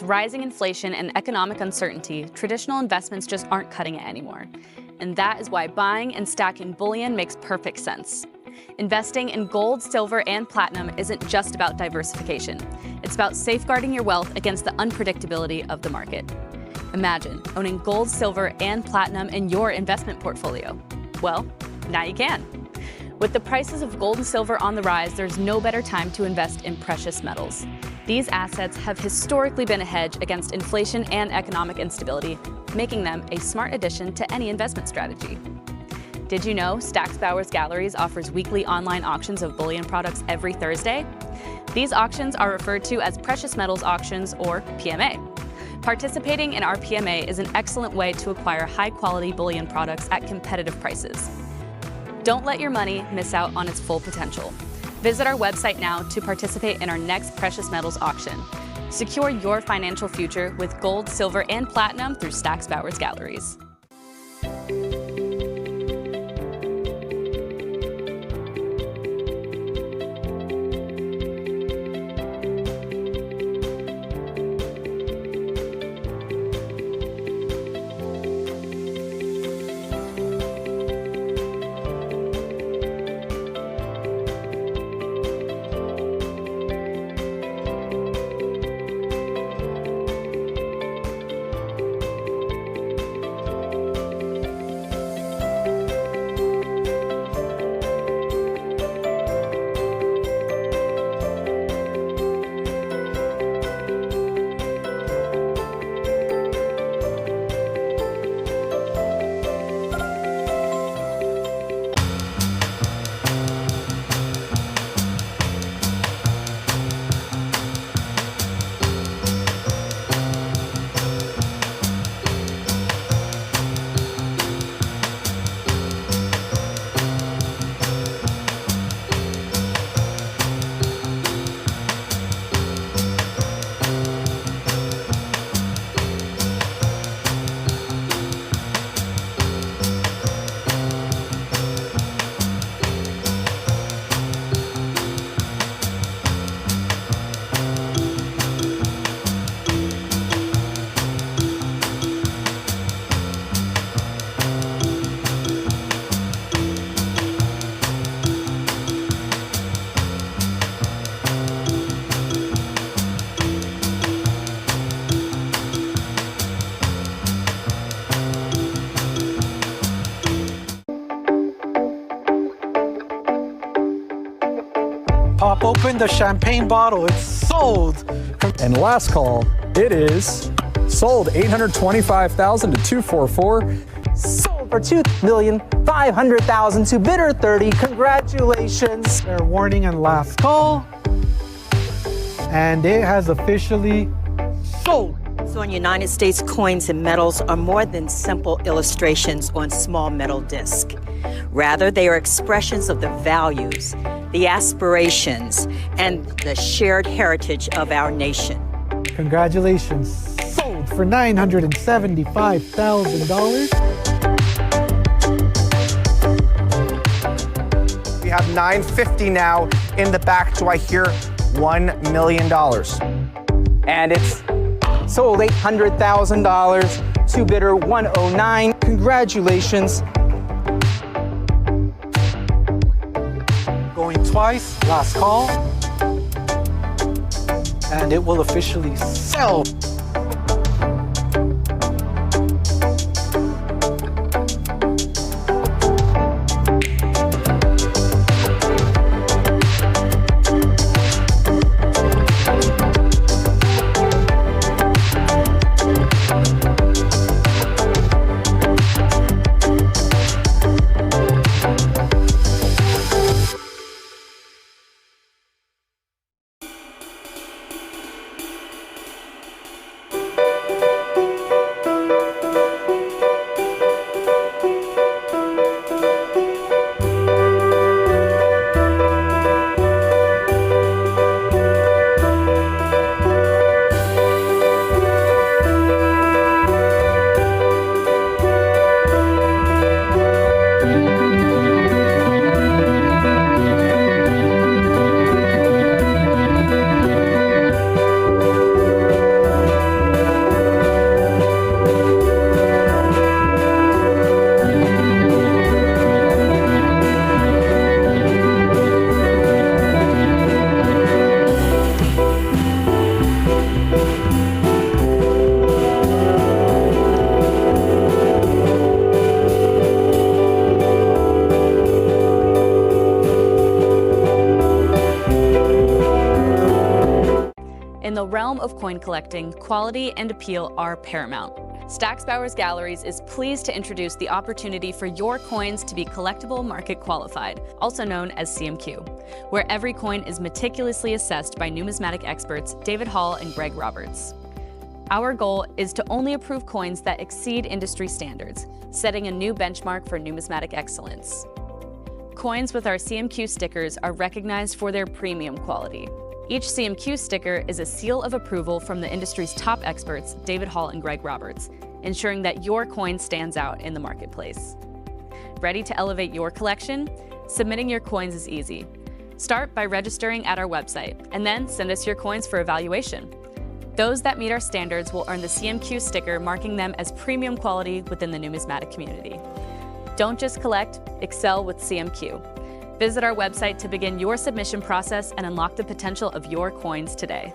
rising inflation and economic uncertainty, traditional investments just aren't cutting it anymore. And that is why buying and stacking bullion makes perfect sense. Investing in gold, silver, and platinum isn't just about diversification. It's about safeguarding your wealth against the unpredictability of the market. Imagine owning gold, silver, and platinum in your investment portfolio. Well, now you can. With the prices of gold and silver on the rise, there's no better time to invest in precious metals. These assets have historically been a hedge against inflation and economic instability, making them a smart addition to any investment strategy. Did you know Stack's Bowers Galleries offers weekly online auctions of bullion products every Thursday? These auctions are referred to as precious metals auctions, or PMA. Participating in our PMA is an excellent way to acquire high-quality bullion products at competitive prices. Don't let your money miss out on its full potential. Visit our website now to participate in our next precious metals auction. Secure your financial future with gold, silver, and platinum through Stack's Bowers Galleries. Pop open the champagne bottle, it's sold. And last call, it is sold 825,000 to 244. Sold for $2,500,000 to bidder 30. Congratulations. Fair warning and last call. And it has officially sold. So in United States, coins and medals are more than simple illustrations on small metal discs. Rather, they are expressions of the values, the aspirations, and the shared heritage of our nation. Congratulations, sold for $975,000. We have $950 now in the back. Do I hear $1 million? And it's sold $800,000 to bidder 109. Congratulations. Going twice, last call. And it will officially sell. realm of coin collecting, quality and appeal are paramount. Stack's Bowers Galleries is pleased to introduce the opportunity for your coins to be collectible market qualified, also known as CMQ, where every coin is meticulously assessed by numismatic experts David Hall and Greg Roberts. Our goal is to only approve coins that exceed industry standards, setting a new benchmark for numismatic excellence. Coins with our CMQ stickers are recognized for their premium quality. Each CMQ sticker is a seal of approval from the industry's top experts, David Hall and Greg Roberts, ensuring that your coin stands out in the marketplace. Ready to elevate your collection? Submitting your coins is easy. Start by registering at our website, and then send us your coins for evaluation. Those that meet our standards will earn the CMQ sticker, marking them as premium quality within the numismatic community. Don't just collect, excel with CMQ. Visit our website to begin your submission process and unlock the potential of your coins today.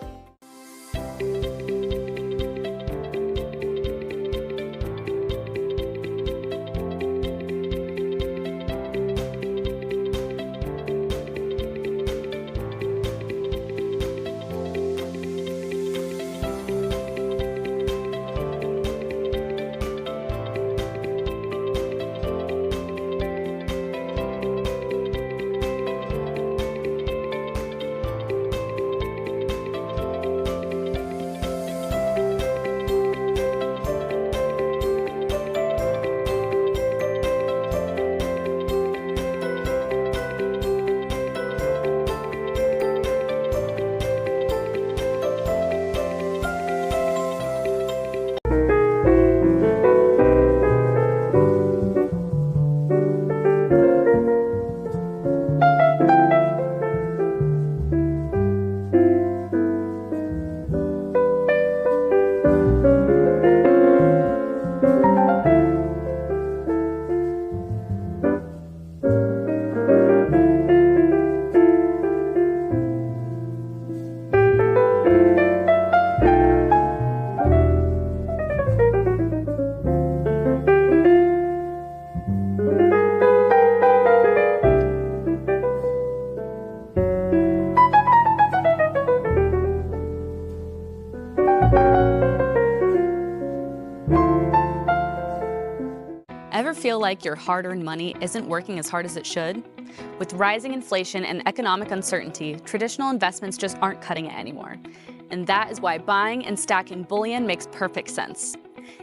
Ever feel like your hard-earned money isn't working as hard as it should? With rising inflation and economic uncertainty, traditional investments just aren't cutting it anymore. And that is why buying and stacking bullion makes perfect sense.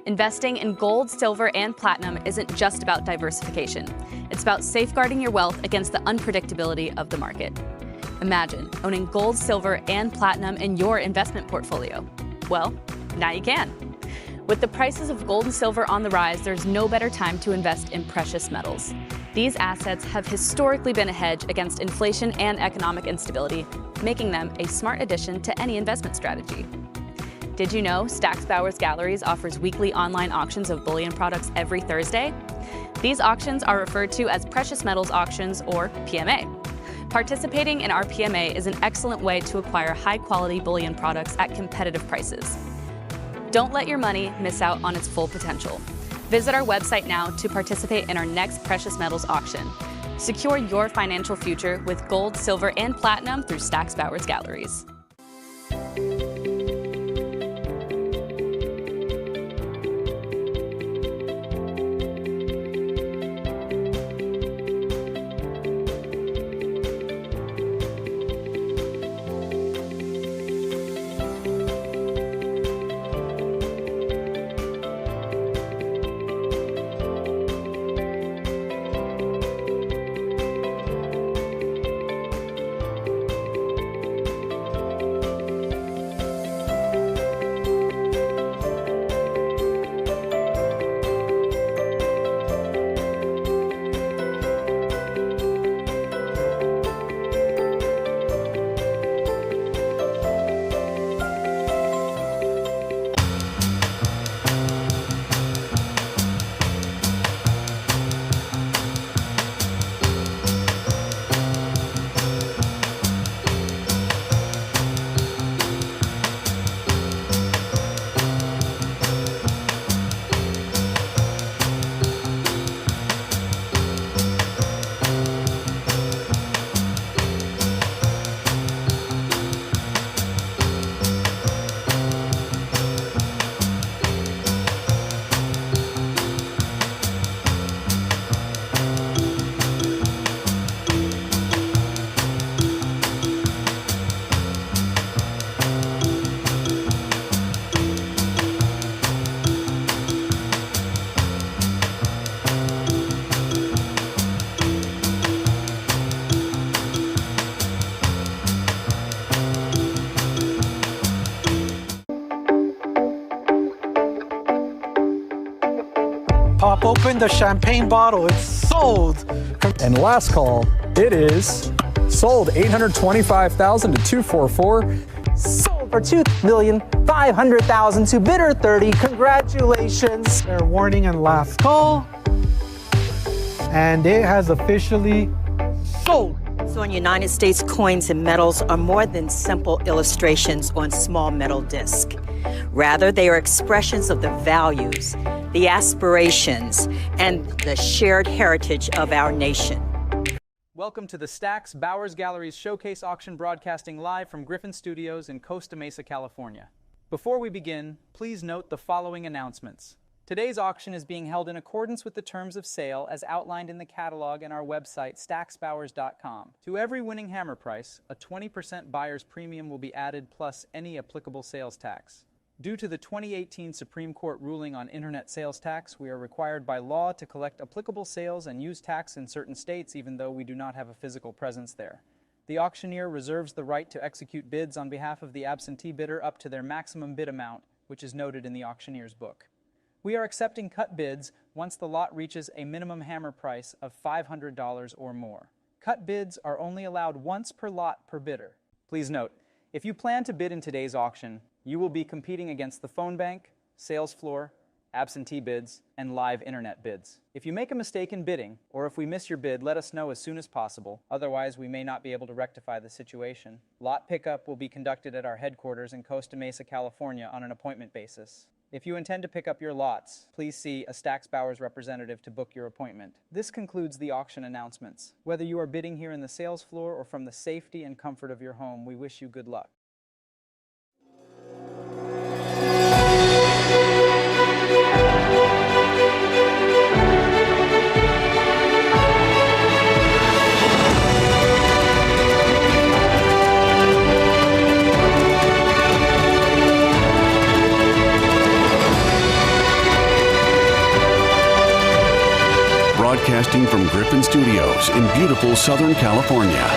Investing in gold, silver, and platinum isn't just about diversification. It's about safeguarding your wealth against the unpredictability of the market. Imagine owning gold, silver, and platinum in your investment portfolio. Well, now you can. With the prices of gold and silver on the rise, there's no better time to invest in precious metals. These assets have historically been a hedge against inflation and economic instability, making them a smart addition to any investment strategy. Did you know Stack's Bowers Galleries offers weekly online auctions of bullion products every Thursday? These auctions are referred to as precious metals auctions, or PMA. Participating in our PMA is an excellent way to acquire high-quality bullion products at competitive prices. Don't let your money miss out on its full potential. Visit our website now to participate in our next precious metals auction. Secure your financial future with gold, silver, and platinum through Stack's Bowers Galleries. Pop open the champagne bottle. It's sold. And last call, it is sold 825,000 to 244. Sold for $2,500,000 to bidder 30. Congratulations. Fair warning and last call. And it has officially sold. So in United States, coins and medals are more than simple illustrations on small metal discs. Rather, they are expressions of the values, the aspirations, and the shared heritage of our nation. Welcome to the Stax Bowers Galleries Showcase Auction, broadcasting live from Griffin Studios in Costa Mesa, California. Before we begin, please note the following announcements. Today's auction is being held in accordance with the terms of sale as outlined in the catalog and our website, staxbowers.com. To every winning hammer price, a 20% buyer's premium will be added plus any applicable sales tax. Due to the 2018 Supreme Court ruling on internet sales tax, we are required by law to collect applicable sales and use tax in certain states even though we do not have a physical presence there. The auctioneer reserves the right to execute bids on behalf of the absentee bidder up to their maximum bid amount, which is noted in the auctioneer's book. We are accepting cut bids once the lot reaches a minimum hammer price of $500 or more. Cut bids are only allowed once per lot per bidder. Please note, if you plan to bid in today's auction, you will be competing against the phone bank, sales floor, absentee bids, and live internet bids. If you make a mistake in bidding, or if we miss your bid, let us know as soon as possible. Otherwise, we may not be able to rectify the situation. Lot pickup will be conducted at our headquarters in Costa Mesa, California on an appointment basis. If you intend to pick up your lots, please see a Stax Bowers representative to book your appointment. This concludes the auction announcements. Whether you are bidding here in the sales floor or from the safety and comfort of your home, we wish you good luck. Broadcasting from Griffin Studios in beautiful Southern California.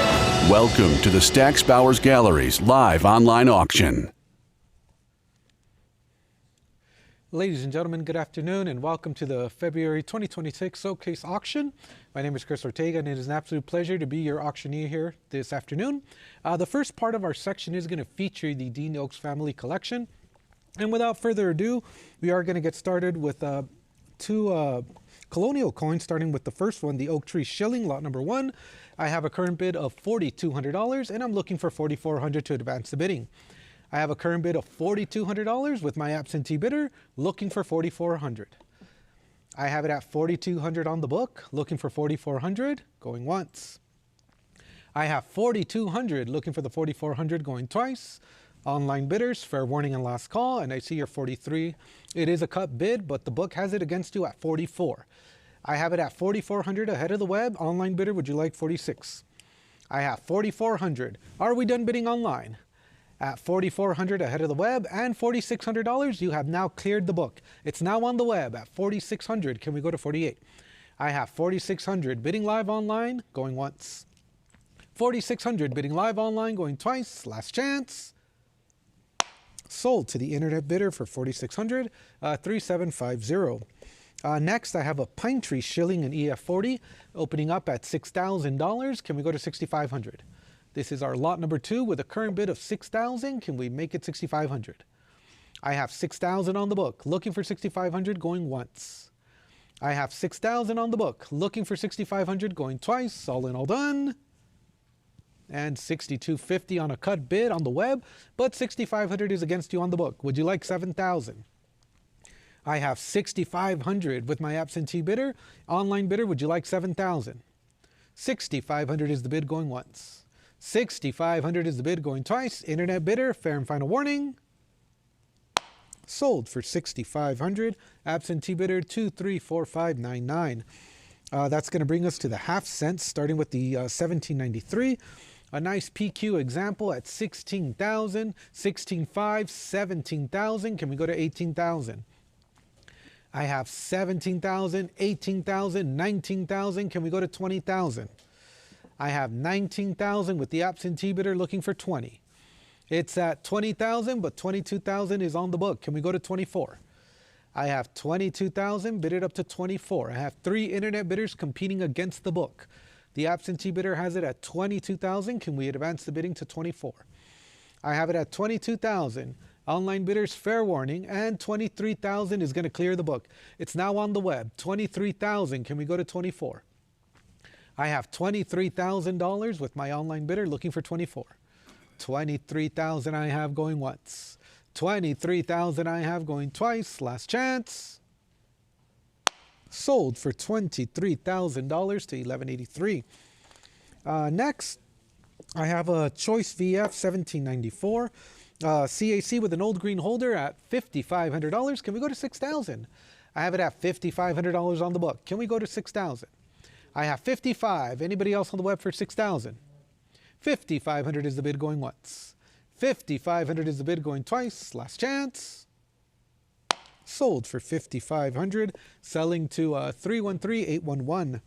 Welcome to the Stax Bowers Galleries live online auction. Ladies and gentlemen, good afternoon and welcome to the February 2026 Showcase Auction. My name is Chris Ortega and it is an absolute pleasure to be your auctioneer here this afternoon. The first part of our section is going to feature the Dean Oaks family collection. And without further ado, we are going to get started with two colonial coins, starting with the first one, the Oak Tree Shilling, lot number 1. I have a current bid of $4,200 and I'm looking for $4,400 to advance the bidding. I have a current bid of $4,200 with my absentee bidder looking for $4,400. I have it at $4,200 on the book, looking for $4,400, going once. I have $4,200 looking for the $4,400, going twice. Online bidders, fair warning and last call, and I see your 43. It is a cut bid, but the book has it against you at 44. I have it at 4,400 ahead of the web. Online bidder, would you like 46? I have 4,400. Are we done bidding online? At 4,400 ahead of the web and $4,600, you have now cleared the book. It's now on the web at 4,600. Can we go to 48? I have 4,600 bidding live online, going once. 4,600 bidding live online, going twice. Last chance. Sold to the internet bidder for 4,600, 3750. Next, I have a Pine Tree Shilling in EF40 opening up at $6,000. Can we go to 6,500? This is our lot number 2 with a current bid of $6,000. Can we make it 6,500? I have 6,000 on the book, looking for 6,500, going once. I have 6,000 on the book, looking for 6,500, going twice. All in, all done. And 6,250 on a cut bid on the web, but 6,500 is against you on the book. Would you like 7,000? I have 6,500 with my absentee bidder. Online bidder, would you like 7,000? 6,500 is the bid, going once. 6,500 is the bid, going twice. Internet bidder, fair and final warning. Sold for 6,500. Absentee bidder 234599. That's going to bring us to the half cents, starting with the 1793. A nice PQ example at 16,000, 16,500, 17,000. Can we go to 18,000? I have 17,000, 18,000, 19,000. Can we go to 20,000? I have 19,000 with the absentee bidder looking for 20. It's at 20,000, but 22,000 is on the book. Can we go to 24? I have 22,000, bid it up to 24. I have 3 internet bidders competing against the book. The absentee bidder has it at 22,000. Can we advance the bidding to 24? I have it at 22,000. Online bidders, fair warning, and 23,000 is going to clear the book. It's now on the web. 23,000. Can we go to 24? I have $23,000 with my online bidder looking for 24. 23,000 I have going once. 23,000 I have going twice. Last chance. Sold for $23,000 to $11.83. Next, I have a Choice VF 1794. CAC with an old green holder at $5,500. Can we go to $6,000? I have it at $5,500 on the book. Can we go to $6,000? I have 55. Anybody else on the web for 6,000? 5,500 is the bid going once. 5,500 is the bid going twice. Last chance. Sold for 5,500, selling to 313811.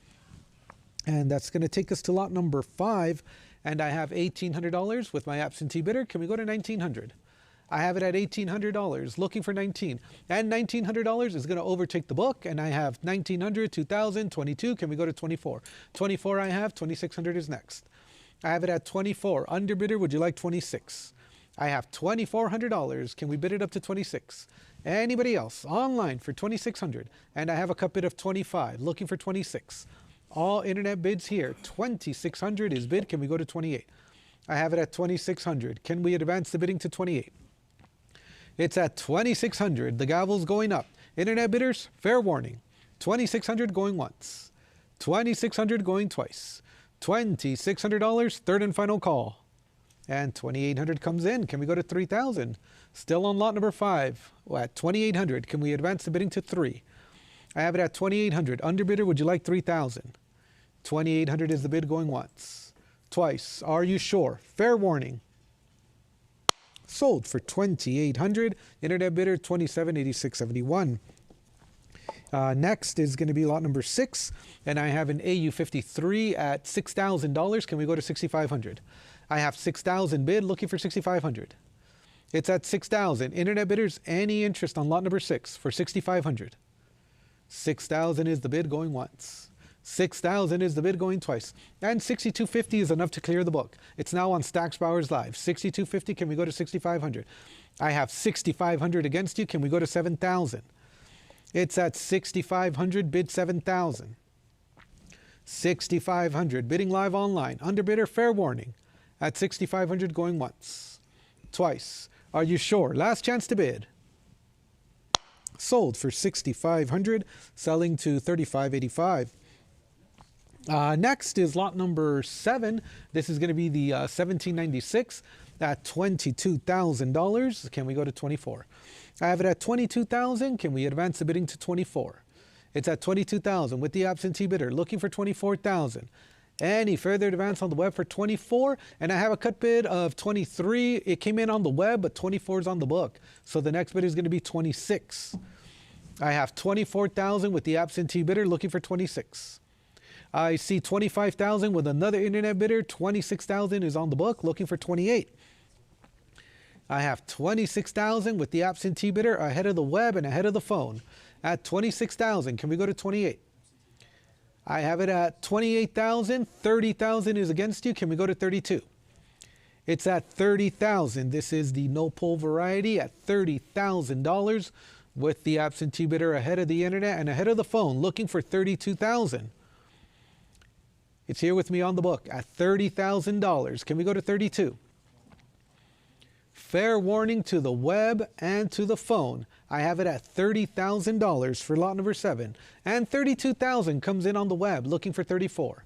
And that's going to take us to lot number 5. And I have $1,800 with my absentee bidder. Can we go to $1,900? I have it at $1,800, looking for 19. And $1,900 is going to overtake the book. And I have 1,900, 2,000, 22. Can we go to 24? 24 I have, 2,600 is next. I have it at 24. Underbidder, would you like 26? I have $2,400. Can we bid it up to 26? Anybody else? Online for 2,600. And I have a cut bid of 25, looking for 26. All internet bids here. 2,600 is bid. Can we go to 28? I have it at 2,600. Can we advance the bidding to 28? It's at 2,600. The gavel's going up. Internet bidders, fair warning. 2,600 going once. 2,600 going twice. $2,600, third and final call. And 2,800 comes in. Can we go to 3,000? Still on lot number 5. At 2,800, can we advance the bidding to 3? I have it at 2,800. Underbidder, would you like 3,000? 2,800 is the bid going once. Twice. Are you sure? Fair warning. Sold for 2,800. Internet bidder 2786.71. Next is going to be lot number 6, and I have an AU53 at $6,000. Can we go to 6,500? I have 6,000 bid, looking for 6,500. It's at 6,000. Internet bidders, any interest on lot number 6 for 6,500? 6,000 is the bid going once. 6,000 is the bid going twice. And 6,250 is enough to clear the book. It's now on Stacks Bowers Live. 6,250, can we go to 6,500? I have 6,500 against you. Can we go to 7,000? It's at 6,500, bid 7,000. 6,500, bidding live online. Underbidder, fair warning. At 6,500 going once. Twice. Are you sure? Last chance to bid. Sold for 6,500, selling to 35.85. Next is lot number 7. This is going to be the 1796 at $22,000. Can we go to 24? I have it at 22,000. Can we advance the bidding to 24? It's at 22,000 with the absentee bidder looking for 24,000. Any further advance on the web for 24, and I have a cut bid of 23. It came in on the web, but 24 is on the book. So the next bid is going to be 26. I have 24,000 with the absentee bidder looking for 26. I see 25,000 with another internet bidder. 26,000 is on the book looking for 28. I have 26,000 with the absentee bidder ahead of the web and ahead of the phone at 26,000. Can we go to 28? I have it at 28,000. 30,000 is against you. Can we go to 32? It's at 30,000. This is the no pull variety at $30,000 with the absentee bidder ahead of the internet and ahead of the phone looking for 32,000. It's here with me on the book at $30,000. Can we go to 32? Fair warning to the web and to the phone. I have it at $30,000 for lot number 7. And 32,000 comes in on the web looking for 34.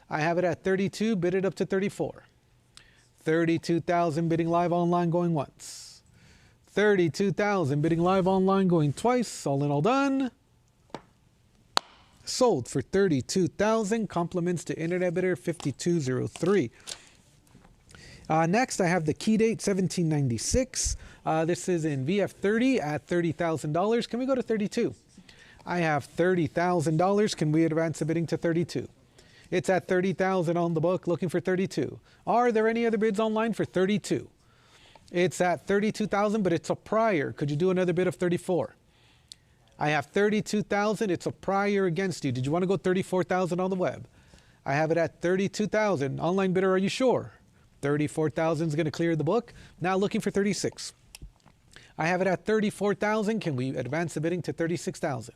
I have it at 32, bid it up to 34. 32,000 bidding live online going once. 32,000 bidding live online going twice. All in all done. Sold for 32,000. Compliments to internet bidder 5203. Next, I have the key date 1796. This is in VF30 at $30,000. Can we go to 32? I have $30,000. Can we advance the bidding to 32? It's at 30,000 on the book, looking for 32. Are there any other bids online for 32? It's at 32,000, but it's a prior. Could you do another bid of 34? I have 32,000. It's a prior against you. Did you want to go 34,000 on the web? I have it at 32,000. Online bidder, are you sure? 34,000 is going to clear the book. Now looking for 36. I have it at 34,000. Can we advance the bidding to 36,000?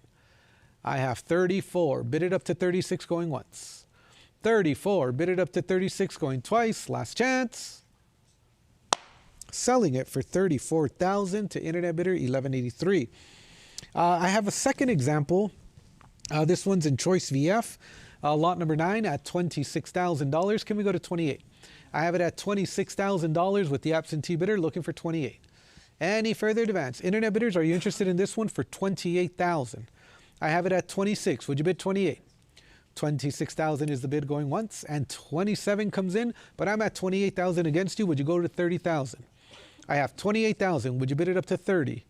I have 34. Bid it up to 36 going once. 34. Bid it up to 36 going twice. Last chance. Selling it for 34,000 to internet bidder 1183. I have a second example. This one's in Choice VF. Lot number 9 at $26,000. Can we go to 28? I have it at $26,000 with the absentee bidder looking for 28. Any further advance? Internet bidders, are you interested in this one for 28,000? I have it at 26. Would you bid 28? 26,000 is the bid going once, and 27 comes in, but I'm at 28,000 against you. Would you go to 30,000? I have 28,000. Would you bid it up to 30?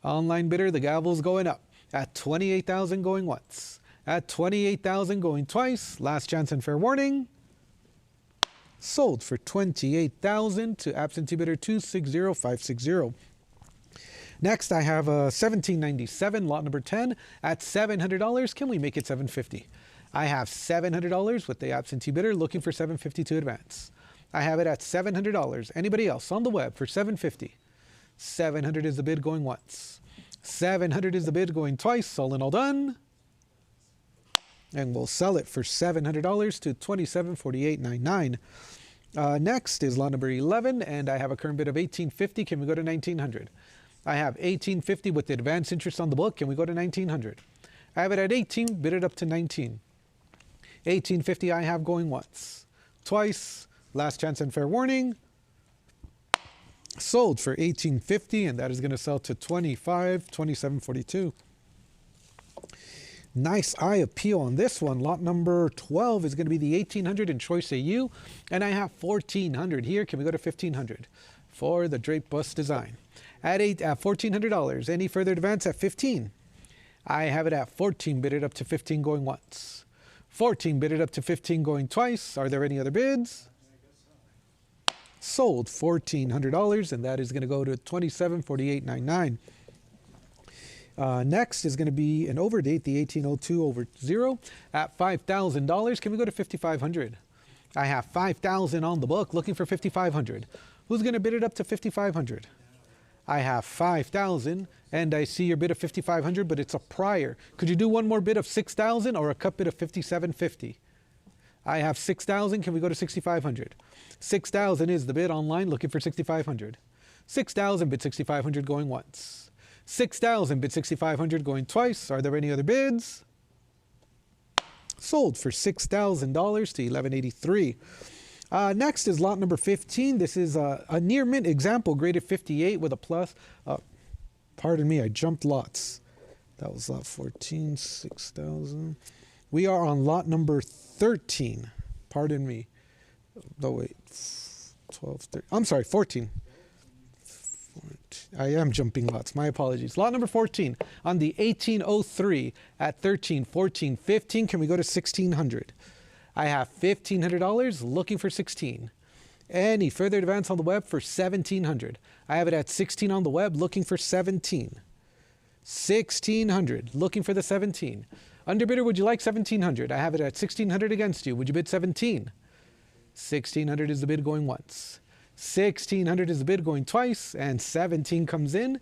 Online bidder, the gavel's going up. At 28,000 going once. At 28,000 going twice. Last chance and fair warning. Sold for 28,000 to absentee bidder 260560. Next, I have a 1797 lot number 10 at $700. Can we make it 750? I have $700 with the absentee bidder looking for 750 to advance. I have it at $700. Anybody else on the web for 750? 700 is the bid going once. 700 is the bid going twice. All in all done. And we'll sell it for $700 to $2748.99. Next is lot number 11, and I have a current bid of $1850. Can we go to $1900? I have $1850 with the advance interest on the book. Can we go to $1900? I have it at 18, bid it up to 19. $1850 I have going once. Twice, last chance and fair warning. Sold for $1850, and that is going to sell to $2742. Nice eye appeal on this one. Lot number 12 is going to be the 1800 in Choice AU, and I have 1400 here. Can we go to 1500 for the drape bust design? At $1,400. Any further advance at 15? I have it at 14, bid it up to 15 going once. 14, bid it up to 15 going twice. Are there any other bids? Sold $1,400, and that is going to go to $2748.99. Next is going to be an overdate, the 1802 over 0 at $5,000. Can we go to 5,500? I have 5,000 on the book, looking for 5,500. Who's going to bid it up to 5,500? I have 5,000, and I see your bid of 5,500, but it's a prior. Could you do one more bid of 6,000 or a cut bid of 5,750? I have 6,000. Can we go to 6,500? 6,000 is the bid online, looking for 6,500. 6,000 bid 6,500 going once. 6,000 bid 6,500 going twice. Are there any other bids? Sold for $6,000 to $1,183. Next is lot number 15. This is a near mint example, graded 58 with a plus. Pardon me, I jumped lots. That was lot 14, 6,000. We are on lot number 13. Pardon me. No, wait. 12, 13. I'm sorry, 14. I am jumping lots. My apologies. Lot number 14 on the 1803 at 13, 14, 15. Can we go to 1,600? I have $1,500 looking for 16. Any further advance on the web for 1,700? I have it at 16 on the web looking for 17. 1,600 looking for the 17. Underbidder, would you like 1,700? I have it at 1,600 against you. Would you bid 17? 1,600 is the bid going once. 1,600 is the bid going twice, and 17 comes in.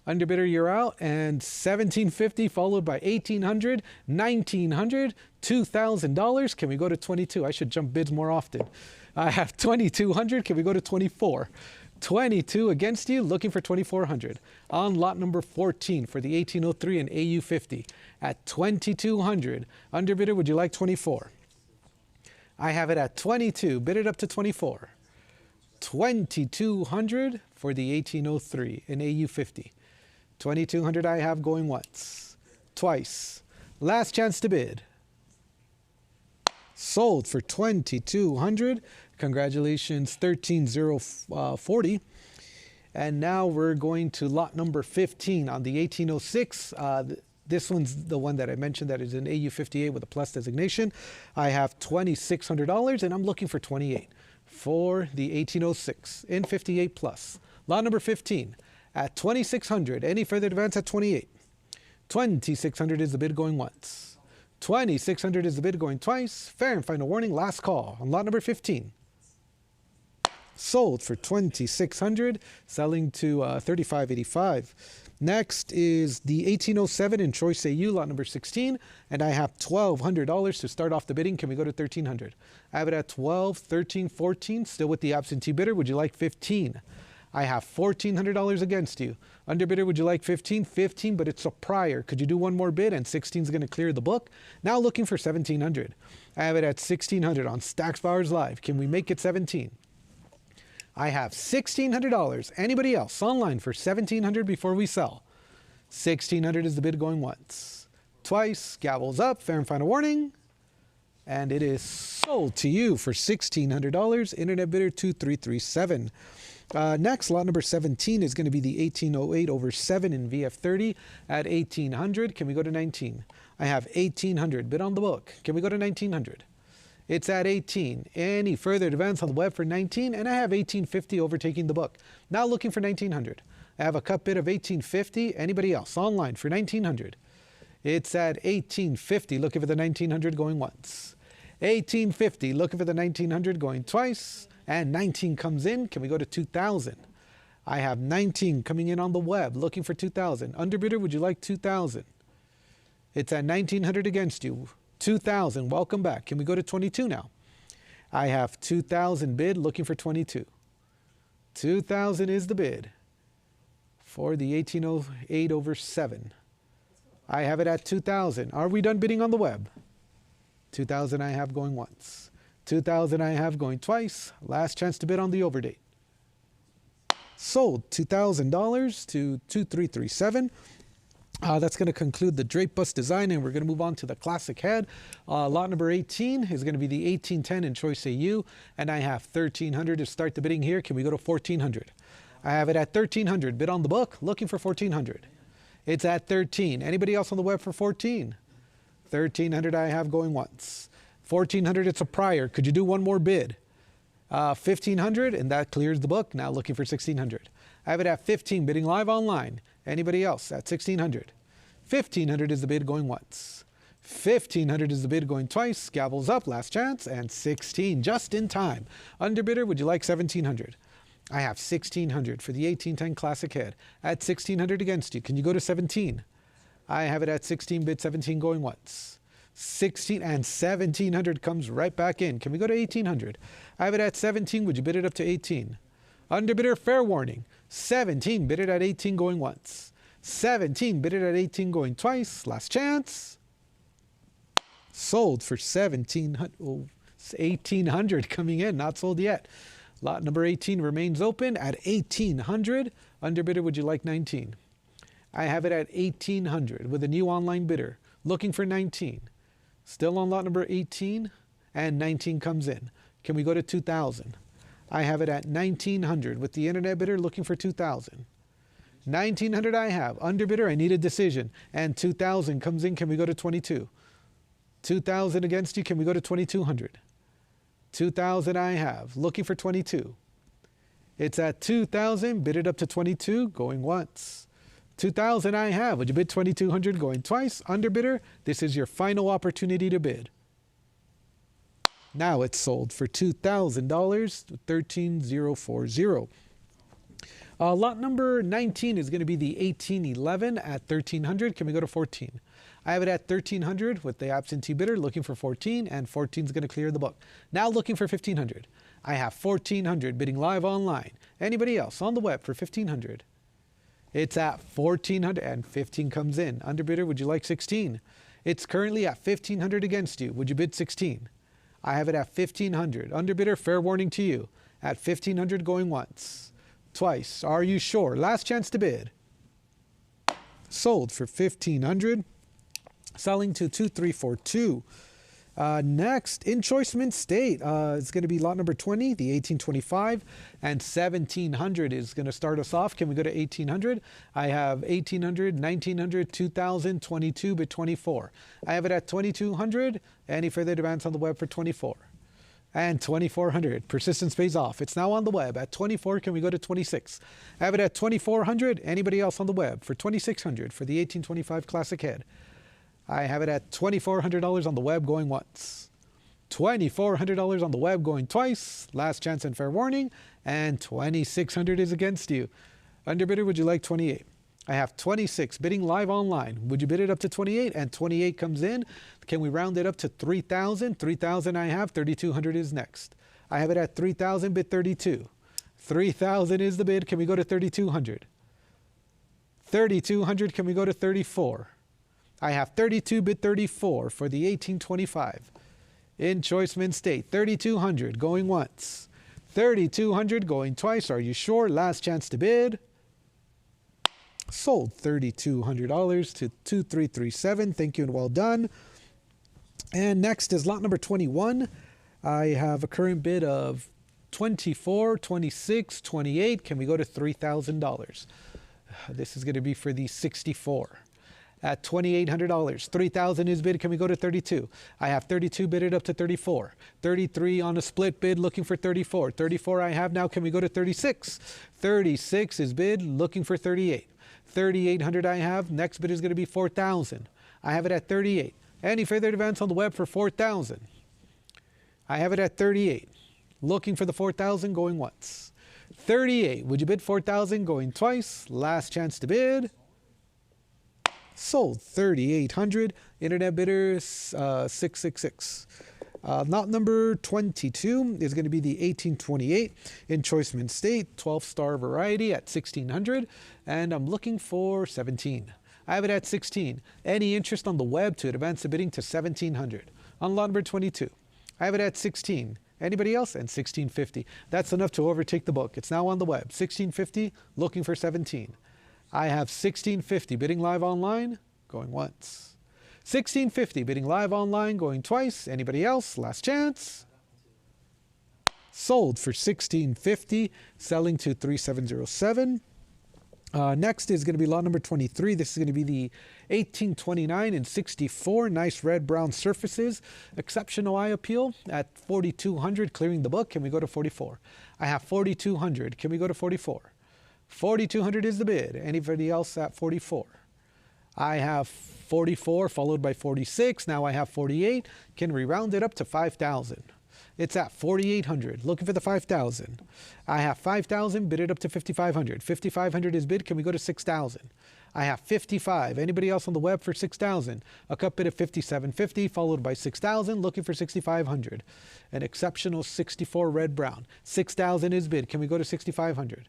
Underbidder, you're out, and 1,750 followed by 1,800, 1,900, $2,000. Can we go to 22? I should jump bids more often. I have 2,200. Can we go to 24? 22 against you, looking for 2,400. On lot number 14 for the 1803 and AU50 at 2,200. Underbidder, would you like 24? I have it at 22. Bid it up to 24. 2,200 for the 1803 and AU50. 2,200 I have going once, twice. Last chance to bid. Sold for 2,200. Congratulations, 13,040. And now we're going to lot number 15 on the 1806. This one's the one that I mentioned that is an AU58 with a plus designation. I have $2,600 and I'm looking for 28 for the 1806 in 58 plus. Lot number 15 at 2,600. Any further advance at 28? 2,600 is the bid going once. 2,600 is the bid going twice. Fair and final warning, last call on lot number 15. Sold for 2,600, selling to 35.85. Next is the 1807 in Choice AU, lot number 16, and I have $1,200 to start off the bidding. Can we go to 1,300? I have it at 12, 13, 14, still with the absentee bidder. Would you like 15? I have $1,400 against you. Underbidder, would you like 15? 15, but it's a prior. Could you do one more bid? And 16 is going to clear the book. Now looking for 1,700. I have it at 1,600 on Stacks Bowers Live. Can we make it 17? I have $1,600. Anybody else online for $1,700 before we sell? $1,600 is the bid going once. Twice, gavels up, fair and final warning. And it is sold to you for $1,600. Internet bidder 2337. Next, lot number 17 is going to be the 1808 over 7 in VF30 at 1,800. Can we go to 19? I have 1,800 bid on the book. Can we go to 1,900? It's at 18. Any further advance on the web for 19, and I have 1,850 overtaking the book. Now looking for 1,900. I have a cut bid of 1,850. Anybody else online for 1,900? It's at 1,850. Looking for the 1,900 going once. 1,850. Looking for the 1,900 going twice. And 19 comes in. Can we go to 2,000? I have 19 coming in on the web. Looking for 2,000. Underbidder, would you like 2,000? It's at 1,900 against you. 2,000. Welcome back. Can we go to 22 now? I have 2,000 bid. Looking for 22. 2,000 is the bid for the 1808 over 7. I have it at 2,000. Are we done bidding on the web? 2,000 I have going once. 2,000 I have going twice. Last chance to bid on the overdate. Sold $2,000 to 2337. That's going to conclude the drape bus design, and we're going to move on to the classic head. Lot number 18 is going to be the 1810 in Choice AU, and I have 1,300 to start the bidding here. Can we go to 1,400? I have it at 1,300. Bid on the book. Looking for 1,400. It's at 13. Anybody else on the web for 14? 1,300 I have going once. 1,400, it's a prior. Could you do one more bid? 1,500, and that clears the book. Now looking for 1,600. I have it at 15, bidding live online. Anybody else at 1,600? 1,500 is the bid going once. 1,500 is the bid going twice. Gavels up, last chance, and 16 just in time. Underbidder, would you like 1,700? I have 1,600 for the 1810 classic head. At 1,600 against you. Can you go to 17? I have it at 16, bid 17 going once. 16 and 1,700 comes right back in. Can we go to 1,800? I have it at 17. Would you bid it up to 18? Underbidder, fair warning. 17, bid it at 18 going once. 17, bid it at 18 going twice. Last chance. Sold for 1,700. Oh, 1,800 coming in. Not sold yet. Lot number 18 remains open at 1,800. Underbidder, would you like 19? I have it at 1,800 with a new online bidder. Looking for 19. Still on lot number 18, and 19 comes in. Can we go to 2,000? I have it at 1,900 with the internet bidder looking for 2,000. 1,900 I have. Underbidder, I need a decision. And 2,000 comes in. Can we go to 22? 2,000 against you. Can we go to 2,200? 2,000 I have. Looking for 22. It's at 2,000. Bid it up to 22. Going once. 2,000 I have. Would you bid 2,200 going twice? Underbidder, this is your final opportunity to bid. Now it's sold for $2,000, 13,040. Lot number 19 is going to be the 1811 at 1,300. Can we go to 14? I have it at 1,300 with the absentee bidder looking for 14, and 14 is going to clear the book. Now looking for 1,500. I have 1,400 bidding live online. Anybody else on the web for 1,500? It's at 1,400 and 15 comes in. Underbidder, would you like 16? It's currently at 1,500 against you. Would you bid 16? I have it at 1,500. Underbidder, fair warning to you. At 1,500 going once. Twice. Are you sure? Last chance to bid. Sold for 1,500. Selling to 2342. Next, in Choice Mint State, it's going to be lot number 20, the 1825, and 1,700 is going to start us off. Can we go to 1,800? I have 1,800, 1,900, 2,000, 22, but 24. I have it at 2,200. Any further advance on the web for 24? And 2,400. Persistence pays off. It's now on the web. At 24, can we go to 26? I have it at 2,400. Anybody else on the web for 2,600 for the 1825 Classic Head? I have it at $2,400 on the web going once. $2,400 on the web going twice. Last chance and fair warning. And 2,600 is against you. Underbidder, would you like 28? I have 26 bidding live online. Would you bid it up to 28? And 28 comes in. Can we round it up to 3,000? 3,000 I have. 3,200 is next. I have it at 3,000, bid 32. 3,000 is the bid. Can we go to 3,200? 3,200, can we go to 34? I have 32, bid 34 for the 1825. In Choice Mint State, 3,200 going once. 3,200 going twice. Are you sure? Last chance to bid. Sold $3,200 to 2337. Thank you and well done. And next is lot number 21. I have a current bid of 24, 26, 28. Can we go to $3,000? This is going to be for the 64. At $2,800. 3,000 is bid. Can we go to 32? I have 32 bidded up to 34. 33 on a split bid looking for 34. 34 I have now. Can we go to 36? 36 is bid looking for 38. 3,800 I have. Next bid is going to be 4,000. I have it at 38. Any further advance on the web for 4,000? I have it at 38. Looking for the 4,000 going once. 38. Would you bid 4,000 going twice? Last chance to bid. Sold 3,800. Internet bidders 666. Lot number 22 is going to be the 1828 in Choice Mint State, 12-star variety at 1,600, and I'm looking for 17. I have it at 16. Any interest on the web to advance the bidding to 1,700? On lot number 22, I have it at 16. Anybody else? And 1,650. That's enough to overtake the book. It's now on the web. 1,650, looking for 17. I have 1,650 bidding live online, going once. 1,650 bidding live online, going twice. Anybody else? Last chance. Sold for 1,650, selling to 3,707. Next is going to be lot number 23. This is going to be the 1829 and 64. Nice red-brown surfaces. Exceptional eye appeal at 4,200, clearing the book. Can we go to 44? I have 4,200. Can we go to 44? 4,200 is the bid. Anybody else at 44? I have 44 followed by 46. Now I have 48. Can we round it up to 5,000? It's at 4,800. Looking for the 5,000. I have 5,000. Bid it up to 5,500. 5,500 is bid. Can we go to 6,000? I have 55. Anybody else on the web for 6,000? A cut bid of 5,750 followed by 6,000. Looking for 6,500. An exceptional 64 red brown. 6,000 is bid. Can we go to 6,500?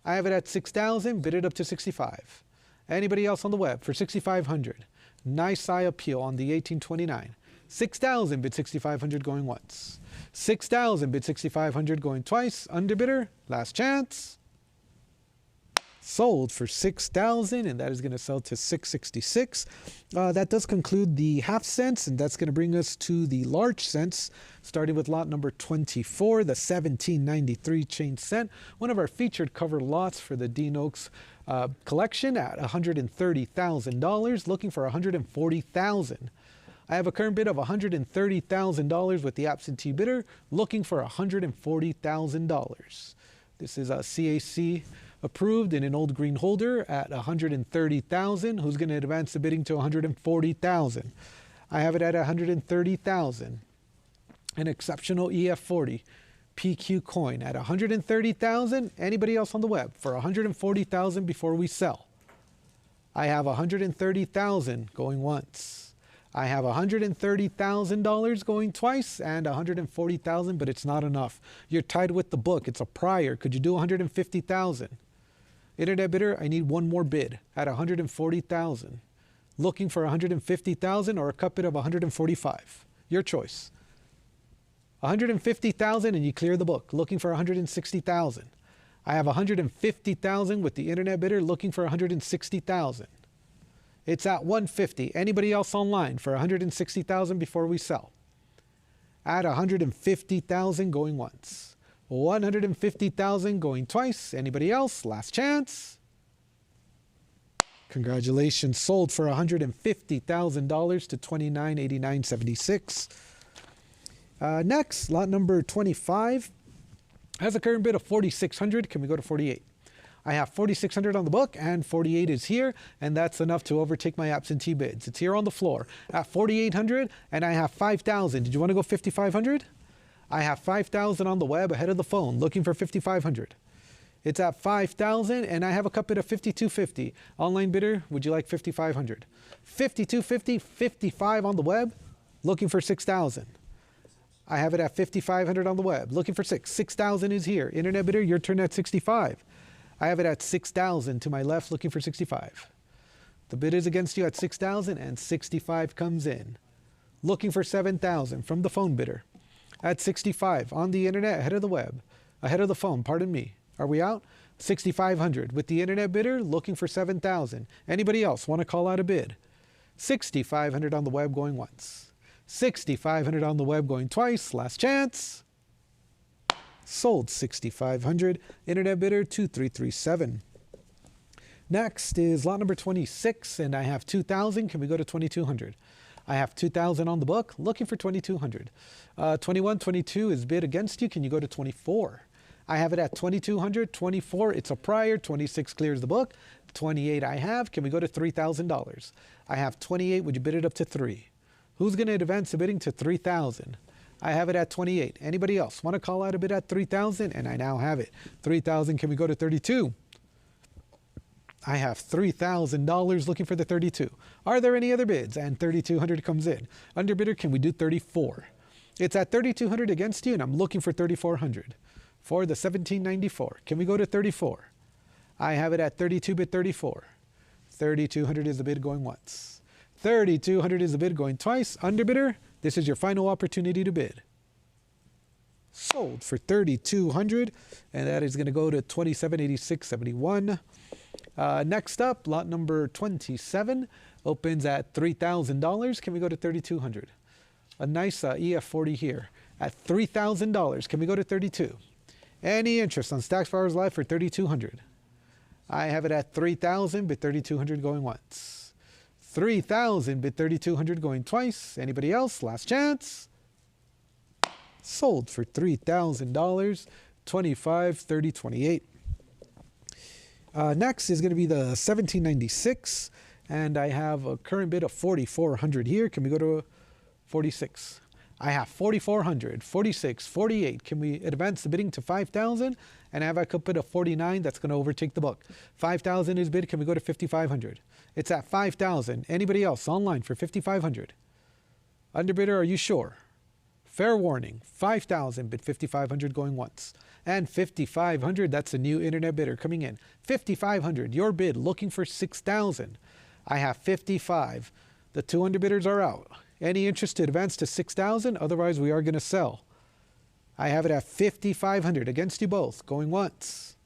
I have it at 6,000. Bid it up to 65. Anybody else on the web for 6,500? Nice eye appeal on the 1829. 6,000 bid 6,500 going once. 6,000 bid 6,500 going twice. Underbidder, last chance. Sold for 6,000, and that is going to sell to 666. That does conclude the half cents, and that's going to bring us to the large cents, starting with lot number 24, the 1793 chain cent, one of our featured cover lots for the Dean Oaks collection at $130,000, looking for $140,000. I have a current bid of $130,000 with the absentee bidder, looking for $140,000. This is a CAC approved in an old green holder at $130,000. Who's going to advance the bidding to $140,000? I have it at $130,000. An exceptional EF40 PQ coin at $130,000. Anybody else on the web for $140,000 before we sell? I have $130,000 going once. I have $130,000 going twice and $140,000, but it's not enough. You're tied with the book. It's a prior. Could you do $150,000? Internet bidder, I need one more bid at $140,000. Looking for $150,000 or a cut bid of $145,000. Your choice. $150,000 and you clear the book. Looking for $160,000. I have $150,000 with the internet bidder looking for $160,000. It's at $150,000. Anybody else online for $160,000 before we sell? At $150,000 going once. $150,000 going twice. Anybody else? Last chance. Congratulations, sold for $150,000 to $29,8976. Next, lot number 25 has a current bid of 4,600. Can we go to 48? I have 4,600 on the book and 48 is here, and that's enough to overtake my absentee bids. It's here on the floor at 4,800 and I have 5,000. Did you want to go 5,500? I have 5,000 on the web ahead of the phone looking for 5,500. It's at 5,000 and I have a cup bid of 5,250. Online bidder, would you like 5,500? 5,250, 55 on the web, looking for 6,000. I have it at 5,500 on the web, looking for 6,000 is here. Internet bidder, your turn at 65. I have it at 6,000 to my left, looking for 65. The bid is against you at 6,000 and 65 comes in. Looking for 7,000 from the phone bidder. At 65 on the internet, ahead of the web, ahead of the phone, pardon me. Are we out? 6,500 with the internet bidder, looking for 7,000. Anybody else want to call out a bid? 6,500 on the web going once. 6,500 on the web going twice. Last chance. Sold 6,500. Internet bidder 2337. Next is lot number 26 and I have 2,000. Can we go to 2,200? I have 2,000 on the book, looking for 2,200. 21, 22 is bid against you. Can you go to 24? I have it at 2,200. 24, it's a prior. 26 clears the book. 28 I have. Can we go to $3,000? I have 28. Would you bid it up to 3? Who's going to advance the bidding to 3,000? I have it at 28. Anybody else want to call out a bid at 3,000? And I now have it. 3,000. Can we go to 32? I have $3,000 looking for the 32. Are there any other bids? And 3,200 comes in. Underbidder, can we do 34? It's at 3,200 against you, and I'm looking for 3,400 for the 1794. Can we go to 34? I have it at 32 bid 34. 3,200 is the bid going once. 3,200 is the bid going twice. Underbidder, this is your final opportunity to bid. Sold for 3,200, and that is going to go to 2786.71. Next up, lot number 27 opens at $3,000. Can we go to 3,200? A nice EF40 here at $3,000. Can we go to 32? Any interest on Stacks Bowers Live for 3,200? I have it at 3,000, bid 3,200 going once. 3,000, bid 3,200 going twice. Anybody else? Last chance. Sold for $3,000. 25, 30, 28. Next is going to be the 1796, and I have a current bid of 4,400 here. Can we go to 46? I have 4,400, 46, 48. Can we advance the bidding to 5,000? And I have a bid of 49. That's going to overtake the book. 5,000 is bid. Can we go to 5,500? It's at 5,000. Anybody else online for 5,500? Underbidder, are you sure? Fair warning, 5,000 bid 5,500 going once. And 5,500, that's a new internet bidder coming in. 5,500, your bid looking for 6,000. I have 55. The 2 underbidders are out. Any interest to advance to 6,000? Otherwise, we are going to sell. I have it at 5,500 against you both, going once.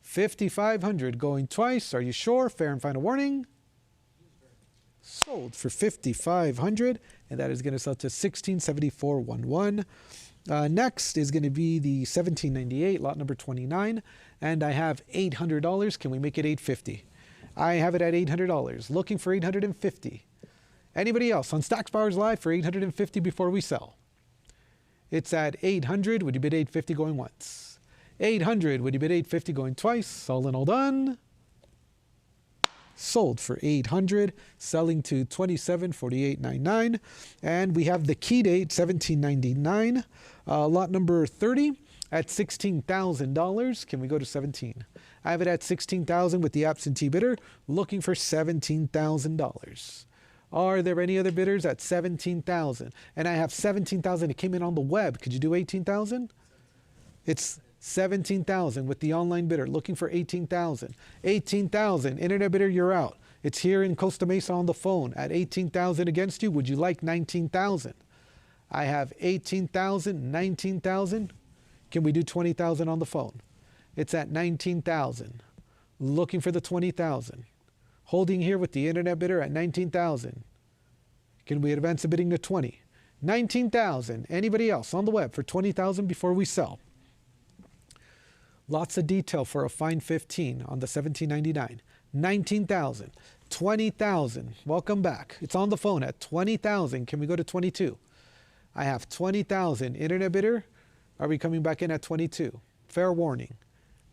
5,500 going twice. Are you sure? Fair and final warning. Sold for 5,500, and that is going to sell to 1674.11. Next is going to be the 1798, lot number 29, and I have $800. Can we make it $850? I have it at $800. Looking for $850. Anybody else on Stacks Bowers Live for $850 before we sell? It's at $800. Would you bid $850 going once? $800. Would you bid $850 going twice? All in all done. Sold for $800, selling to $2748.99, and we have the key date 1799, lot number 30 at $16,000. Can we go to 17? I have it at 16,000 with the absentee bidder, looking for $17,000. Are there any other bidders at 17,000? And I have 17,000. It came in on the web. Could you do 18,000? It's 17,000 with the online bidder, looking for 18,000. 18,000, internet bidder, you're out. It's here in Costa Mesa on the phone at 18,000 against you. Would you like 19,000? I have 18,000, 19,000. Can we do 20,000 on the phone? It's at 19,000. Looking for the 20,000. Holding here with the internet bidder at 19,000. Can we advance the bidding to 20? 19,000. Anybody else on the web for 20,000 before we sell? Lots of detail for a fine 15 on the 1799. 19,000, 20,000. Welcome back. It's on the phone at 20,000. Can we go to 22? I have 20,000. Internet bidder, are we coming back in at 22? Fair warning.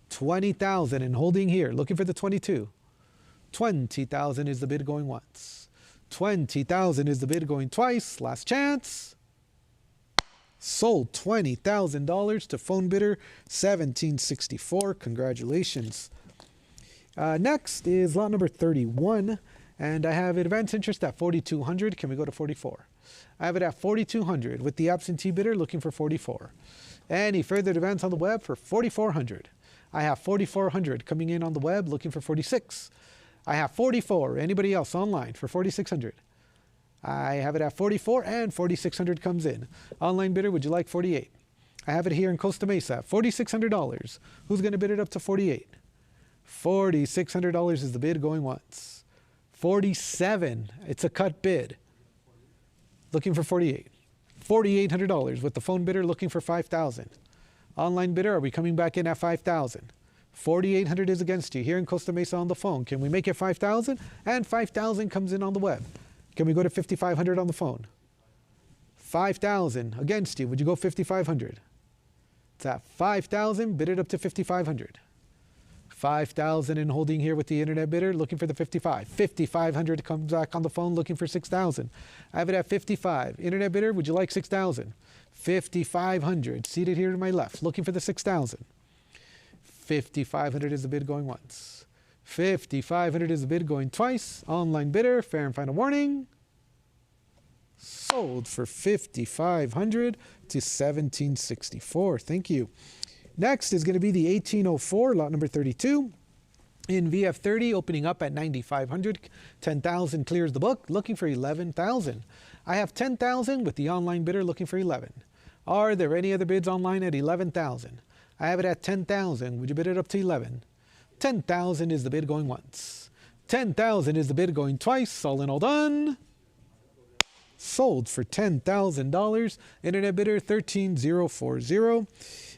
20,000 and holding here, looking for the 22. 20,000 is the bid going once. 20,000 is the bid going twice. Last chance. Sold $20,000 to phone bidder 1764. Congratulations. Next is lot number 31, and I have advance interest at 4,200. Can we go to 44? I have it at 4,200 with the absentee bidder looking for 44. Any further advance on the web for 4,400. I have 4,400 coming in on the web looking for 46. I have 44. Anybody else online for 4,600? I have it at 44 and 4,600 comes in. Online bidder, would you like 48? I have it here in Costa Mesa, $4,600. Who's going to bid it up to 48? $4,600 is the bid going once. 47, it's a cut bid. Looking for 48. $4,800 with the phone bidder looking for 5,000. Online bidder, are we coming back in at 5,000? 4,800 is against you here in Costa Mesa on the phone. Can we make it 5,000? And 5,000 comes in on the web. Can we go to 5,500 on the phone? 5,000 against you. Would you go 5,500? It's at 5,000. Bid it up to 5,500. 5,000 and holding here with the internet bidder looking for the 55. 5,500 comes back on the phone looking for 6,000. I have it at 55. Internet bidder, would you like 6,000? 5,500. Seated here to my left looking for the 6,000. 5,500 is the bid going once. 5,500 is the bid going twice. Online bidder, fair and final warning. Sold for 5,500 to 1764. Thank you. Next is going to be the 1804, lot number 32. In VF30, opening up at 9,500. 10,000 clears the book, looking for 11,000. I have 10,000 with the online bidder looking for 11. Are there any other bids online at 11,000? I have it at 10,000. Would you bid it up to 11? 10,000 is the bid going once. 10,000 is the bid going twice. All in, all done. Sold for $10,000. Internet bidder 13040.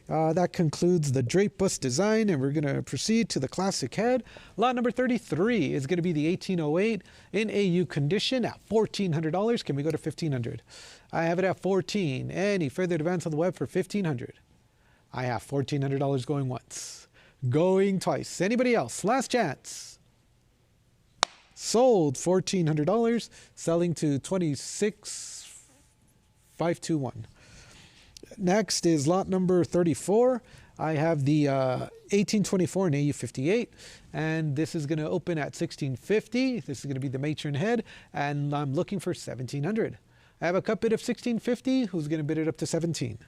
That concludes the drape bus design, and we're going to proceed to the classic head. Lot number 33 is going to be the 1808 in AU condition at $1,400. Can we go to 1,500? I have it at 14. Any further advance on the web for 1,500? I have $1,400 going once. Going twice. Anybody else? Last chance. Sold $1,400, selling to 26,521. Next is lot number 34. I have the 1824 in AU58, and this is going to open at 1650. This is going to be the matron head, and I'm looking for 1,700. I have a cut bid of 1,650. Who's going to bid it up to 17?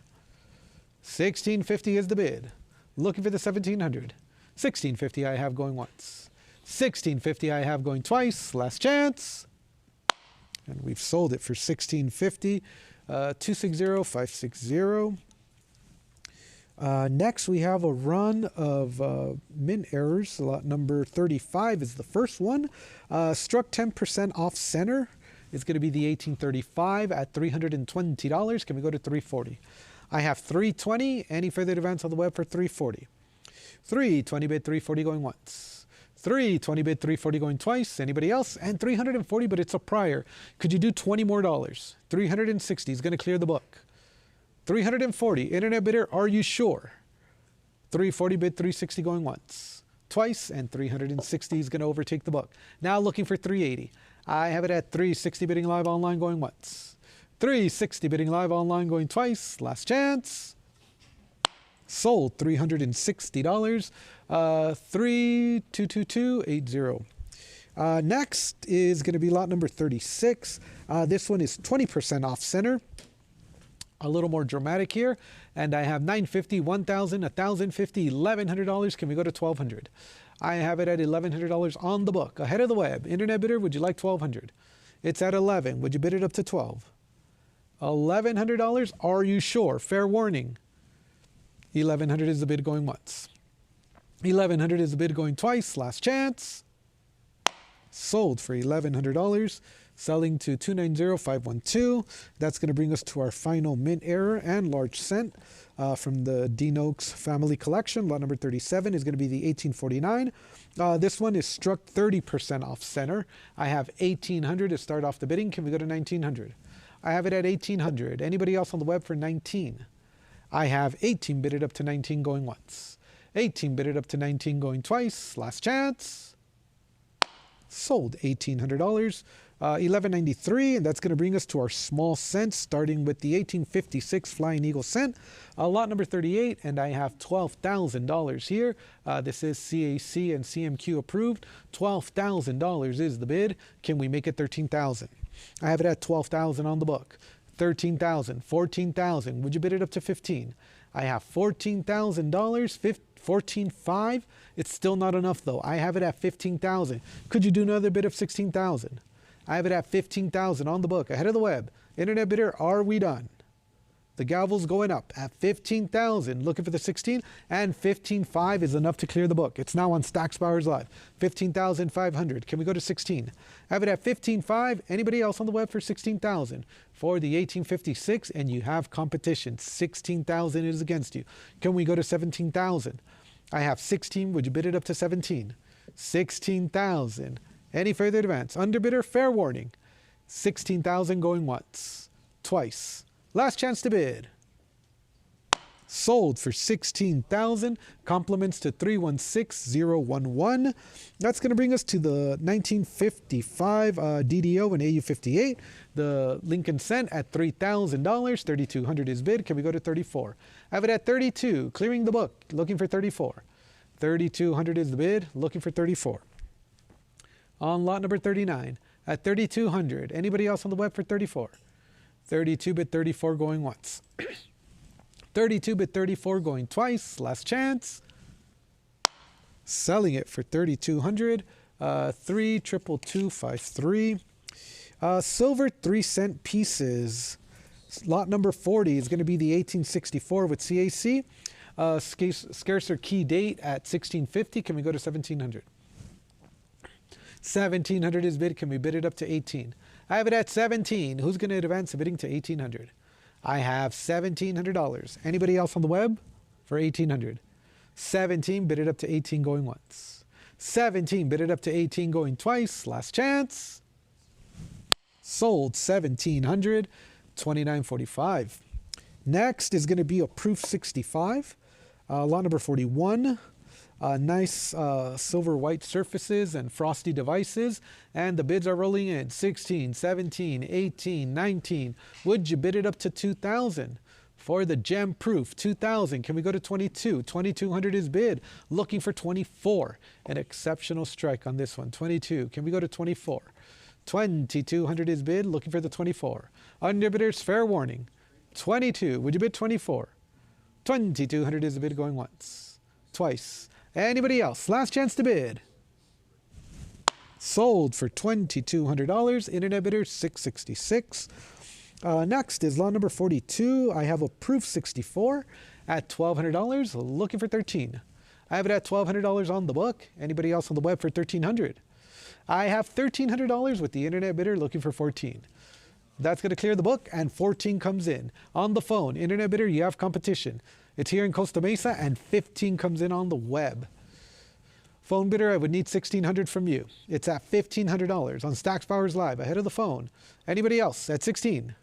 1,650 is the bid. Looking for the 1,700. 1,650 I have going once. 1,650 I have going twice. Last chance. And we've sold it for 1,650. 260560. Next, we have a run of mint errors. Lot number 35 is the first one. Struck 10% off center. It's going to be the 1835 at $320. Can we go to 340? I have 320. Any further advance on the web for 340? 320 bid 340 going once. 320 bid 340 going twice. Anybody else? And 340, but it's a prior. Could you do $20 more? 360 is going to clear the book. 340. Internet bidder, are you sure? 340 bid 360 going once. Twice, and 360 is going to overtake the book. Now looking for 380. I have it at 360 bidding live online going once. 360 bidding live online going twice. Last chance. Sold $360. 322280. Next is going to be lot number 36. This one is 20% off center. A little more dramatic here. And I have 950, 1,000, 1,050, $1,100. Can we go to 1,200? I have it at $1,100 on the book. Ahead of the web. Internet bidder, would you like 1,200? It's at 11. Would you bid it up to 12? $1,100. Are you sure? Fair warning. 1,100 is the bid going once. 1,100 is the bid going twice. Last chance. Sold for $1,100. Selling to 290512. That's going to bring us to our final mint error and large cent from the Dean Oaks family collection. Lot number 37 is going to be the 1849. This one is struck 30% off center. I have 1,800 to start off the bidding. Can we go to 1,900? I have it at 1800. Anybody else on the web for 19? I have 18 bidded up to 19 going once. 18 bidded up to 19 going twice. Last chance. Sold $1,800. 1193, and that's going to bring us to our small cents, starting with the 1856 Flying Eagle cent, lot number 38, and I have $12,000 here. This is CAC and CMQ approved. $12,000 is the bid. Can we make it 13,000? I have it at 12,000 on the book. 13,000, 14,000. Would you bid it up to 15? I have $14,000, 14.5. It's still not enough though. I have it at 15,000. Could you do another bid of 16,000? I have it at 15,000 on the book, ahead of the web. Internet bidder, are we done? The gavel's going up at 15,000. Looking for the 16, and 15.5 is enough to clear the book. It's now on Stacks Bowers Live. 15,500. Can we go to 16? I have it at 15.5. Anybody else on the web for 16,000? For the 1856, and you have competition. 16,000 is against you. Can we go to 17,000? I have 16. Would you bid it up to 17? 16,000. Any further advance? Underbidder, fair warning. 16,000 going once, twice. Last chance to bid. Sold for 16,000. Compliments to 316011. That's going to bring us to the 1955 DDO and AU58. The Lincoln cent at $3,000. 3,200 is bid. Can we go to 34? I have it at 32. Clearing the book. Looking for 34. 3,200 is the bid. Looking for 34. On lot number 39 at 3,200. Anybody else on the web for 34? 32 bid 34 going once. 32 bid 34 going twice. Last chance. Selling it for 3,200. 3,22253. Silver 3-cent pieces. Lot number 40 is going to be the 1864 with CAC. Scarcer key date at 1650. Can we go to 1,700? 1,700 is bid. Can we bid it up to 18? I have it at 17. Who's going to advance the bidding to 1,800? I have $1,700. Anybody else on the web for 1,800? 17 bid it up to 18 going once. 17 bid it up to 18 going twice. Last chance. Sold 1,700. 29.45. Next is going to be a proof 65. Lot number 41. Nice silver white surfaces and frosty devices, and the bids are rolling in. 16, 17, 18, 19. Would you bid it up to 2,000? For the gem proof, 2,000. Can we go to 22? 2,200 is bid. Looking for 24. An exceptional strike on this one. 22. Can we go to 24? 2,200 is bid. Looking for the 24. Underbidders, fair warning. 22. Would you bid 24? 2,200 is the bid going once, twice. Anybody else? Last chance to bid. Sold for $2,200. Internet bidder 666. Next is lot number 42. I have a proof 64 at $1,200. Looking for 13. I have it at $1,200 on the book. Anybody else on the web for 1,300? I have $1,300 with the internet bidder looking for 14. That's going to clear the book, and 14 comes in. On the phone, internet bidder, you have competition. It's here in Costa Mesa, and 15 comes in on the web. Phone bidder, I would need $1,600 from you. It's at $1,500 on Stacks Bowers Live, ahead of the phone. Anybody else at 16?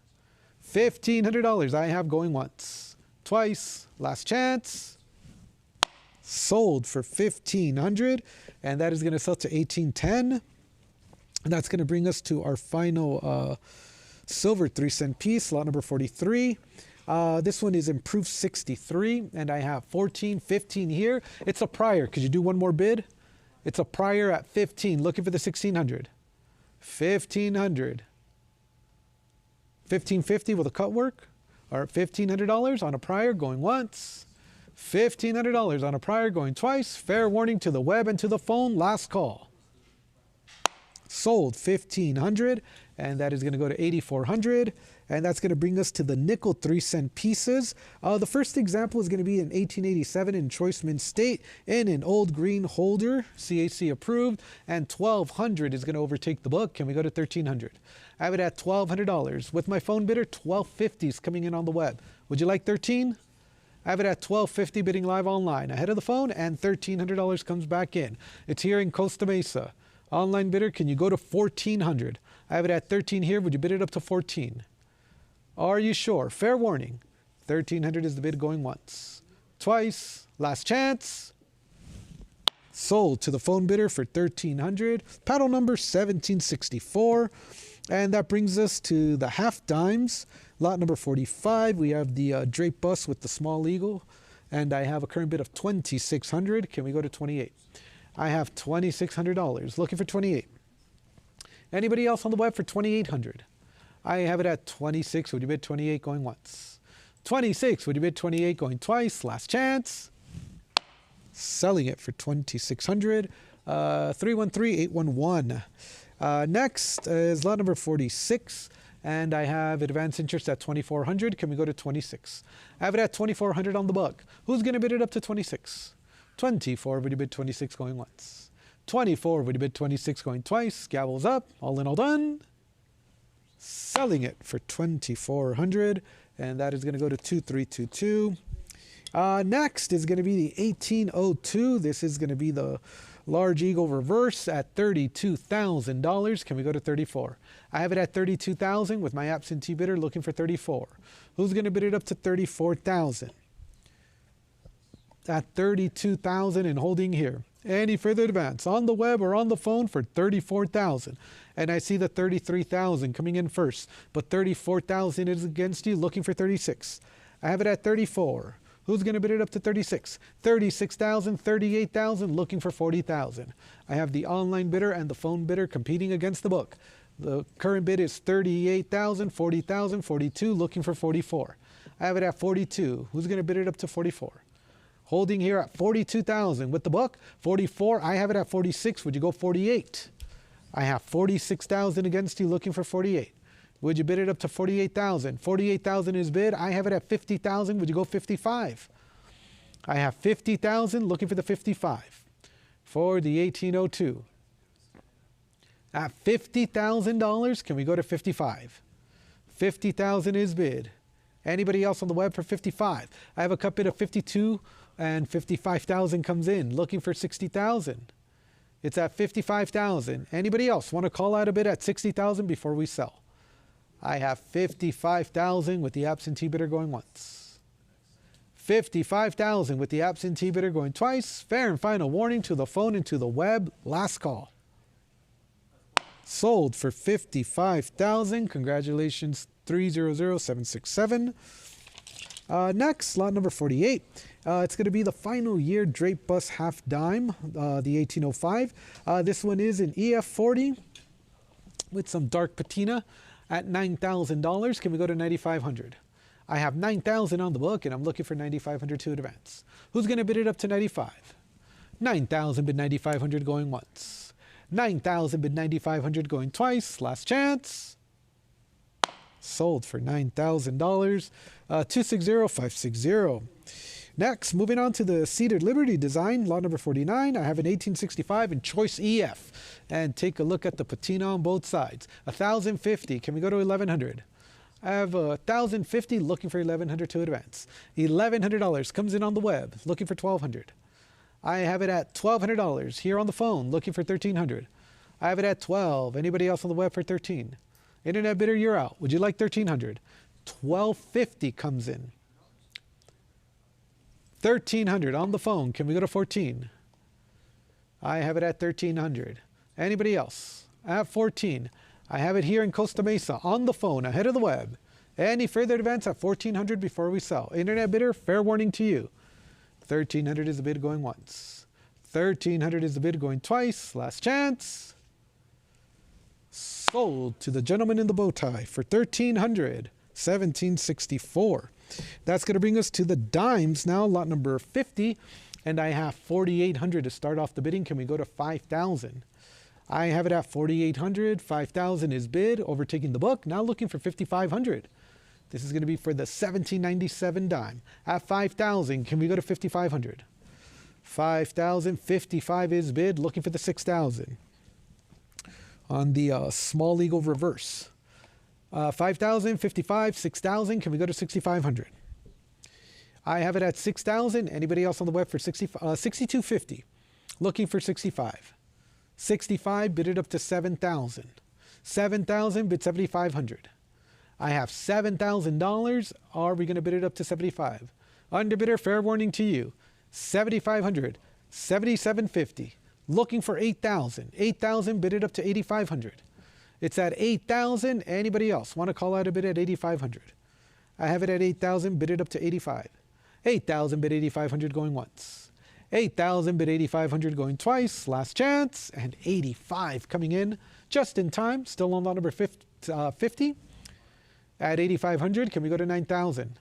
$1,500 I have going once, twice, last chance. Sold for $1,500, and that is going to sell to $1,810. And that's going to bring us to our final silver 3-cent piece, lot number 43. This one is in proof 63, and I have 14, 15 here. It's a prior. Could you do one more bid? It's a prior at 15, looking for the 1,600. 1,500. 1,550 with a cut work, or $1,500 on a prior going once. $1,500 on a prior going twice. Fair warning to the web and to the phone. Last call. Sold 1,500, and that is going to go to 8,400, and that's going to bring us to the nickel 3-cent pieces. The first example is going to be in 1887 in Choice Mint State in an old green holder, CAC approved, and 1,200 is going to overtake the book. Can we go to 1,300? I have it at $1,200. With my phone bidder, 1,250 is coming in on the web. Would you like 13? I have it at $1,250 bidding live online, ahead of the phone, and $1,300 comes back in. It's here in Costa Mesa. Online bidder, can you go to 1,400? I have it at 13 here. Would you bid it up to 14? Are you sure? Fair warning. 1,300 is the bid going once. Twice. Last chance. Sold to the phone bidder for 1,300. Paddle number 1764. And that brings us to the half dimes. Lot number 45. We have the drape bus with the small eagle. And I have a current bid of 2,600. Can we go to 28? I have $2,600. Looking for 28. Anybody else on the web for 2,800? I have it at 26. Would you bid 28 going once? 26. Would you bid 28 going twice? Last chance. Selling it for 2,600. 313811. Next is lot number 46. And I have advanced interest at 2,400. Can we go to 26? I have it at 2,400 on the bug. Who's going to bid it up to 26? 24. Would you bid 26 going once? 24. Would you bid 26 going twice? Gavels up. All in, all done. Selling it for 2,400. And that is going to go to 2322. Next is going to be the 1802. This is going to be the large eagle reverse at $32,000. Can we go to 34? I have it at 32,000 with my absentee bidder looking for 34. Who's going to bid it up to 34,000? At 32,000 and holding here. Any further advance on the web or on the phone for 34,000. And I see the 33,000 coming in first, but 34,000 is against you, looking for 36. I have it at 34. Who's going to bid it up to 36? 36,000, 38,000, looking for 40,000. I have the online bidder and the phone bidder competing against the book. The current bid is 38,000, 40,000, 42, looking for 44. I have it at 42. Who's going to bid it up to 44? Holding here at 42,000 with the book. 44, I have it at 46. Would you go 48? I have 46,000 against you, looking for 48. Would you bid it up to 48,000? 48,000 is bid. I have it at 50,000. Would you go 55? I have 50,000, looking for the 55 for the 1802. At $50,000, can we go to 55? 50,000 is bid. Anybody else on the web for 55? I have a cut bid of 52 and 55,000 comes in, looking for 60,000. It's at 55,000. Anybody else want to call out a bid at 60,000 before we sell? I have 55,000 with the absentee bidder going once. 55,000 with the absentee bidder going twice. Fair and final warning to the phone and to the web. Last call. Sold for 55,000. Congratulations, 300767. Next, lot number 48. It's going to be the final year drape bus half dime, the 1805. This one is an EF40 with some dark patina at $9,000. Can we go to 9,500? I have 9,000 on the book and I'm looking for 9,500 to advance. Who's going to bid it up to 95? 9,000 bid 9,500 going once. 9,000 bid 9,500 going twice. Last chance. Sold for $9,000. 260560. Next, moving on to the Cedar Liberty design, lot number 49. I have an 1865 in Choice EF. And take a look at the patina on both sides. 1,050. Can we go to 1,100? I have 1,050 looking for 1,100 to advance. $1,100 comes in on the web, looking for 1,200. I have it at $1,200 here on the phone, looking for 1,300. I have it at 12. Anybody else on the web for 13? Internet bidder, you're out. Would you like 1,300? 1,250 comes in. 1,300 on the phone. Can we go to 14? I have it at 1,300. Anybody else? I have 14. I have it here in Costa Mesa on the phone ahead of the web. Any further advance at 1,400 before we sell. Internet bidder, fair warning to you. 1,300 is the bid going once. 1,300 is the bid going twice. Last chance. Sold to the gentleman in the bow tie for 1,300. 1764. That's going to bring us to the dimes now, lot number 50. And I have 4,800 to start off the bidding. Can we go to 5,000? I have it at 4,800. 5,000 is bid, overtaking the book. Now looking for 5,500. This is going to be for the 1797 dime. At 5,000, can we go to 5,500? 5,000, 55 is bid, looking for the 6,000. On the small eagle reverse. 5,000, 55, 6,000. Can we go to 6,500? I have it at 6,000. Anybody else on the web for 6,250? Looking for 65. 65, bid it up to 7,000. 7,000, bid 7,500. I have $7,000. Are we going to bid it up to 75? Underbidder, fair warning to you. 7,500, 7,750. Looking for 8,000. 8,000, bid it up to 8,500. It's at 8,000. Anybody else want to call out a bid at 8,500? I have it at 8,000, bid it up to 85. 8,000, bid 8,500 going once. 8,000, bid 8,500 going twice. Last chance. And 85 coming in just in time. Still on lot number 50. At 8,500, can we go to 9,000?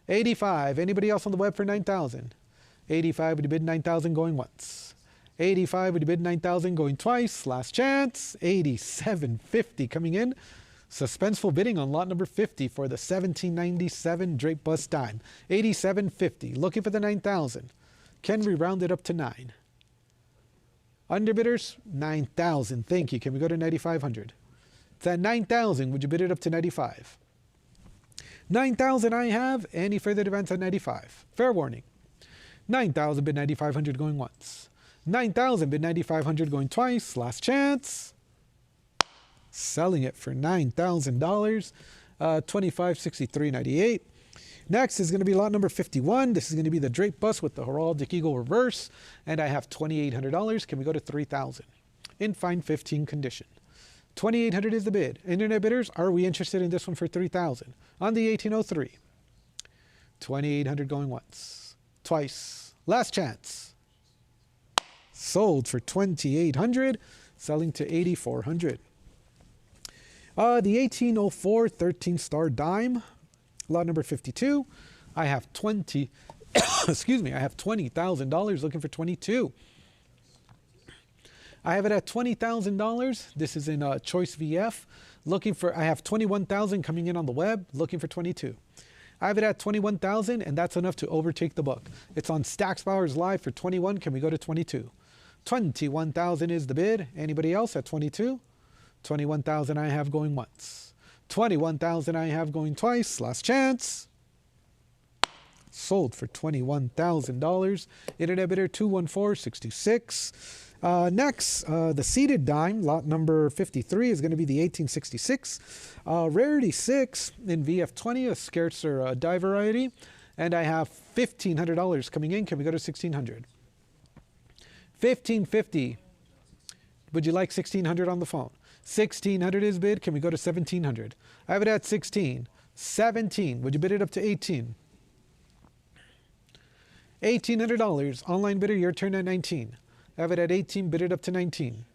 85. Anybody else on the web for 9,000? 85, would you bid 9,000 going once? 85, would you bid 9,000 going twice? Last chance. 87.50 coming in. Suspenseful bidding on lot number 50 for the 1797 drape bust dime. 87.50. Looking for the 9,000. Can we round it up to 9? Underbidders, 9,000. Thank you. Can we go to 9,500? It's at 9,000. Would you bid it up to 95? 9,000 I have. Any further advance on 95? Fair warning. 9,000 bid 9,500 going once. 9,000 bid 9,500 going twice. Last chance. Selling it for $9,000. 25.63.98. Next is going to be lot number 51. This is going to be the drape bust with the heraldic eagle reverse. And I have $2,800. Can we go to 3,000? In fine 15 condition. 2,800 is the bid. Internet bidders, are we interested in this one for 3,000? On the 1803. 2,800 going once. Twice. Last chance. Sold for 2,800. Selling to 8,400. The 1804 13-star dime. Lot number 52. I have excuse me, I have $20,000 looking for 22. I have it at $20,000. This is in Choice VF. I have 21,000 coming in on the web, looking for 22. I have it at 21,000, and that's enough to overtake the book. It's on Stacks Bowers Live for 21. Can we go to 22? 21,000 is the bid. Anybody else at 22? 21,000 I have going once. 21,000 I have going twice. Last chance. Sold for $21,000. Internet bidder 214-626. Next, the seated dime, lot number 53, is going to be the 1866. Rarity 6 in VF20, a scarcer die variety. And I have $1,500 coming in. Can we go to 1,600? 1,550. Would you like 1,600 on the phone? 1,600 is bid. Can we go to 1,700? I have it at 16. 17. Would you bid it up to 18? $1,800. Online bidder, your turn at 19. I have it at 18. Bid it up to 19.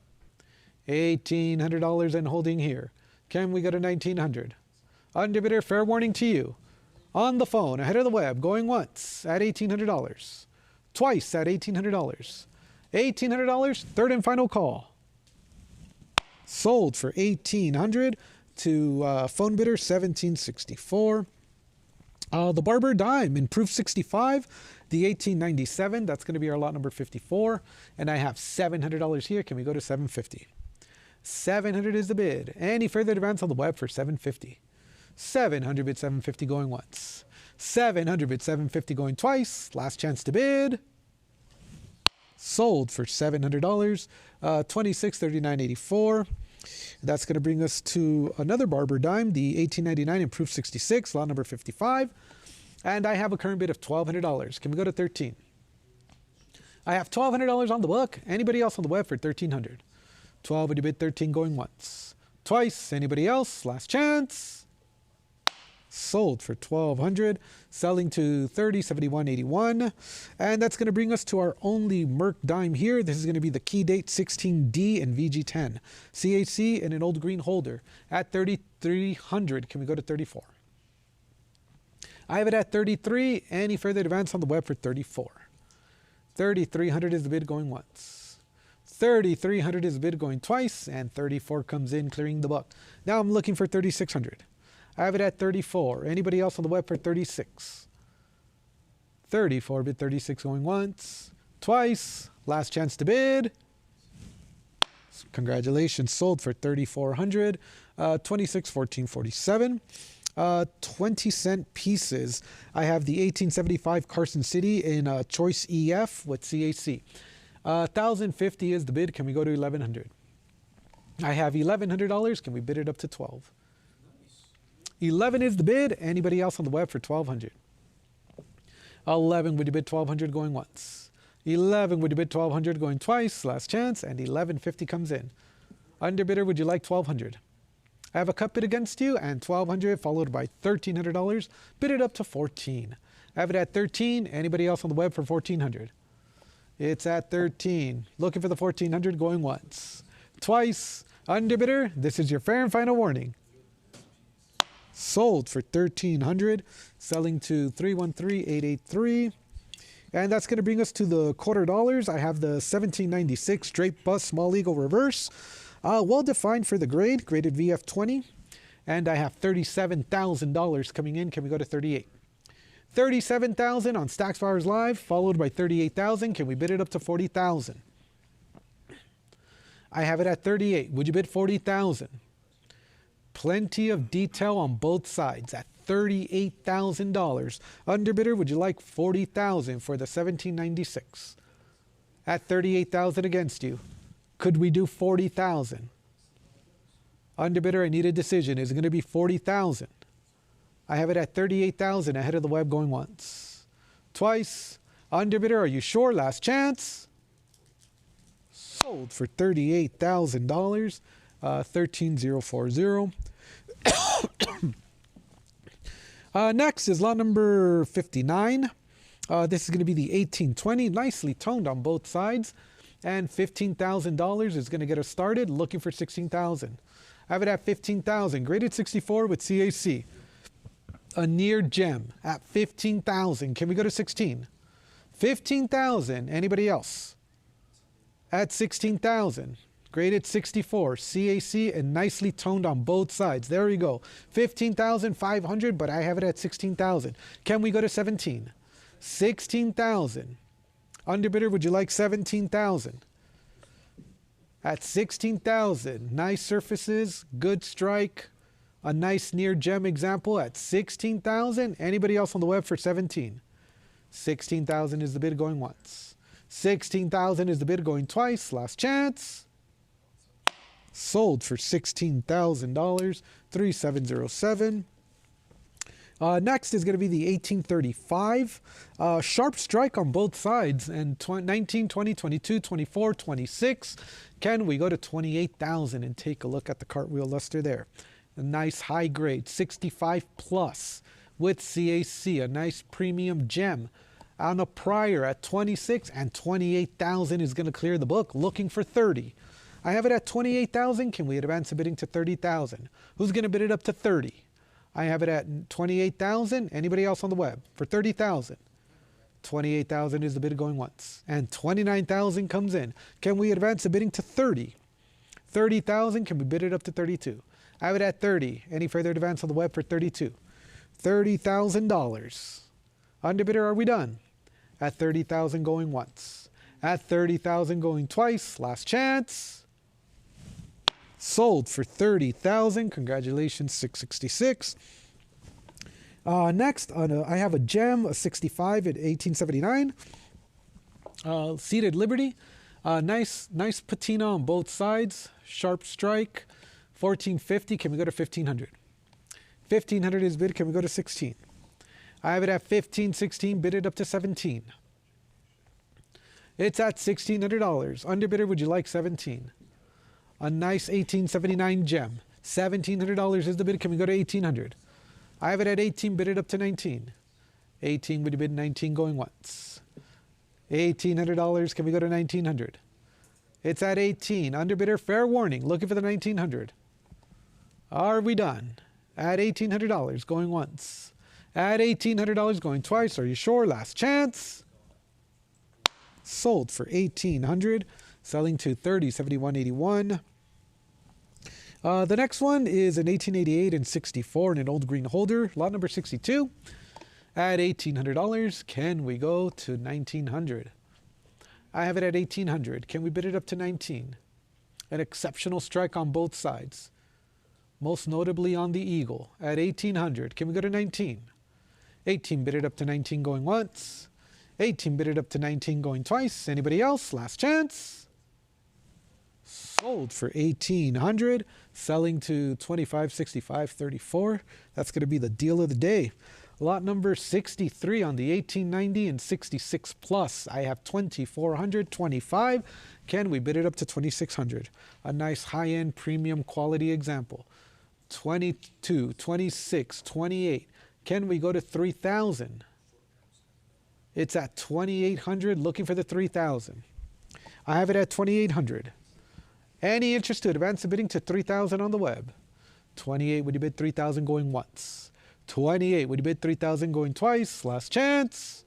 $1,800 and holding here. Can we go to 1,900? Underbidder, fair warning to you. On the phone, ahead of the web, going once at $1,800. Twice at $1,800. $1,800. Third and final call. Sold for $1,800 to phone bidder 1764. The Barber dime in proof 65, the 1897. That's going to be our lot number 54. And I have $700 here. Can we go to 750? 700 is the bid. Any further advance on the web for 750? 700 bid 750 going once. 700 bid 750 going twice. Last chance to bid. Sold for $700. 2639.84. That's going to bring us to another Barber dime, the 1899 in proof 66, lot number 55. And I have a current bid of $1,200. Can we go to 13? I have $1,200 on the book. Anybody else on the web for 1,300? 12, would you bid 13 going once? Twice. Anybody else? Last chance. Sold for $1,200, selling to 3071.81. And that's going to bring us to our only Merc dime here. This is going to be the key date 16D and VG10. CHC and an old green holder at 3,300. Can we go to 34? I have it at 33. Any further advance on the web for 34? 3,300 is the bid going once. 3,300 is the bid going twice. And 34 comes in, clearing the book. Now I'm looking for 3,600. I have it at 34. Anybody else on the web for 36? 34 bid 36 going once, twice. Last chance to bid. Congratulations, sold for 3,400. 2614.47. 20-cent pieces. I have the 1875 Carson City in Choice EF with CHC. 1,050 is the bid. Can we go to 1,100? I have $1,100. Can we bid it up to 12? 11 is the bid. Anybody else on the web for 1200? 11, would you bid 1200 going once? 11, would you bid 1200 going twice? Last chance, and 1150 comes in. Underbidder, would you like 1200? I have a cut bid against you, and 1200 followed by $1,300. Bid it up to 14. I have it at 13. Anybody else on the web for 1400? It's at 13. Looking for the 1400 going once. Twice. Underbidder, this is your fair and final warning. Sold for 1300, selling to 313883. And that's going to bring us to the quarter dollars. I have the 1796 Drape Bust Small Eagle Reverse. Well defined for the grade, graded VF20. And I have $37,000 coming in. Can we go to 38? 37,000 on Stacks Bowers Live, followed by 38,000. Can we bid it up to 40,000? I have it at 38. Would you bid 40,000? Plenty of detail on both sides at $38,000. Underbidder, would you like 40,000 for the 1796? At 38,000 against you. Could we do 40,000? Underbidder, I need a decision. Is it going to be 40,000? I have it at 38,000 ahead of the web going once. Twice. Underbidder, are you sure? Last chance. Sold for $38,000. 13,040. Next is lot number 59. This is going to be the 1820, nicely toned on both sides. And $15,000 is going to get us started, looking for 16,000. I have it at 15,000, graded 64 with CAC. A near gem at 15,000. Can we go to 16? 15,000. Anybody else? At 16,000. Graded 64, CAC, and nicely toned on both sides. There we go. 15,500, but I have it at 16,000. Can we go to 17? 16,000. Underbidder, would you like 17,000? At 16,000, nice surfaces, good strike, a nice near gem example at 16,000. Anybody else on the web for 17? 16,000 is the bid going once. 16,000 is the bid going twice. Last chance. Sold for $16,000, 3707. Next is going to be the 1835. Sharp strike on both sides, and 19, 20, 22, 24, 26. Can we go to 28,000 and take a look at the cartwheel luster there? A nice high grade, 65 plus with CAC, a nice premium gem. On a prior at 26, and 28,000 is going to clear the book, looking for 30. I have it at 28,000. Can we advance a bidding to 30,000? Who's going to bid it up to 30? I have it at 28,000. Anybody else on the web for 30,000? 28,000 is the bid going once, and 29,000 comes in. Can we advance the bidding to 30? 30,000. Can we bid it up to 32? I have it at 30. Any further advance on the web for 32? $30,000. Underbidder, are we done? At 30,000 going once. At 30,000 going twice. Last chance. Sold for 30,000. Congratulations, 666. Next, I have a gem, a 65 at 1879. Seated Liberty. Nice patina on both sides. Sharp strike. 1450. Can we go to 1500? 1500 is bid. Can we go to 16? I have it at 15, 16. Bid it up to 17. It's at $1,600. Underbidder, would you like 17? A nice 1879 gem. $1,700 is the bid. Can we go to 1800? I have it at 18. Bid it up to 19. 18, would you bid 19 going once? $1,800. Can we go to 1900? It's at 18. Underbidder, fair warning. Looking for the 1900. Are we done? At $1,800 going once. At $1,800 going twice. Are you sure? Last chance. Sold for $1,800. Selling to 3071.81. The next one is an 1888 and 64 in an old green holder, lot number 62. At $1,800, can we go to 1900? I have it at 1800. Can we bid it up to 19? An exceptional strike on both sides, most notably on the eagle. At 1800, can we go to 19? 18, bid it up to 19 going once. 18, bid it up to 19 going twice. Anybody else? Last chance. Sold for 1,800, selling to 2565.34. That's going to be the deal of the day. Lot number 63 on the 1890 and 66 plus. I have 2,425. Can we bid it up to 2,600? A nice high-end premium quality example. 22, 26, 28. Can we go to 3,000? It's at 2,800, looking for the 3,000. I have it at 2,800. Any interest to advance the bidding to 3,000 on the web? 28, would you bid 3,000 going once? 28, would you bid 3,000 going twice? Last chance.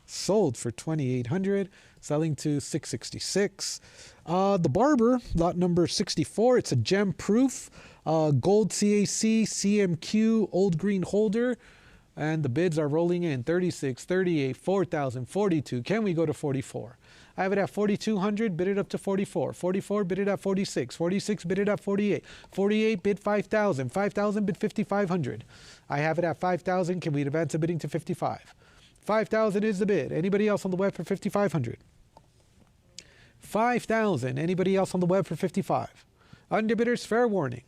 Sold for 2,800, selling to 666. The Barber, lot number 64, it's a gem proof, gold CAC, CMQ, old green holder, and the bids are rolling in 36, 38, 4,000, 42. Can we go to 44? I have it at 4,200, bid it up to 44. 44, bid it at 46. 46, bid it at 48. 48, bid 5,000. 5,000, bid 5,500. I have it at 5,000. Can we advance the bidding to 55? 5,000 is the bid. Anybody else on the web for 5,500? 5,000. Anybody else on the web for 55? Underbidders, fair warning.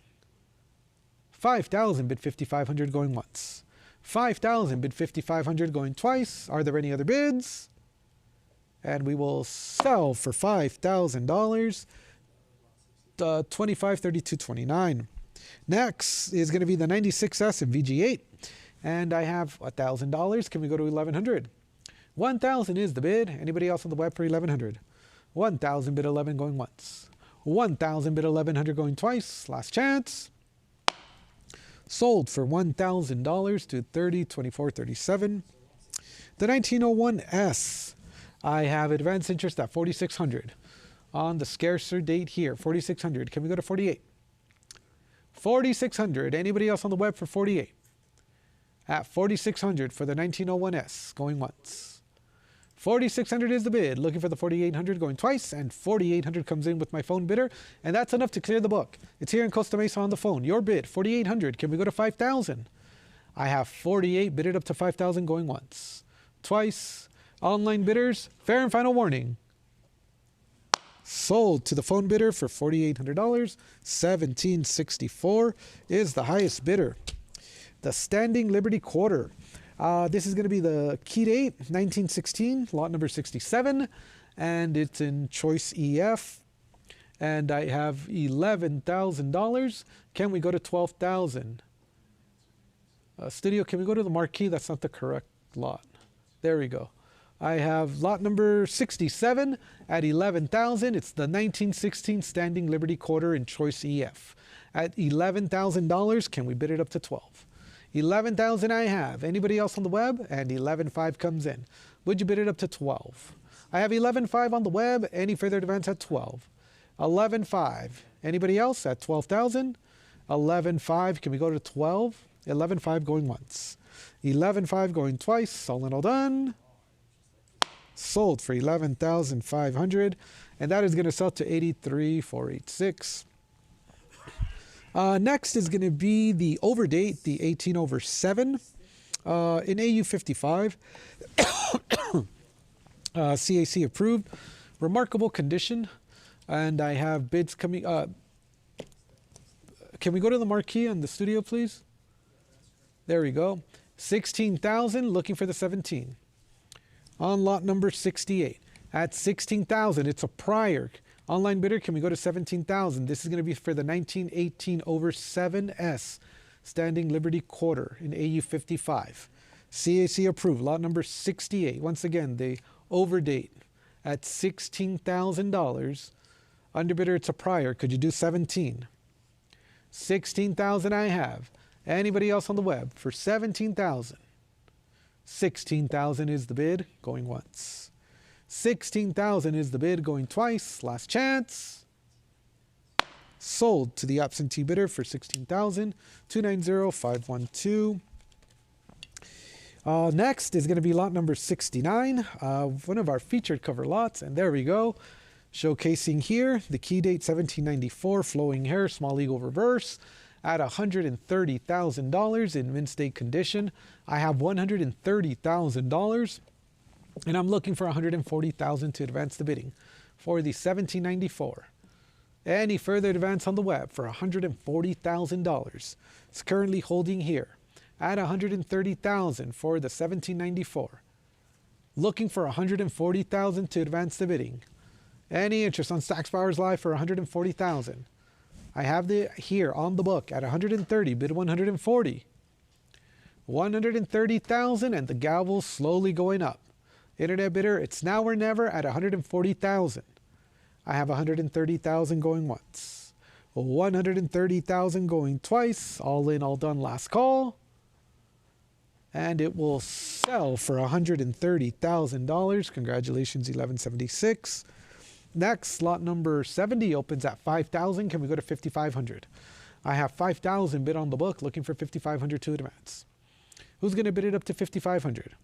5,000, bid 5,500 going once. 5,000, bid 5,500 going twice. Are there any other bids? And we will sell for $5,000, 2532.29. Next is going to be the 96S and VG8, and I have $1,000. Can we go to 1,100? 1,000 is the bid. Anybody else on the web for 1,100? 1,000 bid 11 going once. 1,000 bid 1,100 going twice. Last chance. Sold for $1,000 to 3024.37. The 1901S. I have advanced interest at 4,600 on the scarcer date here, 4,600. Can we go to 48? 4,600. Anybody else on the web for 48? At 4,600 for the 1901S, going once. 4,600 is the bid. Looking for the 4,800, going twice, and 4,800 comes in with my phone bidder, and that's enough to clear the book. It's here in Costa Mesa on the phone. Your bid, 4,800. Can we go to 5,000? I have 48, bid it up to 5,000, going once. Twice. Online bidders, fair and final warning. Sold to the phone bidder for $4,800. 1,764 is the highest bidder. The Standing Liberty Quarter. This is going to be the key date, 1916, lot number 67, and it's in choice EF. And I have $11,000. Can we go to 12,000? Studio, can we go to the marquee? That's not the correct lot. There we go. I have lot number 67 at 11,000. It's the 1916 Standing Liberty Quarter in choice EF. At $11,000, can we bid it up to 12? 11,000 I have. Anybody else on the web? And 11,500 comes in. Would you bid it up to 12? I have 11,500 on the web. Any further advance at 12? 11,500. Anybody else at 12,000? 11,500. Can we go to 12? 11,500 going once. 11,500 going twice. All in all done. Sold for 11,500, and that is going to sell to 83,486. Next is going to be the overdate, the 18/7 in AU 55. CAC approved, remarkable condition, and I have bids coming. Can we go to the marquee on the studio, please? There we go. 16,000, looking for the 17. On lot number 68 at 16,000. It's a prior. Online bidder, can we go to 17,000? This is going to be for the 1918/7S Standing Liberty Quarter in AU 55. CAC approved. Lot number 68. Once again, the overdate at $16,000. Underbidder, it's a prior. Could you do 17? 16,000 I have. Anybody else on the web for 17,000? 16,000 is the bid, going once. 16,000 is the bid, going twice. Last chance. Sold to the absentee bidder for 16,000, 290,512. Next is going to be lot number 69, one of our featured cover lots, and there we go. Showcasing here the key date 1794, flowing hair, small eagle reverse. At $130,000 in mint state condition. I have $130,000, and I'm looking for $140,000 to advance the bidding for the 1794. Any further advance on the web for $140,000. It's currently holding here at $130,000 for the 1794. Looking for $140,000 to advance the bidding. Any interest on Stacks Bowers Live for $140,000. I have the here on the book at $130, bid $140. $130,000 and the gavel slowly going up. Internet bidder, it's now or never at $140,000. I have $130,000 going once. $130,000 going twice. All in, all done, last call. And it will sell for $130,000. Congratulations, 1176. Next, lot number 70 opens at 5,000. Can we go to 5,500? I have 5,000 bid on the book, looking for 5,500 to advance. Who's going to bid it up to 5,500?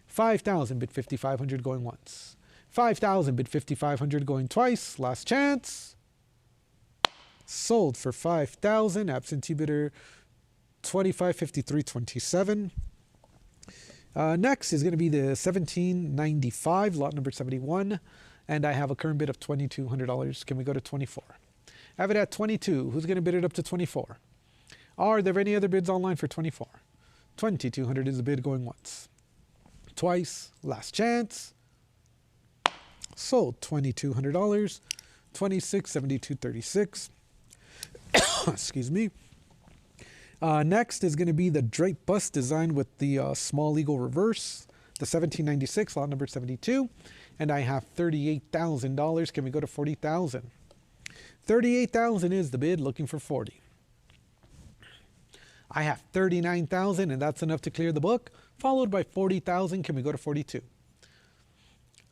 5,000 bid 5,500 going once. 5,000 bid 5,500 going twice. Last chance. Sold for 5,000. Absentee bidder 2553.27. Next is going to be the 1795, lot number 71. And I have a current bid of $2,200. Can we go to 24? I have it at 22. Who's going to bid it up to 24? Are there any other bids online for 24? 2,200 is the bid going once. Twice. Last chance. Sold $2,200. 2672.36. Excuse me. Next is going to be the drape bust design with the small eagle reverse. The 1796, lot number 72. And I have $38,000. Can we go to 40,000? 38,000 is the bid, looking for 40. I have 39,000 and that's enough to clear the book, followed by 40,000. Can we go to 42?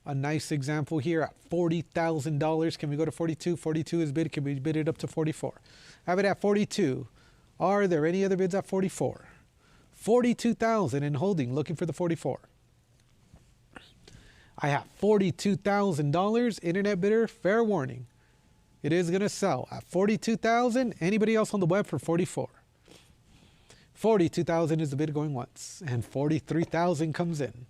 A nice example here at $40,000. Can we go to 42? 42 is bid. Can we bid it up to 44? I have it at 42. Are there any other bids at 44? 42,000 and holding, looking for the 44. I have $42,000. Internet bidder, fair warning. It is going to sell at 42,000. Anybody else on the web for 44? 42,000 is the bid going once, and 43,000 comes in.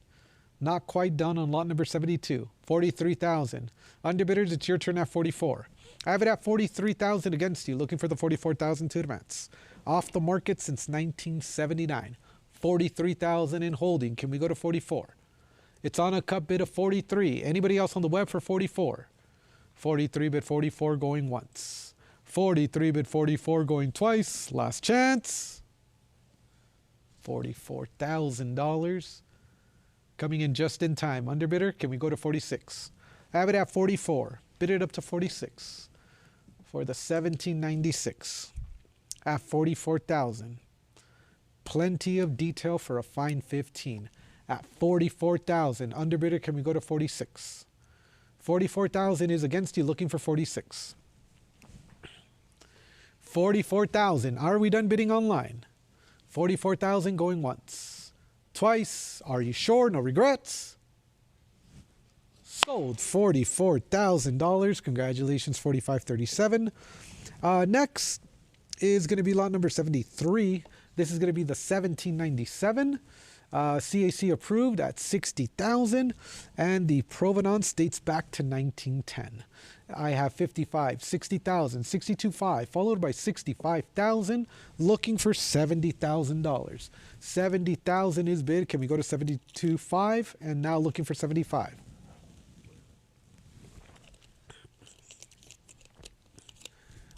Not quite done on lot number 72. 43,000. Underbidders, it's your turn at 44. I have it at 43,000 against you, looking for the 44,000 to advance. Off the market since 1979. 43,000 in holding. Can we go to 44? It's on a cut bid of 43. Anybody else on the web for 44? 43 bid 44 going once. 43 bid 44 going twice. Last chance. $44,000. Coming in just in time. Underbidder, can we go to 46? I have it at 44. Bid it up to 46 for the 1796 at 44,000. Plenty of detail for a fine 15 at 44,000. Underbidder, can we go to 46? 44,000 is against you, looking for 46. 44,000. Are we done bidding online? 44,000 going once. Twice. Are you sure? No regrets. Sold $44,000. Congratulations, 4537. Next is going to be lot number 73. This is going to be the 1797. CAC approved at 60,000, and the provenance dates back to 1910. I have 55, 60,000, 62.5, followed by 65,000, looking for $70,000. 70,000 is bid. Can we go to 72.5? And now looking for 75.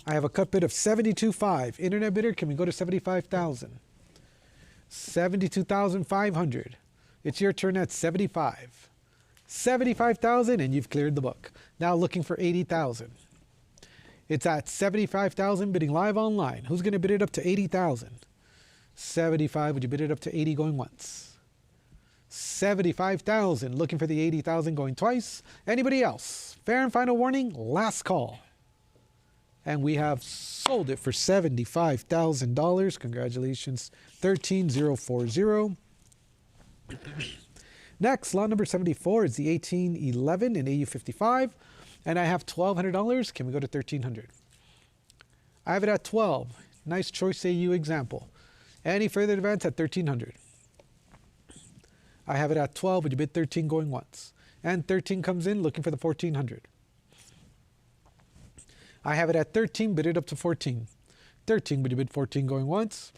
I have a cut bid of 72.5. Internet bidder, can we go to 75,000? 72,500. It's your turn at 75. 75,000 and you've cleared the book. Now looking for 80,000. It's at 75,000 bidding live online. Who's going to bid it up to 80,000? 75. Would you bid it up to 80 going once? 75,000. Looking for the 80,000 going twice. Anybody else? Fair and final warning. Last call. And we have sold it for $75,000. Congratulations, 13,040. Next, lot number 74 is the 1811 in AU55. And I have $1,200. Can we go to 1,300? I have it at 12. Nice choice AU example. Any further advance at 1,300? I have it at 12. Would you bid 13 going once? And 13 comes in looking for the 1,400. I have it at 13, bid it up to 14. 13, would you bid 14 going once?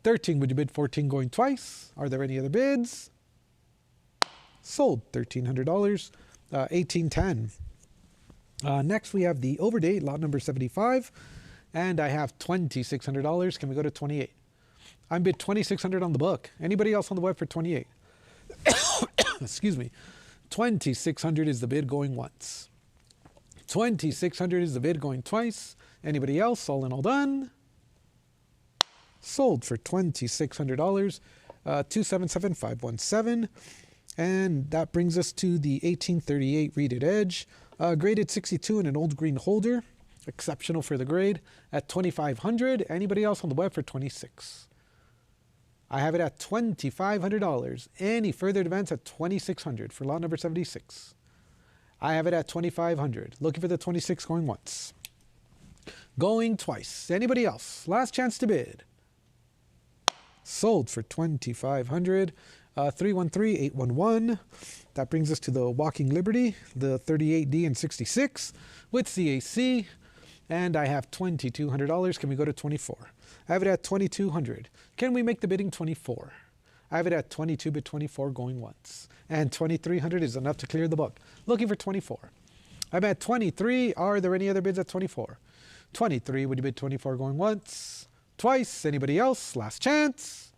13, would you bid 14 going twice? Are there any other bids? Sold, $1,300, 1810. Next, we have the overdate, lot number 75, and I have $2,600. Can we go to 28? I'm bid 2,600 on the book. Anybody else on the web for 28? Excuse me. 2,600 is the bid going once. 2,600 is the bid going twice. Anybody else? All in, all done. Sold for $2,600, 277,517. And that brings us to the 1838 Reeded Edge, graded 62 in an old green holder. Exceptional for the grade at 2,500. Anybody else on the web for 26? I have it at $2,500. Any further advance at 2,600 for lot number 76. I have it at 2,500. Looking for the 26 going once. Going twice. Anybody else? Last chance to bid. Sold for 2,500. 313811. That brings us to the Walking Liberty, the 38D and 66 with CAC. And I have $2,200. Can we go to 24? I have it at 2,200. Can we make the bidding 24? I have it at 22, bid 24 going once. And 2,300 is enough to clear the book. Looking for 24. I'm at 23. Are there any other bids at 24? 23, would you bid 24 going once? Twice. Anybody else? Last chance.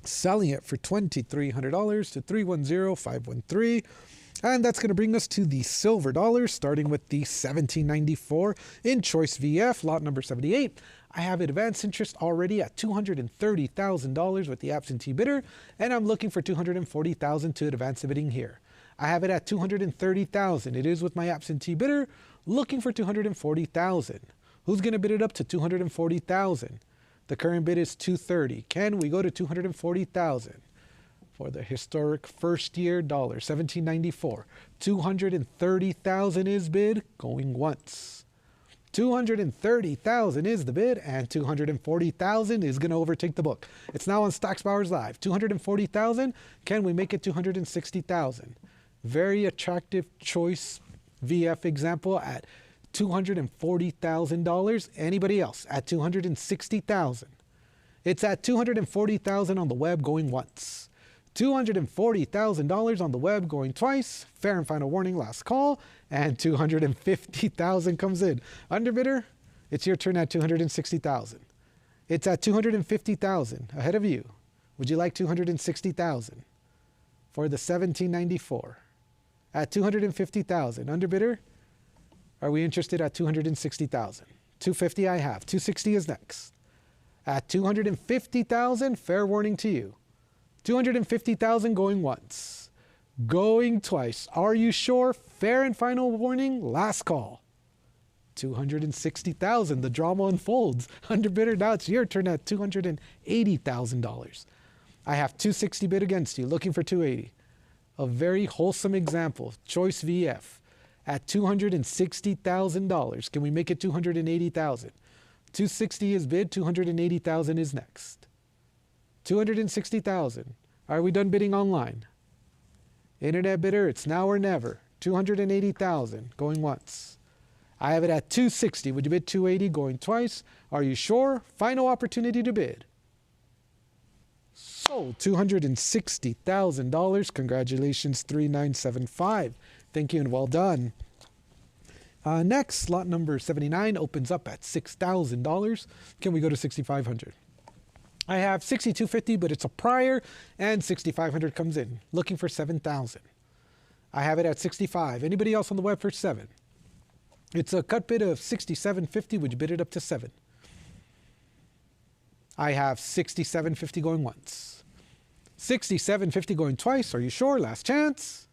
Selling it for $2,300 to 310,513. And that's going to bring us to the silver dollar, starting with the 1794 in Choice VF, lot number 78. I have advanced interest already at $230,000 with the absentee bidder, and I'm looking for $240,000 to advance the bidding here. I have it at $230,000. It is with my absentee bidder, looking for $240,000. Who's going to bid it up to $240,000? The current bid is $230,000. Can we go to $240,000 for the historic first-year dollar, 1794? $230,000 is bid, going once. $230,000 is the bid, and $240,000 is going to overtake the book. It's now on Stacks Bowers Live. $240,000. Can we make it $260,000? Very attractive Choice VF example at $240,000. Anybody else at $260,000? It's at $240,000 on the web going once. $240,000 on the web going twice. Fair and final warning, last call. And $250,000 comes in. Underbidder, it's your turn at $260,000. It's at $250,000 ahead of you. Would you like $260,000 for the 1794? At $250,000. Underbidder, are we interested at $260,000? $250,000 I have. $260,000 is next. At $250,000, fair warning to you. $250,000 going once. Going twice. Are you sure? Fair and final warning, last call. $260,000. The drama unfolds. Underbidder, now it's your turn at $280,000. I have $260 bid against you, looking for $280,000. A very wholesome example. Choice VF. At $260,000. Can we make it $280,000? $260,000 is bid, $280,000 is next. $260,000. Are we done bidding online? Internet bidder, it's now or never. $280,000 going once. I have it at $260,000. Would you bid $280,000 going twice? Are you sure? Final opportunity to bid. Sold $260,000. Congratulations, 3975. Thank you and well done. Next, lot number 79 opens up at $6,000. Can we go to $6,500? I have $6,250, but it's a prior, and $6,500 comes in. Looking for $7,000. I have it at $65,000. Anybody else on the web for $7,000? It's a cut bid of $67.50. Would you bid it up to $7,000? I have $67.50 going once. $67.50 going twice. Are you sure? Last chance.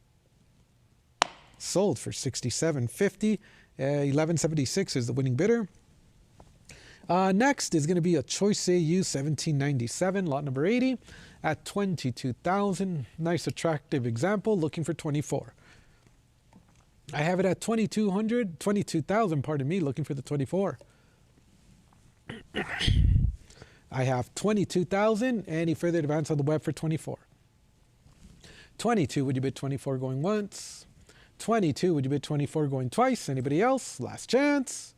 Sold for $67.50. 1176 is the winning bidder. Next is going to be a Choice AU 1797, lot number 80, at $22,000. Nice attractive example, looking for 24. I have it at $22,000, pardon me, looking for the 24. I have $22,000. Any further advance on the web for 24? 22, would you bid 24 going once? 22, would you bid 24 going twice? Anybody else? Last chance.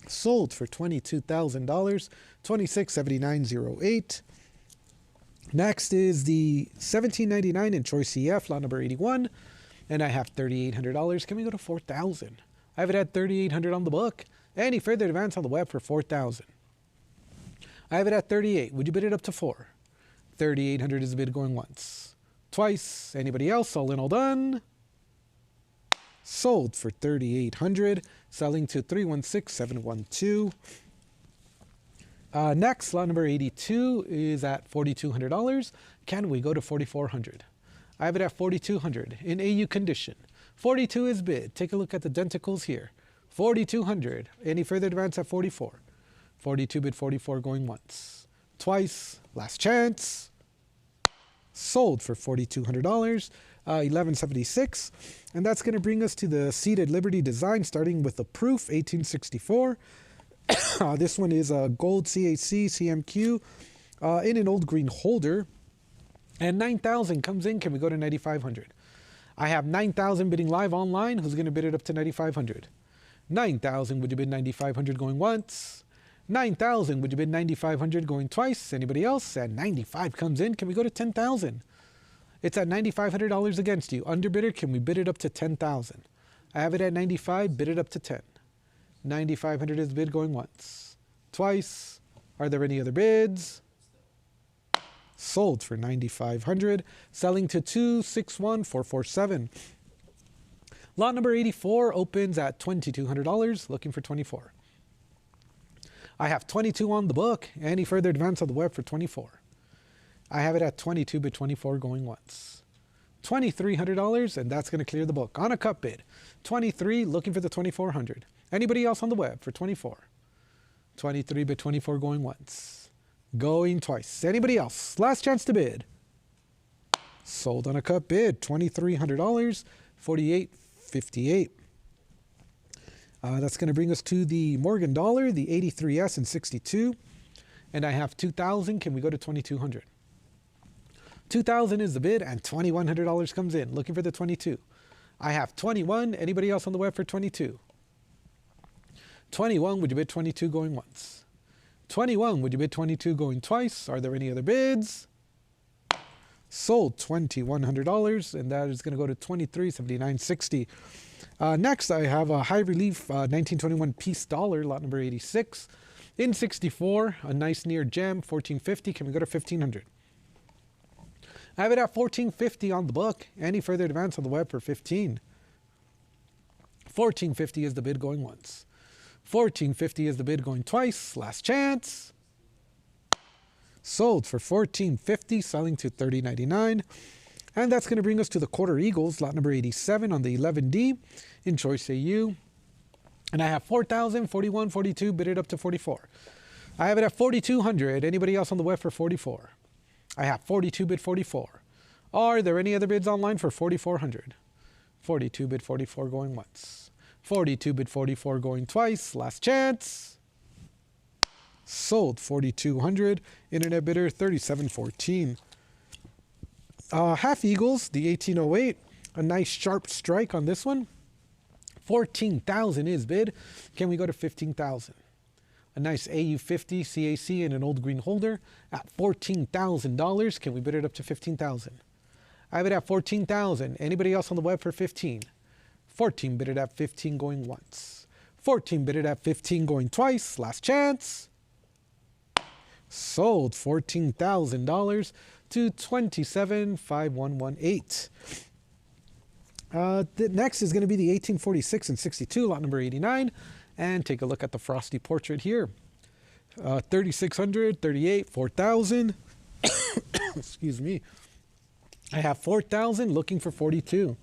Sold for $22,000, 2679.08. Next is the 1799 in Choice CF, lot number 81, and I have $3,800. Can we go to 4,000? I have it at 3,800 on the book. Any further advance on the web for 4,000? I have it at 38. Would you bid it up to 4? 3,800 is the bid going once. Twice. Anybody else? All in, all done. Sold for 3,800, selling to 316,712. Next, lot number 82 is at $4,200. Can we go to 4,400? I have it at 4,200 in AU condition. 42 is bid. Take a look at the denticles here. 4,200. Any further advance at 44? 42 bid 44 going once. Twice. Last chance. Sold for $4,200. 1176. And that's going to bring us to the seated Liberty design, starting with the proof 1864. This one is a gold CAC CMQ in an old green holder. And 9,000 comes in. Can we go to 9,500? I have 9,000 bidding live online. Who's going to bid it up to 9,500? 9,000. Would you bid 9,500 going once? 9,000. Would you bid 9,500 going twice? Anybody else? And 95 comes in. Can we go to 10,000? It's at $9,500 against you. Underbidder, can we bid it up to 10,000? I have it at 95. Bid it up to 10. 9,500 is bid going once. Twice. Are there any other bids? Sold for 9,500, selling to 261,447. Lot number 84 opens at $2,200, looking for 24. I have 22 on the book. Any further advance on the web for 24? I have it at 22 bid 24 going once. $2,300, and that's going to clear the book. On a cut bid, 23, looking for the 2,400. Anybody else on the web for 24? 23 bid 24 going once. Going twice. Anybody else? Last chance to bid. Sold on a cut bid, $2,300, 48.58. That's going to bring us to the Morgan dollar, the 83S and 62. And I have 2,000. Can we go to 2,200? 2,000 is the bid, and $2,100 comes in. Looking for the 22. I have 21. Anybody else on the web for 22? 21. Would you bid 22 going once? 21. Would you bid 22 going twice? Are there any other bids? Sold $2,100, and that is going to go to $2,379.60. Next, I have a high relief 1921 piece dollar, lot number 86. In 64, a nice near gem, 1450. Can we go to 1500? I have it at 1450 on the book. Any further advance on the web for 15? 1450 is the bid going once. 1450 is the bid going twice. Last chance. Sold for 1450, selling to 30.99. And that's going to bring us to the quarter eagles, lot number 87 on the 11D in Choice AU. And I have 4,000, 41, 42, bid it up to 44. I have it at 4,200. Anybody else on the web for 44? I have 42 bid 44. Are there any other bids online for 4,400? 42 bid 44 going once. 42 bid 44 going twice. Last chance. Sold 4,200. Internet bidder 37.14. Half eagles, the 1808. A nice sharp strike on this one. 14,000 is bid. Can we go to 15,000? A nice AU50 CAC in an old green holder at $14,000. Can we bid it up to 15,000? I have it at 14,000. Anybody else on the web for 15? 14 bid it at 15 going once. 14 bid it at 15 going twice. Last chance. Sold $14,000 to 27,5118. The next is going to be the 1846 and 62, lot number 89. And take a look at the frosty portrait here. 3,600, 38, 4,000. Excuse me. I have 4,000, looking for 42.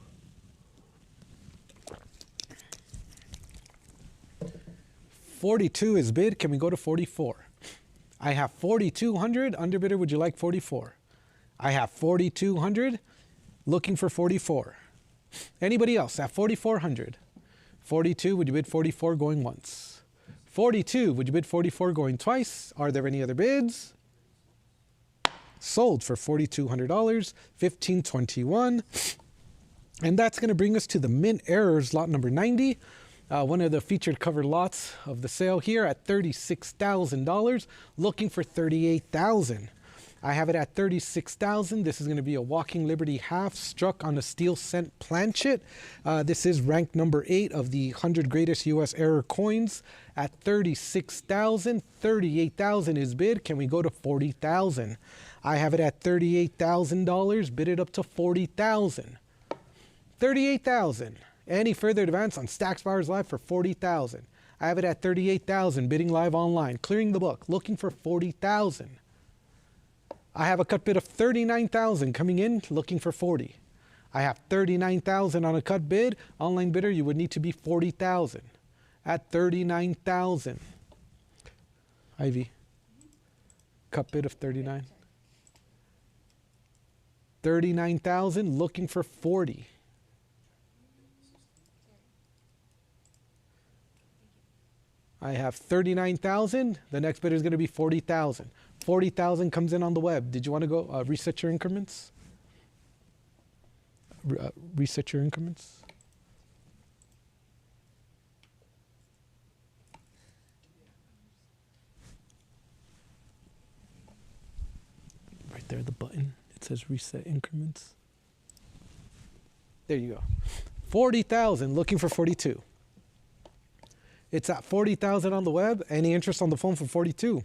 42 is bid. Can we go to 44? I have 4,200. Underbidder, would you like 44? I have 4,200. Looking for 44. Anybody else at 4,400? 42, would you bid 44 going once? 42, would you bid 44 going twice? Are there any other bids? Sold for $4,200, 1521. And that's going to bring us to the Mint Errors lot number 90. One of the featured cover lots of the sale here at $36,000, looking for $38,000. I have it at $36,000. This is going to be a Walking Liberty half struck on a steel cent planchet. This is ranked number 8 of the 100 greatest U.S. error coins at $36,000. $38,000 is bid. Can we go to $40,000? I have it at $38,000. Bid it up to $40,000. $38,000. Any further advance on Stacks Bowers Live for $40,000. I have it at $38,000. Bidding live online. Clearing the book. Looking for $40,000. I have a cut bid of $39,000 coming in, looking for $40,000. I have $39,000 on a cut bid. Online bidder, you would need to be $40,000 at $39,000. Ivy, cut bid of $39,000. $39,000, looking for $40,000. I have $39,000. The next bid is going to be $40,000. $40,000 comes in on the web. Did you want to go reset your increments? Reset your increments. Right there, the button. It says reset increments. There you go. $40,000, looking for $42,000. It's at $40,000 on the web. Any interest on the phone for $42,000?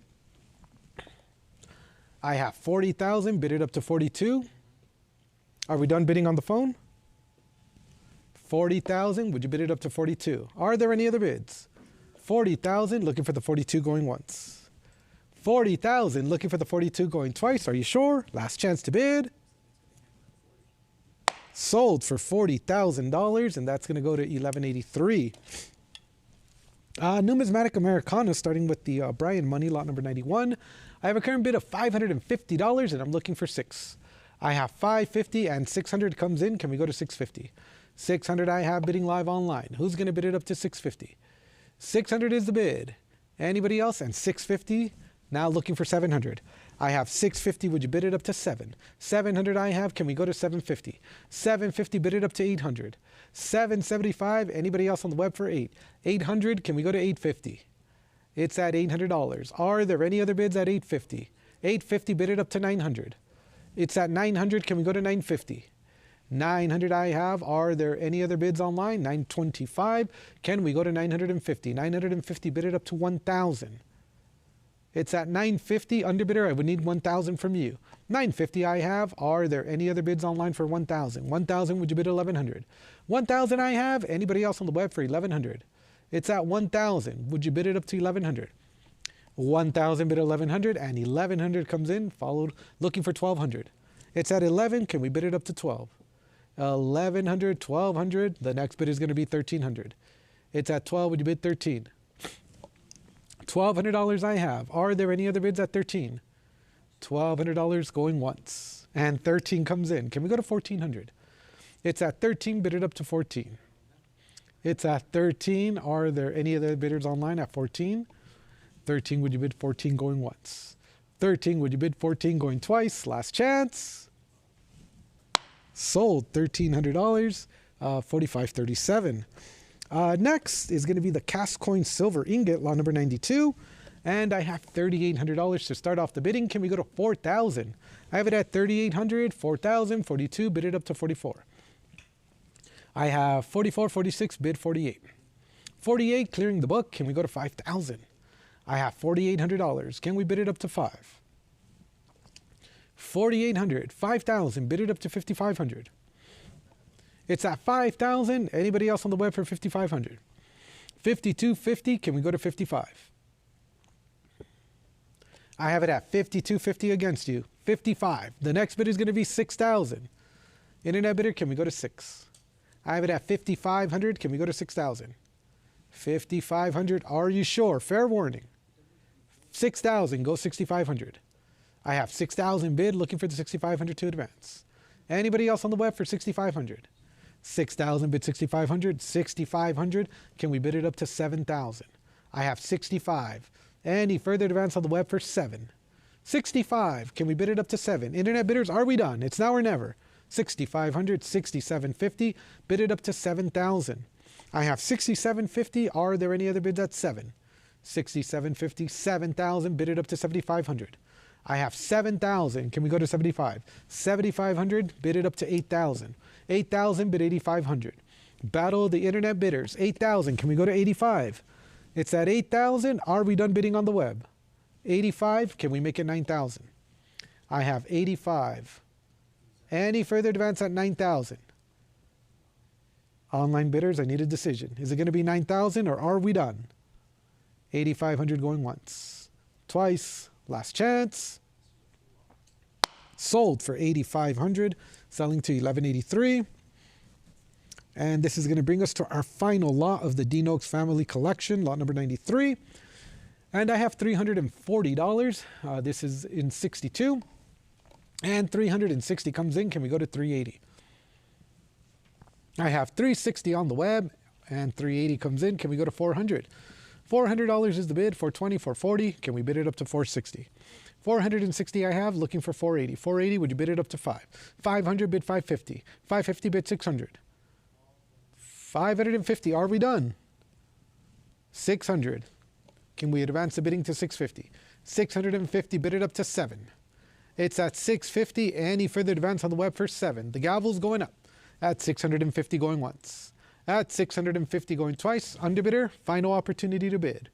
I have $40,000, bid it up to $42,000. Are we done bidding on the phone? $40,000, would you bid it up to $42,000? Are there any other bids? $40,000, looking for the $42,000 going once. $40,000, looking for the $42,000 going twice. Are you sure? Last chance to bid. Sold for $40,000, and that's going to go to $11.83. Numismatic Americana, starting with the Brian Money, lot number 91. I have a current bid of $550, and I'm looking for $600. I have $550 and $600 comes in. Can we go to $650? $600 I have bidding live online. Who's going to bid it up to $650? $600 is the bid. Anybody else? And $650, now looking for $700. I have $650, would you bid it up to $700? $700 I have, can we go to $750? $750, bid it up to $800. $775, anybody else on the web for $800? $800, can we go to $850? It's at $800. Are there any other bids at $850? $850, bid it up to $900. It's at $900, can we go to $950? $900 I have. Are there any other bids online? $925, can we go to $950? $950, bid it up to $1,000. It's at $950, underbidder, I would need $1,000 from you. $950 I have. Are there any other bids online for $1,000? $1,000, would you bid $1,100? $1,000 I have. Anybody else on the web for $1,100? It's at $1,000. Would you bid it up to $1,100? $1,000 bid $1,100, and $1,100 comes in, followed, looking for $1,200. It's at $11, can we bid it up to $12? $1,100, $1,200, the next bid is going to be $1,300. It's at $12, would you bid $13? $1,200 I have. Are there any other bids at $13? $1,200 going once, and $13 comes in. Can we go to $1,400? It's at $13, bid it up to $14. It's at $13. Are there any other bidders online at $14? $13, would you bid $14 going once? $13, would you bid $14 going twice? Last chance. Sold $1,300, $45.37. Next is going to be the cast coin silver ingot, lot number 92. And I have $3,800 to start off the bidding. Can we go to $4,000? I have it at $3,800, $4,000, $42, bid it up to $44. I have $44, $46, bid $48. $48, clearing the book. Can we go to $5,000? I have $4,800. Can we bid it up to $5,000? $4,800, $5,000, bid it up to $5,500. It's at $5,000. Anybody else on the web for $5,500? $52.50, can we go to $55? I have it at $52.50 against you. $55. The next bid is going to be $6,000. Internet bidder, can we go to $6,000? I have it at $5,500. Can we go to $6,000? $5,500. Are you sure? Fair warning. $6,000. Go $6,500. I have $6,000 bid, looking for the $6,500 to advance. Anybody else on the web for $6,500? $6,000 bid $6,500. $6,500. Can we bid it up to $7,000? I have $65,000. Any further advance on the web for $7,000? $65,000. Can we bid it up to $7,000? Internet bidders, are we done? It's now or never. 6,500, 6,750, bid it up to 7,000. I have 6,750. Are there any other bids at 7? 6,750, 7,000, bid it up to 7,500. I have 7,000. Can we go to 75? 7,500, bid it up to 8,000. 8,000, bid 8,500. Battle of the internet bidders. 8,000. Can we go to 85? It's at 8,000. Are we done bidding on the web? 85. Can we make it 9,000? I have 85. Any further advance at 9,000? Online bidders, I need a decision. Is it going to be 9,000 or are we done? 8,500 going once. Twice. Last chance. Sold for 8,500. Selling to 1183. And this is going to bring us to our final lot of the D. Noakes family collection, lot number 93. And I have $340. This is in 62. And 360 comes in. Can we go to 380? I have 360 on the web and 380 comes in. Can we go to 400? $400 is the bid. 420, 440. Can we bid it up to 460? 460 I have, looking for 480. 480, would you bid it up to 5? 500, bid 550. 550, bid 600. 550, are we done? 600. Can we advance the bidding to 650? 650, bid it up to 7. It's at 650. Any further advance on the web for 7. The gavel's going up. At 650 going once. At 650 going twice. Underbidder, final opportunity to bid.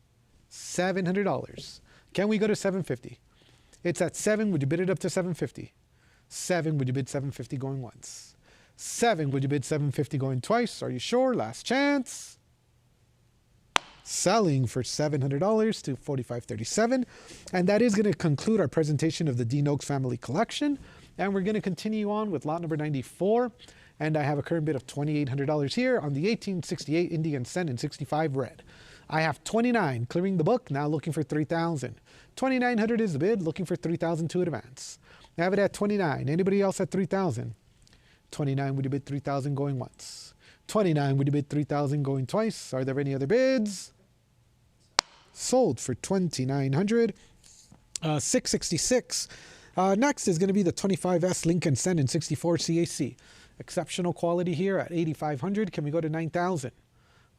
$700. Can we go to 750? It's at 7. Would you bid it up to 750? 7. Would you bid 750 going once? 7. Would you bid 750 going twice? Are you sure? Last chance. Selling for $700 to 45.37. And that is going to conclude our presentation of the D. Noakes family collection. And we're going to continue on with lot number 94. And I have a current bid of $2,800 here on the 1868 Indian cent in 65 red. I have 29 clearing the book, now looking for 3,000. 2,900 is the bid, looking for 3,000 to advance. I have it at 29. Anybody else at 3,000? 29, would you bid 3,000 going once? 29, would you bid 3,000 going twice? Are there any other bids? Sold for 2,900. 666. Next is going to be the 25S Lincoln Cent in 64 CAC. Exceptional quality here at 8,500. Can we go to 9,000?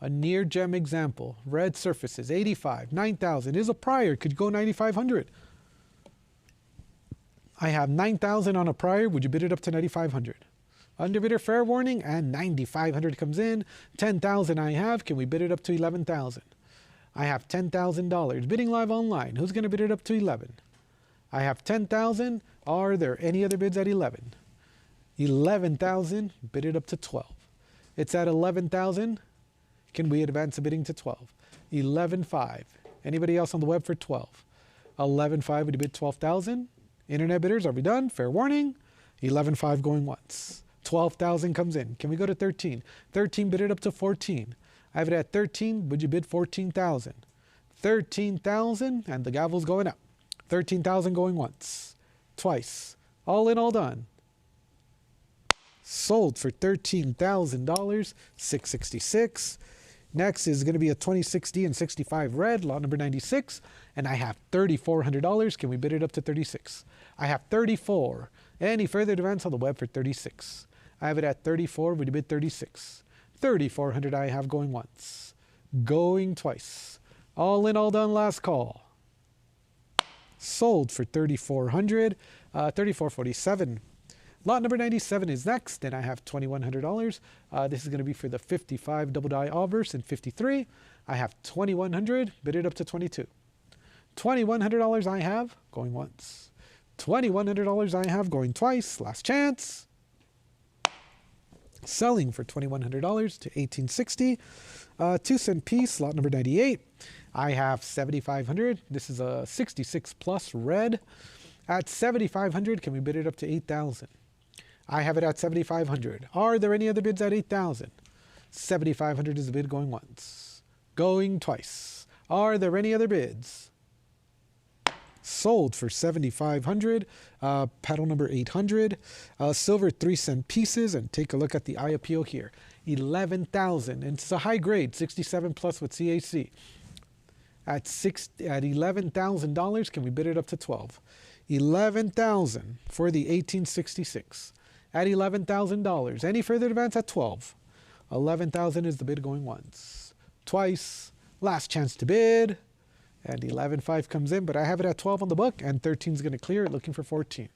A near gem example. Red surfaces, 85. 9,000 is a prior. Could you go 9,500? I have 9,000 on a prior. Would you bid it up to 9,500? Underbidder fair warning and 9,500 comes in. 10,000 I have. Can we bid it up to 11,000? I have $10,000. Bidding live online. Who's going to bid it up to 11? I have 10,000. Are there any other bids at 11? 11,000, bid it up to 12. It's at 11,000. Can we advance the bidding to 12? 11,500. Anybody else on the web for 12? 11,500, would you bid 12,000? Internet bidders, are we done? Fair warning. 11,500 going once. 12,000 comes in. Can we go to 13? 13, bid it up to 14. I have it at 13. Would you bid 14,000? 13,000, and the gavel's going up. 13,000 going once. Twice. All in, all done. Sold for $13,000, 666. Next is going to be a 2060 and 65 red, lot number 96, and I have $3,400. Can we bid it up to 36? I have 34. Any further advance on the web for 36? I have it at 34. Would you bid 36? 3,400 I have going once. Going twice. All in, all done, last call. Sold for 3,400, 3,447. Lot number 97 is next, and I have $2,100. This is going to be for the 55 double die obverse in 53. I have $2,100, bid it up to 22. $2,100 I have, going once. $2,100 I have, going twice. Last chance. Selling for $2,100 to 1860. 2 cent piece, lot number 98. I have 7,500. This is a 66 plus red. At 7,500, can we bid it up to 8,000? I have it at 7,500. Are there any other bids at 8,000? 7,500 is the bid going once. Going twice. Are there any other bids? Sold for 7,500. Paddle number 800. Silver 3 cent pieces, and take a look at the eye appeal here. 11,000, and it's a high grade, 67 plus with CAC. At $11,000, can we bid it up to 12? 11,000 for the 1866. at $11,000. Any further advance at 12. 11,000 is the bid going once. Twice. Last chance to bid. And 11.5 comes in, but I have it at 12 on the book, and 13 is going to clear it, looking for 14.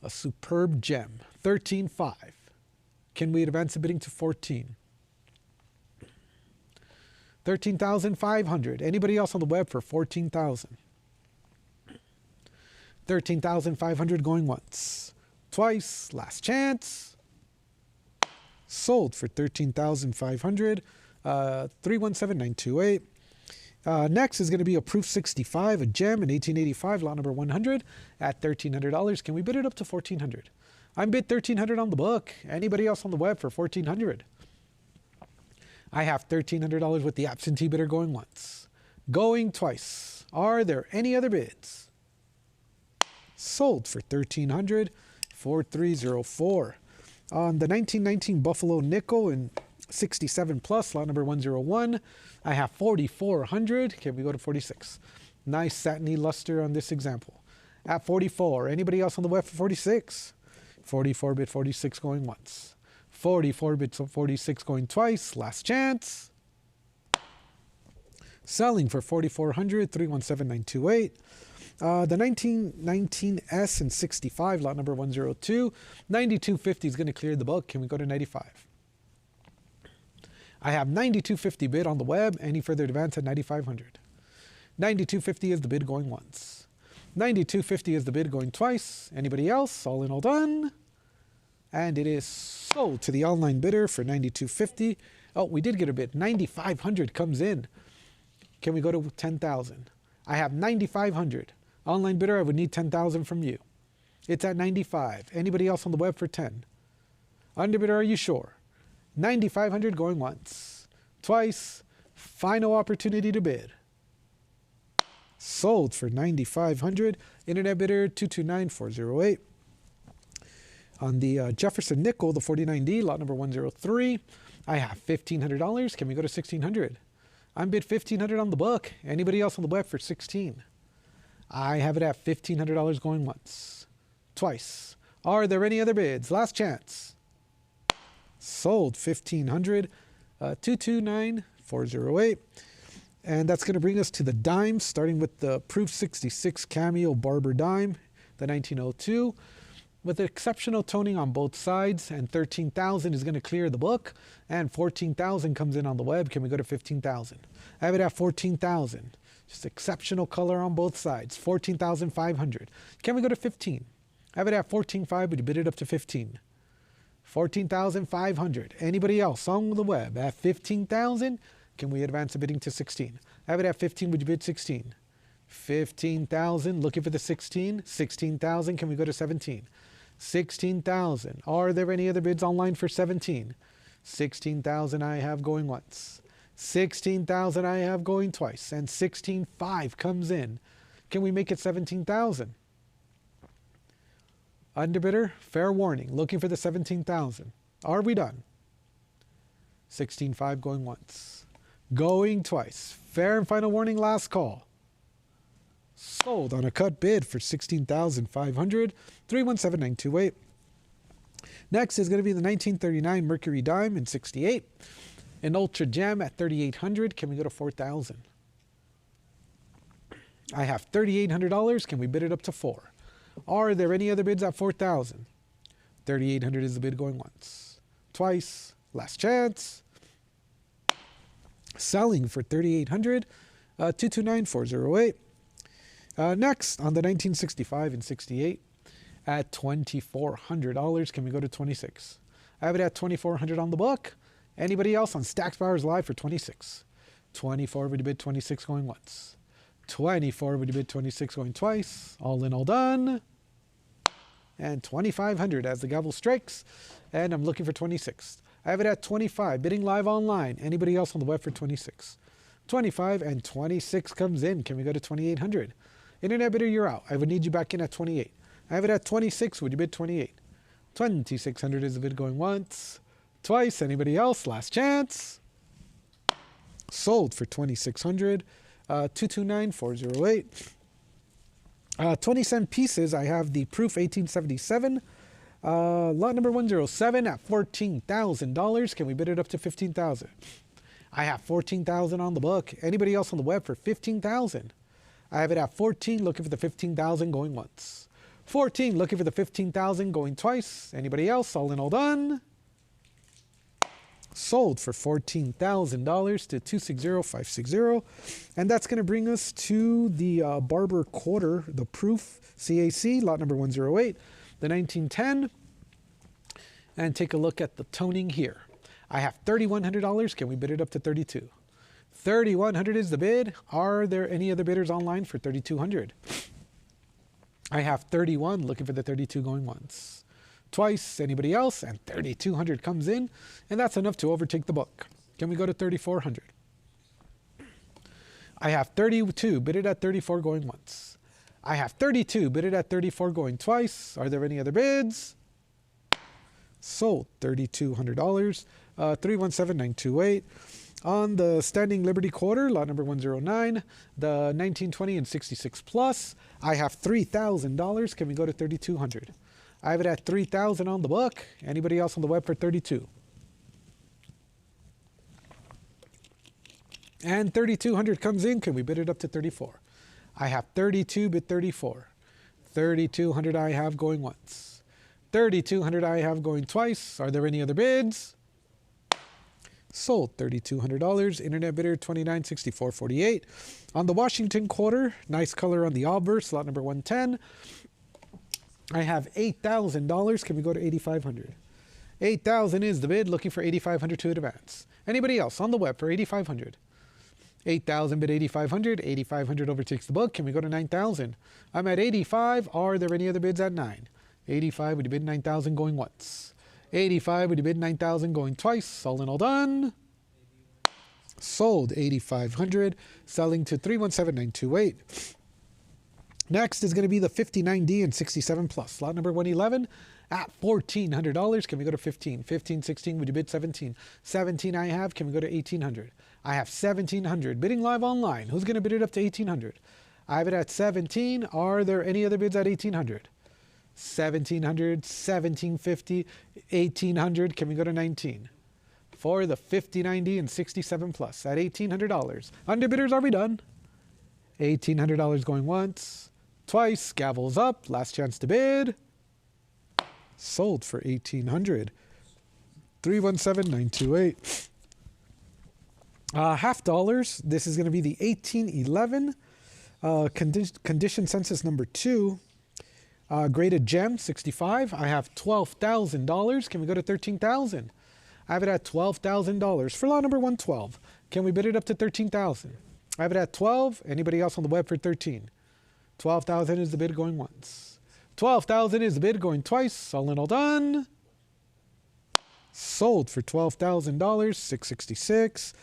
A superb gem. 13.5. Can we advance the bidding to 14? 13,500. Anybody else on the web for 14,000? 13,500 going once. Twice. Last chance. Sold for 13,500. 317928. Next is going to be a Proof 65, a gem in 1885, lot number 100 at $1,300. Can we bid it up to 1,400? I'm bid 1,300 on the book. Anybody else on the web for 1,400? I have $1,300 with the absentee bidder going once. Going twice. Are there any other bids? Sold for 1,300. 4304. On the 1919 Buffalo Nickel in 67 plus, lot number 101, I have 4,400. Can we go to 46? Nice satiny luster on this example. At 44. Anybody else on the web for 46? 44 bid 46 going once. 44 bid 46 going twice. Last chance. Selling for 4,400. 317928. The 1919S and 65, lot number 102. 9250 is going to clear the book. Can we go to 95? I have 9250 bid on the web. Any further advance at 9,500. 9250 is the bid going once. 9250 is the bid going twice. Anybody else? All in, all done. And it is sold to the online bidder for 9250. Oh, we did get a bid. 9,500 comes in. Can we go to 10,000? I have 9,500. Online bidder, I would need 10,000 from you. It's at 95. Anybody else on the web for 10? Underbidder, are you sure? 9,500 going once. Twice. Final opportunity to bid. Sold for 9,500. Internet bidder 229408. On the Jefferson Nickel, the 49D, lot number 103, I have $1,500. Can we go to 1,600? I'm bid 1,500 on the book. Anybody else on the web for 16? I have it at $1,500 going once. Twice. Are there any other bids? Last chance. Sold 1,500. 229408. And that's going to bring us to the dimes, starting with the Proof 66 Cameo Barber dime, the 1902, with exceptional toning on both sides, and 13,000 is going to clear the book, and 14,000 comes in on the web. Can we go to 15,000? I have it at 14,000. Just exceptional color on both sides. 14,500. Can we go to 15? I have it at 14,500. Would you bid it up to 15? 14,500. Anybody else on the web at 15,000? Can we advance the bidding to 16? I have it at 15. Would you bid 16? 15,000. Looking for the 16. 16,000. Can we go to 17? 16,000. Are there any other bids online for 17? 16,000 I have going once. 16,000 I have going twice. And 16,500 comes in. Can we make it 17,000? Underbidder, fair warning. Looking for the 17,000. Are we done? 16,500 going once. Going twice. Fair and final warning, last call. Sold on a cut bid for 16,500. 317928. Next is going to be the 1939 Mercury dime in 68. An ultra gem at 3,800. Can we go to 4,000? I have $3,800. Can we bid it up to 4? Are there any other bids at 4,000? 3,800 is the bid going once. Twice. Last chance. Selling for 3,800. 229408. Next, on the 1965 and 68, at $2,400. Can we go to 26? I have it at 2,400 on the book. Anybody else on Stacks Bowers Live for 26? 24 would you bid 26 going once. 24 would you bid 26 going twice. All in, all done. And 2,500 as the gavel strikes. And I'm looking for 26. I have it at 25, bidding live online. Anybody else on the web for 26? 25 and 26 comes in. Can we go to 2,800? Internet bidder, you're out. I would need you back in at 28. I have it at 26. Would you bid 28? 2,600 is the bid going once. Twice. Anybody else? Last chance. Sold for 2,600. 229408. 20-cent pieces, I have the proof 1877. Lot number 107 at $14,000. Can we bid it up to $15,000? I have $14,000 on the book. Anybody else on the web for $15,000? I have it at 14, looking for the $15,000 going once. 14, looking for the $15,000 going twice. Anybody else? All in, all done. Sold for $14,000 to 260560. And that's going to bring us to the Barber Quarter, the proof CAC, lot number 108, the 1910. And take a look at the toning here. I have $3,100. Can we bid it up to $32,000? $3,100 is the bid. Are there any other bidders online for $3,200? I have 31, looking for the 32 going once. Twice, anybody else? And 3,200 comes in, and that's enough to overtake the book. Can we go to 3,400? I have 32, bid it at 34 going once. I have 32, bid it at 34 going twice. Are there any other bids? Sold, $3,200, 317928. On the Standing Liberty Quarter, lot number 109, the 1920 and 66 plus, I have $3,000. Can we go to 3,200? I have it at 3,000 on the book. Anybody else on the web for 32? And 3,200 comes in. Can we bid it up to 34? I have 32, bid 34. 3,200 I have going once. 3,200 I have going twice. Are there any other bids? Sold, $3,200. Internet bidder 2964.48. On the Washington Quarter, nice color on the obverse, lot number 110. I have $8,000. Can we go to 8,500? 8,000 is the bid. Looking for 8,500 to advance. Anybody else on the web for 8,500? 8,000 bid 8,500. 8,500 overtakes the book. Can we go to 9,000? I'm at 85. Are there any other bids at 9? 85 would you bid 9,000 going once. 85 would you bid 9,000 going twice. All in, all done. Sold 8,500. Selling to 317928. Next is going to be the 59D and 67 plus. Lot number 111 at $1,400. Can we go to 15? 15, 16, would you bid 17? 17 I have. Can we go to 1,800? I have 1,700. Bidding live online. Who's going to bid it up to 1,800? I have it at 17. Are there any other bids at 1,800? 1,700, 1,750, 1,800. Can we go to 19? For the 59D and 67 plus at $1,800. Underbidders, are we done? $1,800 going once. Twice, gavels up, last chance to bid. Sold for $1,800. 317928. Half dollars. This is going to be the 1811 condition census number 2. Graded gem 65. I have $12,000. Can we go to 13,000? I have it at $12,000 for lot number 112. Can we bid it up to 13,000? I have it at 12. Anybody else on the web for 13? 12,000 is the bid going once. 12,000 is the bid going twice. All in, all done. Sold for $12,000, 666.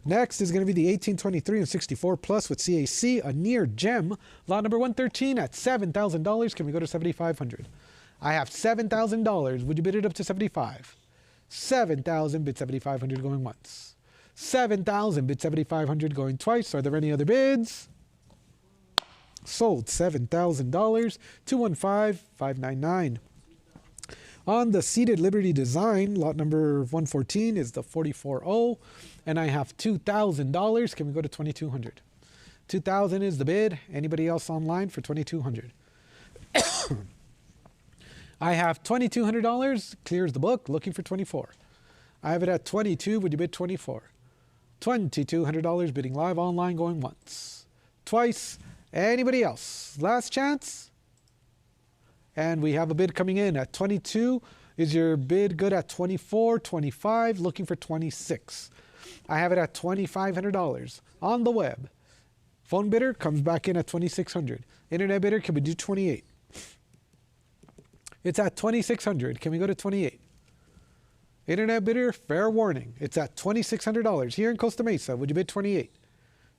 Next is going to be the 1823 and 64 plus with CAC, a near gem. Lot number 113 at $7,000. Can we go to 7,500? I have $7,000. Would you bid it up to 75? 7,000 bid 7,500 going once. 7,000 bid 7,500 going twice. Are there any other bids? Sold $7,000, 215,599. On the Seated Liberty Design, lot number 114 is the 44O, and I have $2,000. Can we go to 2,200? 2,000 is the bid. Anybody else online for 2,200? I have $2,200. Clears the book. Looking for 24. I have it at 22. Would you bid 24? $2,200 bidding live online going once. Twice. Anybody else? Last chance. And we have a bid coming in at 22. Is your bid good at 24, 25? Looking for 26. I have it at $2,500 on the web. Phone bidder comes back in at 2,600. Internet bidder, can we do 28? It's at 2,600. Can we go to 28? Internet bidder, fair warning. It's at $2,600 here in Costa Mesa. Would you bid 28?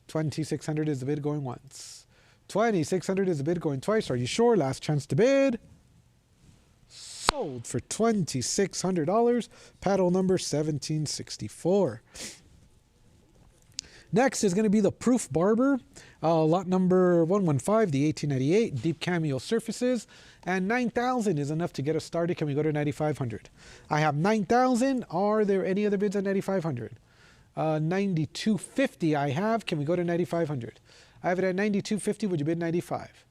2,600 is the bid going once. 2,600 is the bid going twice. Are you sure? Last chance to bid. Sold for $2,600. Paddle number 1764. Next is going to be the Proof Barber, lot number 115, the 1898, deep cameo surfaces, and 9,000 is enough to get us started. Can we go to 9,500? I have 9,000. Are there any other bids at 9,500? 9,250 I have. Can we go to 9,500? I have it at 9,250. Would you bid 95?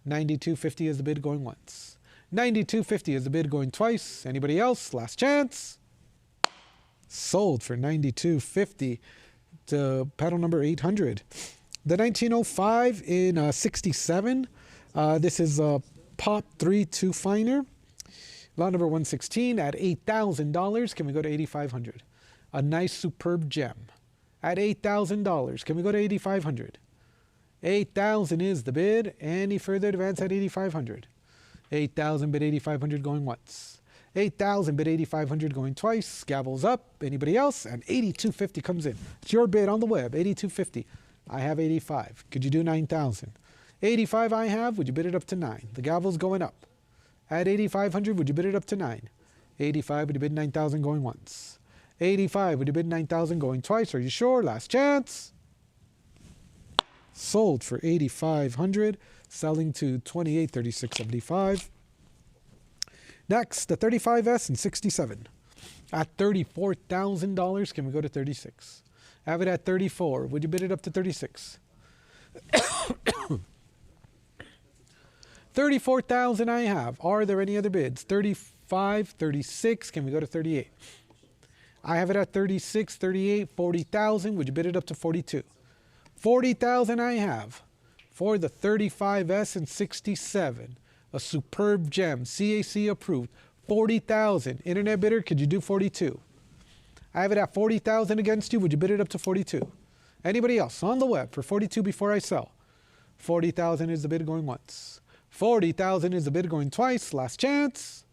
9,250 is the bid going once. 9,250 is the bid going twice. Anybody else? Last chance. Sold for 9,250 to paddle number 800. The 1905 in 67. This is a Pop 3-2 finer. Lot number 116 at $8,000. Can we go to 8,500? A nice superb gem at $8,000. Can we go to 8,500? 8,000 is the bid. Any further advance at 8,500? 8,000 bid 8,500 going once. 8,000 bid 8,500 going twice. Gavels up. Anybody else? And 8,250 comes in. It's your bid on the web. 8,250. I have 85. Could you do 9,000? 85 I have. Would you bid it up to 9? The gavel's going up. At 8,500, would you bid it up to 9? 85, would you bid 9,000 going once? 85, would you bid 9,000 going twice? Are you sure? Last chance. Sold for 8,500, selling to 2836.75. Next, the 35S in 67 at $34,000. Can we go to 36? Have it at 34. Would you bid it up to 36? 34,000 I have. Are there any other bids? 35, 36. Can we go to 38? I have it at 36, 38, 40,000. Would you bid it up to 42? 40,000 I have for the 35S and 67. A superb gem, CAC approved. 40,000. Internet bidder, could you do 42? I have it at 40,000 against you. Would you bid it up to 42? Anybody else on the web for 42 before I sell? 40,000 is the bid going once. 40,000 is the bid going twice. Last chance.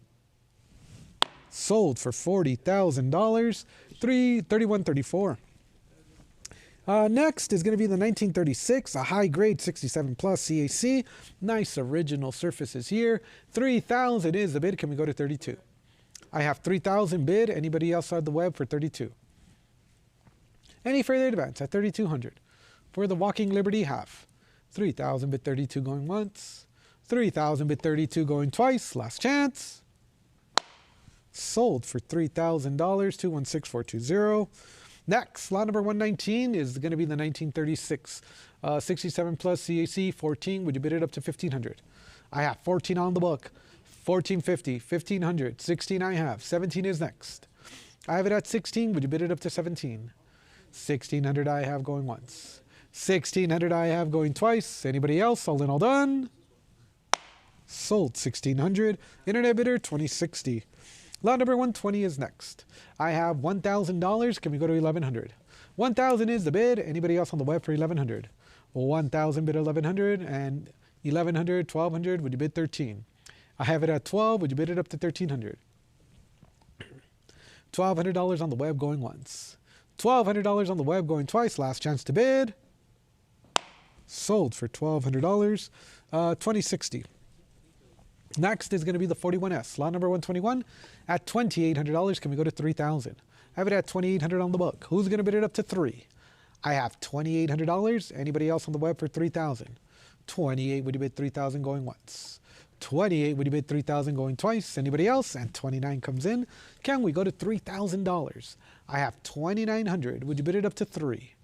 Sold for $40,000. 3134. Next is going to be the 1936, a high grade 67 plus CAC. Nice original surfaces here. 3,000 is the bid. Can we go to 32? I have 3,000 bid. Anybody else on the web for 32? Any further advance at 3,200? For the Walking Liberty half. 3,000 bid 32 going once. 3,000 bid 32 going twice. Last chance. Sold for $3,000. 216420. Next, lot number 119 is going to be the 1936 67 plus CAC 14. Would you bid it up to 1,500? I have 14 on the book. 1,450, 1,500, 16 I have. 17 is next. I have it at 16. Would you bid it up to 17? 1,600 I have going once. 1,600 I have going twice. Anybody else? All in, all done. Sold 1,600. Internet bidder 2060. Lot number 120 is next. I have $1,000. Can we go to 1,100? 1,000 is the bid. Anybody else on the web for 1,100? 1,000 bid 1,100 and 1,100, 1,200. Would you bid 13? I have it at 12. Would you bid it up to 1,300? $1,200 on the web going once. $1,200 on the web going twice. Last chance to bid. Sold for $1,200. 2060. Next is going to be the 41S, lot number 121 at $2,800. Can we go to 3,000? I have it at 2,800 on the book. Who's going to bid it up to 3? I have $2,800. Anybody else on the web for 3,000? 28. Would you bid 3,000 going once? 28. Would you bid 3,000 going twice? Anybody else? And 29 comes in. Can we go to $3,000? I have 2,900. Would you bid it up to 3?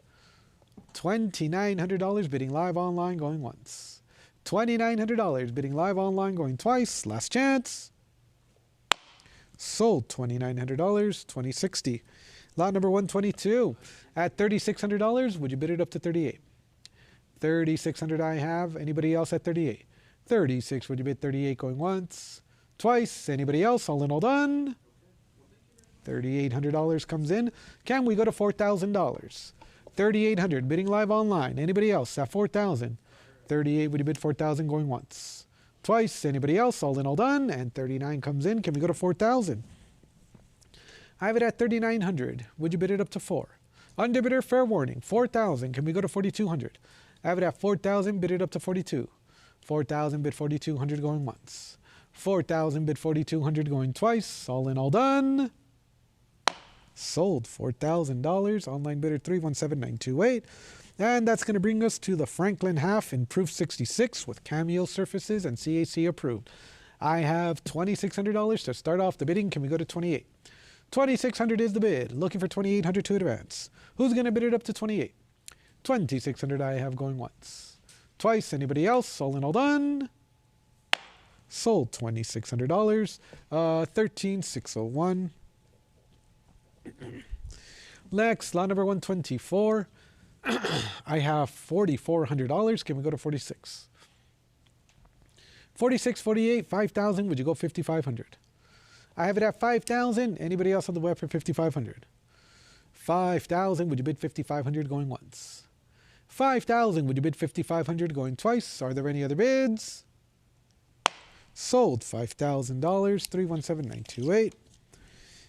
$2,900 bidding live online going once. $2,900 bidding live online going twice. Last chance. Sold $2,900. 2060. Lot number 122 at $3,600. Would you bid it up to 38? 3,600 I have. Anybody else at 38? 36. Would you bid 38 going once? Twice. Anybody else? All in, all done. $3,800 comes in. Can we go to $4,000? 3,800 bidding live online. Anybody else at 4,000? 38. Would you bid 4,000 going once? Twice. Anybody else? All in, all done. And 39 comes in. Can we go to 4,000? I have it at 3,900. Would you bid it up to 4? Underbidder, fair warning. 4,000. Can we go to 4,200? I have it at 4,000. Bid it up to 42. 4,000 bid 4,200 going once. 4,000 bid 4,200 going twice. All in, all done. Sold $4,000. Online bidder 317928. And that's going to bring us to the Franklin half in proof 66 with cameo surfaces and CAC approved. I have $2,600 to start off the bidding. Can we go to 28? 2,600 is the bid. Looking for 2,800 to advance. Who's going to bid it up to 28? 2,600 I have going once. Twice. Anybody else? All in, all done. Sold $2,600. 13,601. Next, lot number 124. I have $4,400. Can we go to 46? 46, 48, 5,000. Would you go 5,500? I have it at 5,000. Anybody else on the web for 5,500? 5,000. Would you bid 5,500 going once? 5,000. Would you bid 5,500 going twice? Are there any other bids? Sold $5,000. 317928.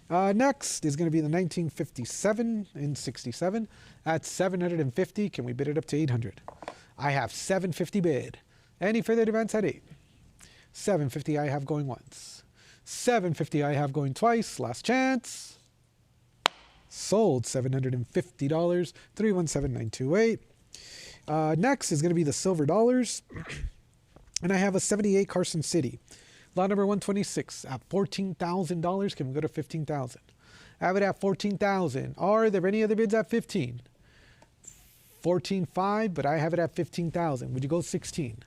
Next is going to be the 1957 in 67 at 750. Can we bid it up to 800? I have 750 bid. Any further advance at 8? 750 I have going once. 750 I have going twice. Last chance. Sold $750. 317928. Next is going to be the silver dollars. And I have a 78 Carson City. Lot number 126 at $14,000. Can we go to 15,000? I have it at 14,000. Are there any other bids at 15? 14.5, but I have it at 15,000. Would you go 16?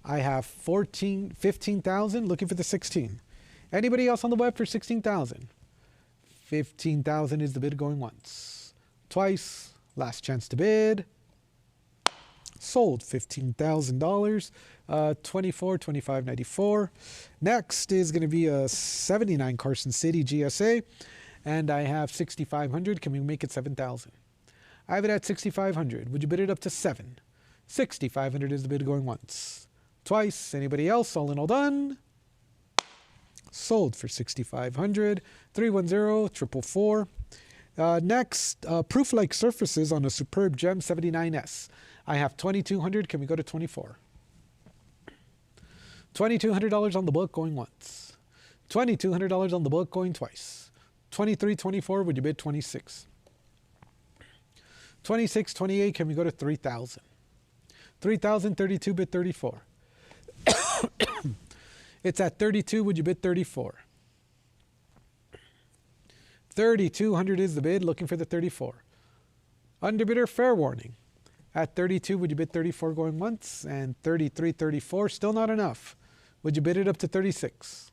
I have 15,000. Looking for the 16. Anybody else on the web for 16,000? 15,000 is the bid going once. Twice. Last chance to bid. Sold $15,000. 24, 25.94. Next is going to be a 79 Carson City GSA, and I have 6,500. Can we make it 7,000? I have it at 6,500. Would you bid it up to 7? 6,500 is the bid going once. Twice. Anybody else? All in, all done. Sold for 6,500. 310-444. Next, proof-like surfaces on a superb gem 79S. I have 2,200. Can we go to 24? $2,200 on the book going once. $2,200 on the book going twice. 23, 24. Would you bid 26? 26, 28. Can we go to 3,000? 3,032 bid 34. It's at 32. Would you bid 34? 3,200 is the bid. Looking for the 34. Underbidder, fair warning. At 32, would you bid 34 going once? And 33, 34, still not enough. Would you bid it up to 36?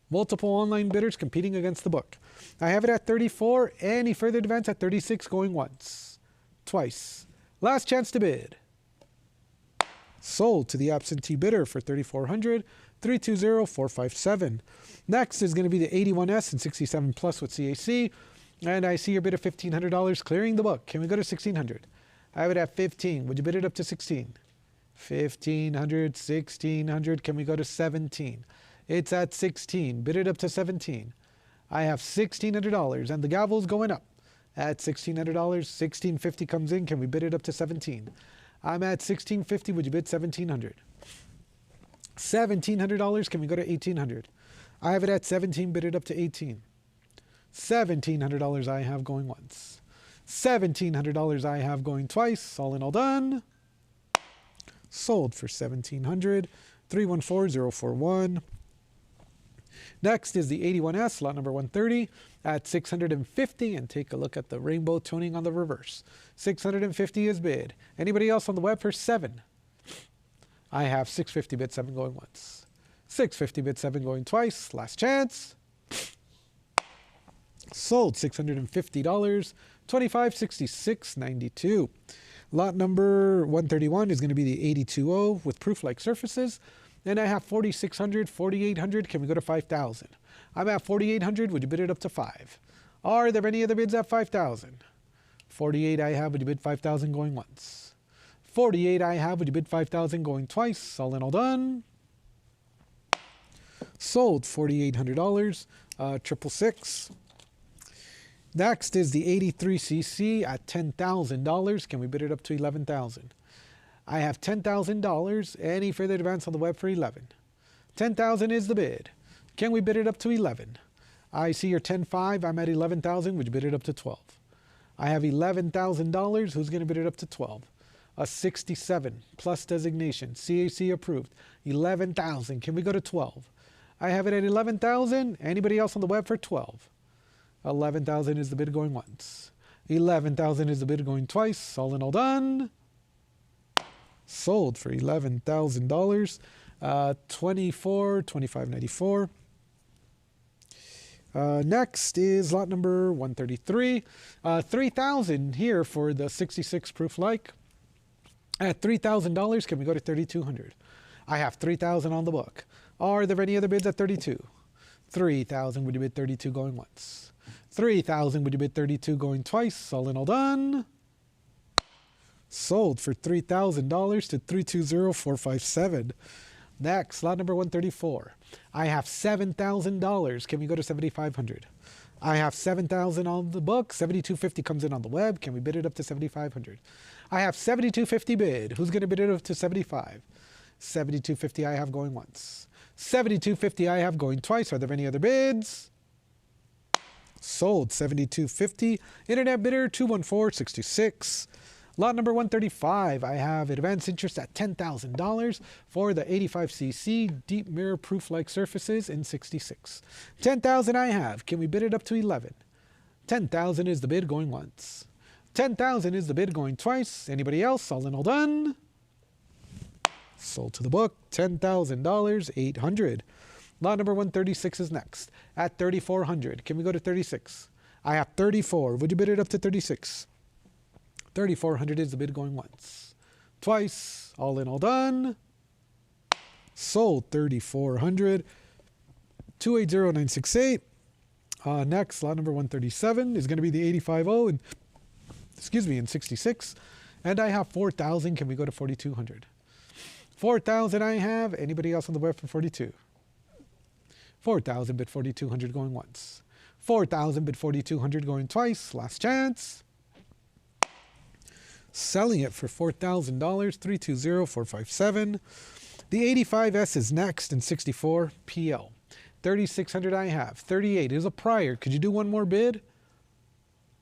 Multiple online bidders competing against the book. I have it at 34. Any further advance at 36 going once. Twice. Last chance to bid. Sold to the absentee bidder for 3,400. 320-457. Next is going to be the 81S and 67 Plus with CAC. And I see your bid of $1,500 clearing the book. Can we go to 1,600? I have it at 15. Would you bid it up to 16? 1,500, 1,600. Can we go to 17? It's at 16. Bid it up to 17. I have $1,600 and the gavel's going up. At $1,600, 1,650 comes in. Can we bid it up to 17? I'm at 1,650. Would you bid 1,700? $1,700. Can we go to 1,800? I have it at 17. Bid it up to 18. $1,700 I have going once. $1,700 I have going twice. All in, all done. Sold for 1,700. 314-041. Next is the 81S, lot number 130 at 650, and take a look at the rainbow tuning on the reverse. 650 is bid. Anybody else on the web for 7? I have 650 bid 7 going once. 650 bid 7 going twice. Last chance. Sold $650. 2566.92. Lot number 131 is going to be the 820 with proof-like surfaces. And I have 4,600, 4,800. Can we go to 5,000? I'm at 4,800. Would you bid it up to 5? Are there any other bids at 5,000? 48 I have. Would you bid 5,000 going once? 48 I have. Would you bid 5,000 going twice? All in, all done. Sold $4,800. 666. Next is the 83cc at $10,000. Can we bid it up to 11,000? I have $10,000. Any further advance on the web for 11? 10,000 is the bid. Can we bid it up to 11? I see your 10.5. I'm at 11,000. Would you bid it up to 12? I have $11,000. Who's going to bid it up to 12? A 67 plus designation, CAC approved. 11,000. Can we go to 12? I have it at 11,000. Anybody else on the web for 12? 11,000 is the bid going once. 11,000 is the bid going twice. All in all done. Sold for $11,000. 25.94. Next is lot number 133. 3,000 here for the 66 proof like. At $3,000, can we go to 3,200? I have 3,000 on the book. Are there any other bids at 32? 3,000, would you bid 32 going once? 3,000, would you bid 32 going twice? All in all done. Sold for $3,000 to 320,457. Next, lot number 134. I have $7,000. Can we go to 7,500? I have 7,000 on the book. 7,250 comes in on the web. Can we bid it up to 7,500? I have 7,250 bid. Who's going to bid it up to 75? 7,250 I have going once. 7,250 I have going twice. Are there any other bids? Sold 7,250. Internet bidder 214.66. Lot number 135, I have advanced interest at $10,000 for the 85cc deep mirror proof-like surfaces in 66. 10,000 I have. Can we bid it up to 11? 10,000 is the bid going once. 10,000 is the bid going twice. Anybody else? All in all done. Sold to the book. $10,000, 800. Lot number 136 is next at 3,400. Can we go to 36? I have 34. Would you bid it up to 36? 3,400 is the bid going once. Twice. All in all done. Sold 3,400. 280,968. Next, lot number 137 is going to be the 850 and in 66. And I have 4,000. Can we go to 4,200? 4,000 I have. Anybody else on the web for 42? 4,000 bid 4,200 going once. 4,000 bid 4,200 going twice. Last chance. Selling it for $4,000, 320,457. The 85S is next in 64 PL. 3,600 I have. 38 is a prior. Could you do one more bid?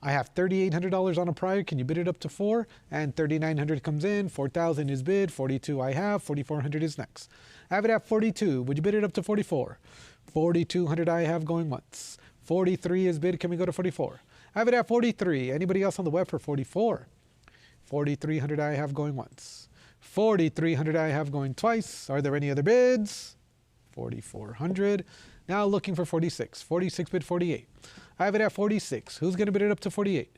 I have $3,800 on a prior. Can you bid it up to 4? And 3,900 comes in. 4,000 is bid. 42 I have. 4,400 is next. I have it at 42. Would you bid it up to 44? 4,200 I have going once. 43 is bid. Can we go to 44? I have it at 43. Anybody else on the web for 44? 4,300 I have going once. 4,300 I have going twice. Are there any other bids? 4,400. Now looking for 46. 46 bid 48. I have it at 46. Who's going to bid it up to 48?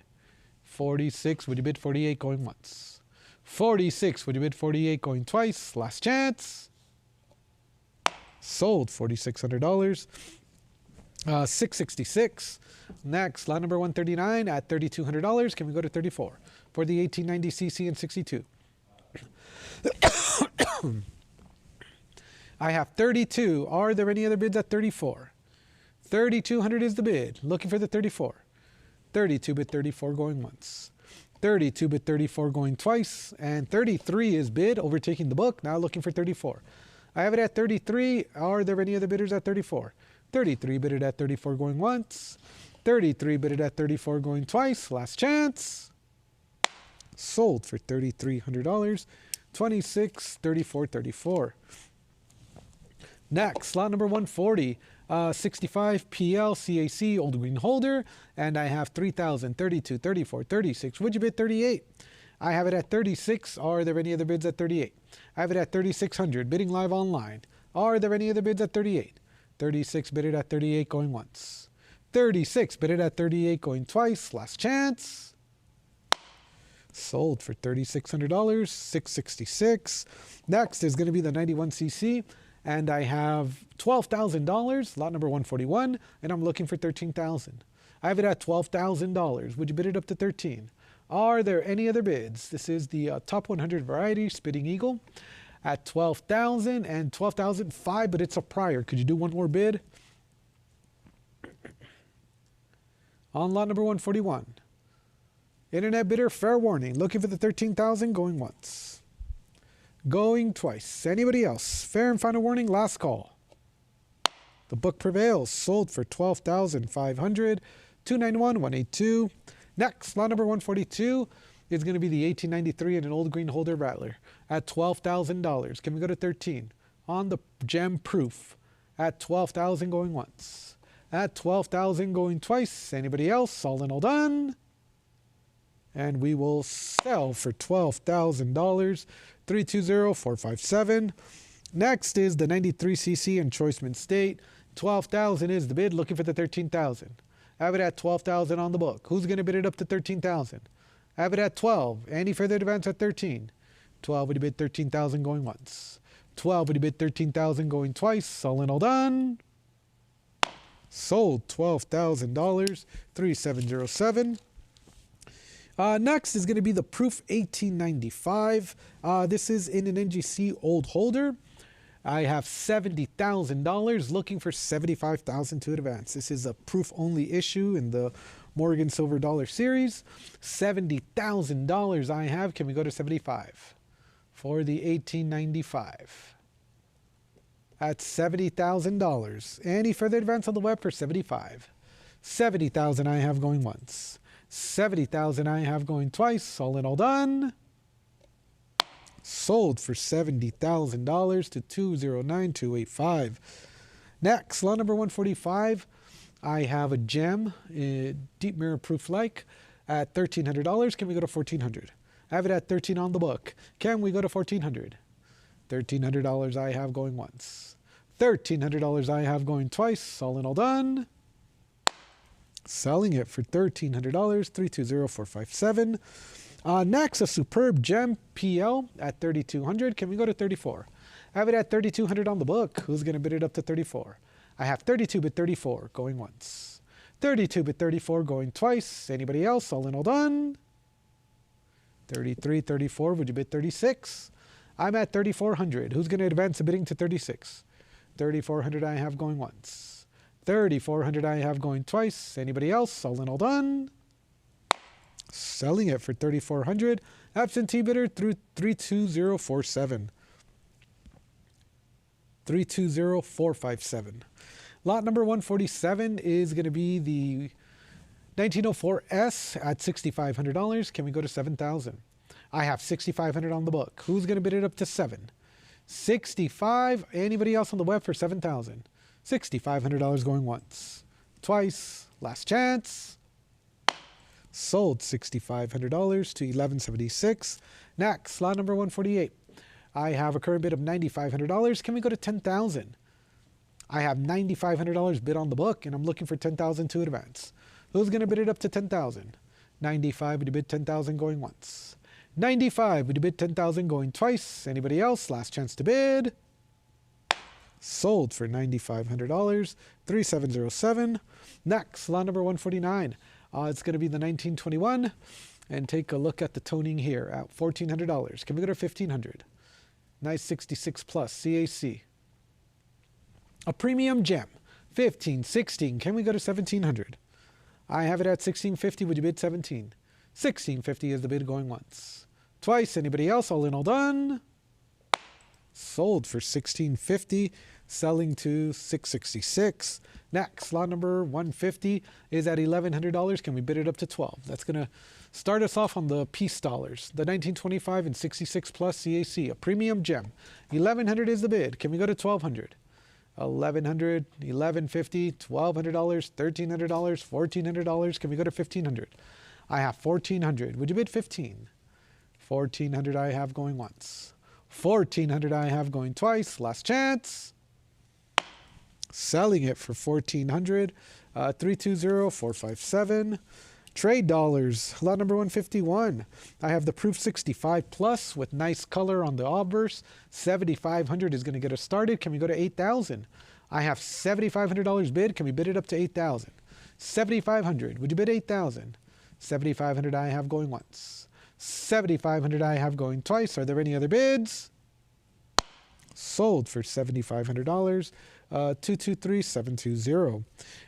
46. Would you bid 48 going once? 46. Would you bid 48 going twice? Last chance. Sold $4,600. 666. Next, lot number 139 at $3,200. Can we go to 34 for the 1890cc and 62? I have 32. Are there any other bids at 34? 3,200 is the bid. Looking for the 34. 32 bid 34 going once. 32 bid 34 going twice. And 33 is bid, overtaking the book. Now looking for 34. I have it at 33. Are there any other bidders at 34? 33 bidded at 34 going once. 33 bidded at 34 going twice. Last chance. Sold for $3,300. 26, 34, 34. Next, lot number 140. 65 PL CAC old green holder. And I have 3,000, 32, 34, 36. Would you bid 38? I have it at 36. Are there any other bids at 38? I have it at 3,600. Bidding live online. Are there any other bids at 38? 36 bidded at 38 going once. 36 bidded at 38 going twice. Last chance. Sold for $3,600. 666. Next is going to be the 91cc. And I have $12,000, lot number 141, and I'm looking for $13,000. I have it at $12,000. Would you bid it up to 13? Are there any other bids? This is the top 100 variety, Spitting Eagle, at $12,000 and $12,005, but it's a prior. Could you do one more bid? On lot number 141. Internet bidder, fair warning. Looking for the 13,000, going once. Going twice. Anybody else? Fair and final warning, last call. The book prevails. Sold for $12,500. 291, 182. Next, lot number 142 is going to be the 1893 and an old green holder rattler at $12,000. Can we go to 13? On the gem proof at $12,000 going once. At $12,000 going twice. Anybody else? All in all done. And we will sell for $12,000. 320457. Next is the 93cc in Choiceman State. 12,000 is the bid. Looking for the 13,000. Have it at 12,000 on the book. Who's going to bid it up to 13,000? Have it at 12. Any further advance at 13? 12 would you bid 13,000 going once. 12 would you bid 13,000 going twice. All in all done. Sold $12,000. 3707. Next is going to be the Proof 1895. This is in an NGC old holder. I have $70,000, looking for $75,000 to advance. This is a proof-only issue in the Morgan Silver Dollar Series. $70,000 I have. Can we go to 75 for the 1895? At $70,000. Any further advance on the web for 75? 70,000 I have going once. 70,000 I have going twice. All in all done. Sold for $70,000 to 209285. Next, lot number 145. I have a gem, deep mirror proof like, at $1,300. Can we go to $1,400? I have it at 13 on the book. Can we go to $1,400? $1,300 I have going once. $1,300 I have going twice. All in all done. Selling it for $1,300. 320457. Next, a superb gem PL at $3,200. Can we go to 34? I have it at $3,200 on the book. Who's going to bid it up to 34? I have 32 bid 34 going once. 32 bid 34 going twice. Anybody else? All in all done. 33, 34. Would you bid 36? I'm at 3,400. Who's going to advance the bidding to 36? 3,400 I have going once. 3,400 I have going twice. Anybody else? All in all done. Selling it for 3,400. Absentee bidder through 32047. 320457. Lot number 147 is going to be the 1904S at $6,500. Can we go to 7,000? I have 6,500 on the book. Who's going to bid it up to 7? 65. Anybody else on the web for 7,000? $6,500 going once. Twice. Last chance. Sold $6,500 to 1176. Next, lot number 148. I have a current bid of $9,500. Can we go to 10,000? I have $9,500 bid on the book, and I'm looking for 10,000 to advance. Who's going to bid it up to 10,000? 95. Would you bid 10,000 going once? 95. Would you bid 10,000 going twice? Anybody else? Last chance to bid. Sold for $9,500. 3707. Next, lot number 149. It's going to be the 1921, and take a look at the toning here at $1,400. Can we go to 1,500? Nice 66 plus CAC. A premium gem, 15, 16. Can we go to 1,700? I have it at 1,650. Would you bid 17? 1,650 is the bid going once. Twice. Anybody else? All in, all done. Sold for 1,650. Selling to 666. Next, lot number 150 is at $1,100. Can we bid it up to 12? That's going to start us off on the peace dollars. The 1925 and 66 plus CAC, a premium gem. 1,100 is the bid. Can we go to 1,200? 1,100, 1,150, $1,200, $1,300, $1,400. Can we go to 1,500? I have 1,400. Would you bid 15? 1,400 I have going once. 1,400 I have going twice. Last chance. Selling it for 1,400. 320457. Trade dollars. Lot number 151. I have the Proof 65 Plus with nice color on the obverse. 7,500 is going to get us started. Can we go to 8,000? I have $7,500 bid. Can we bid it up to 8,000? 7,500. Would you bid 8,000? 7,500 I have going once. 7,500 I have going twice. Are there any other bids? Sold for $7,500. 223720.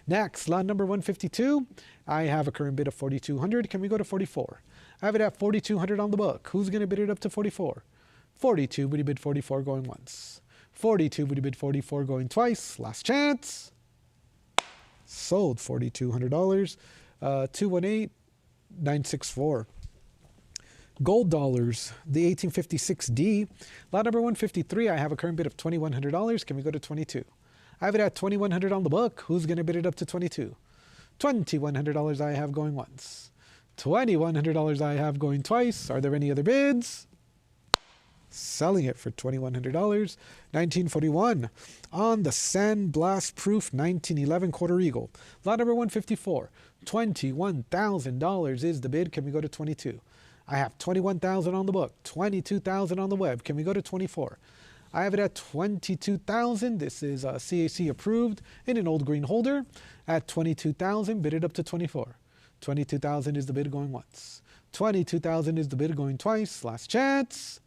Next, lot number 152. I have a current bid of 4,200. Can we go to 44? I have it at 4,200 on the book. Who's going to bid it up to 44? 42. Would you bid 44 going once? 42, would you bid 44 going twice? Last chance. Sold $4,200. 218,964. Gold dollars, the 1856D. Lot number 153, I have a current bid of $2,100. Can we go to 22? I have it at $2,100 on the book. Who's going to bid it up to 22? $2,100 I have going once. $2,100 I have going twice. Are there any other bids? Selling it for $2,100. 1941 on the Sandblast Proof 1911 Quarter Eagle. Lot number 154. $21,000 is the bid. Can we go to 22? I have $21,000 on the book. $22,000 on the web. Can we go to 24? I have it at $22,000. This is CAC approved in an old green holder. At $22,000, bid it up to 24. $22,000 is the bid going once. $22,000 is the bid going twice. Last chance.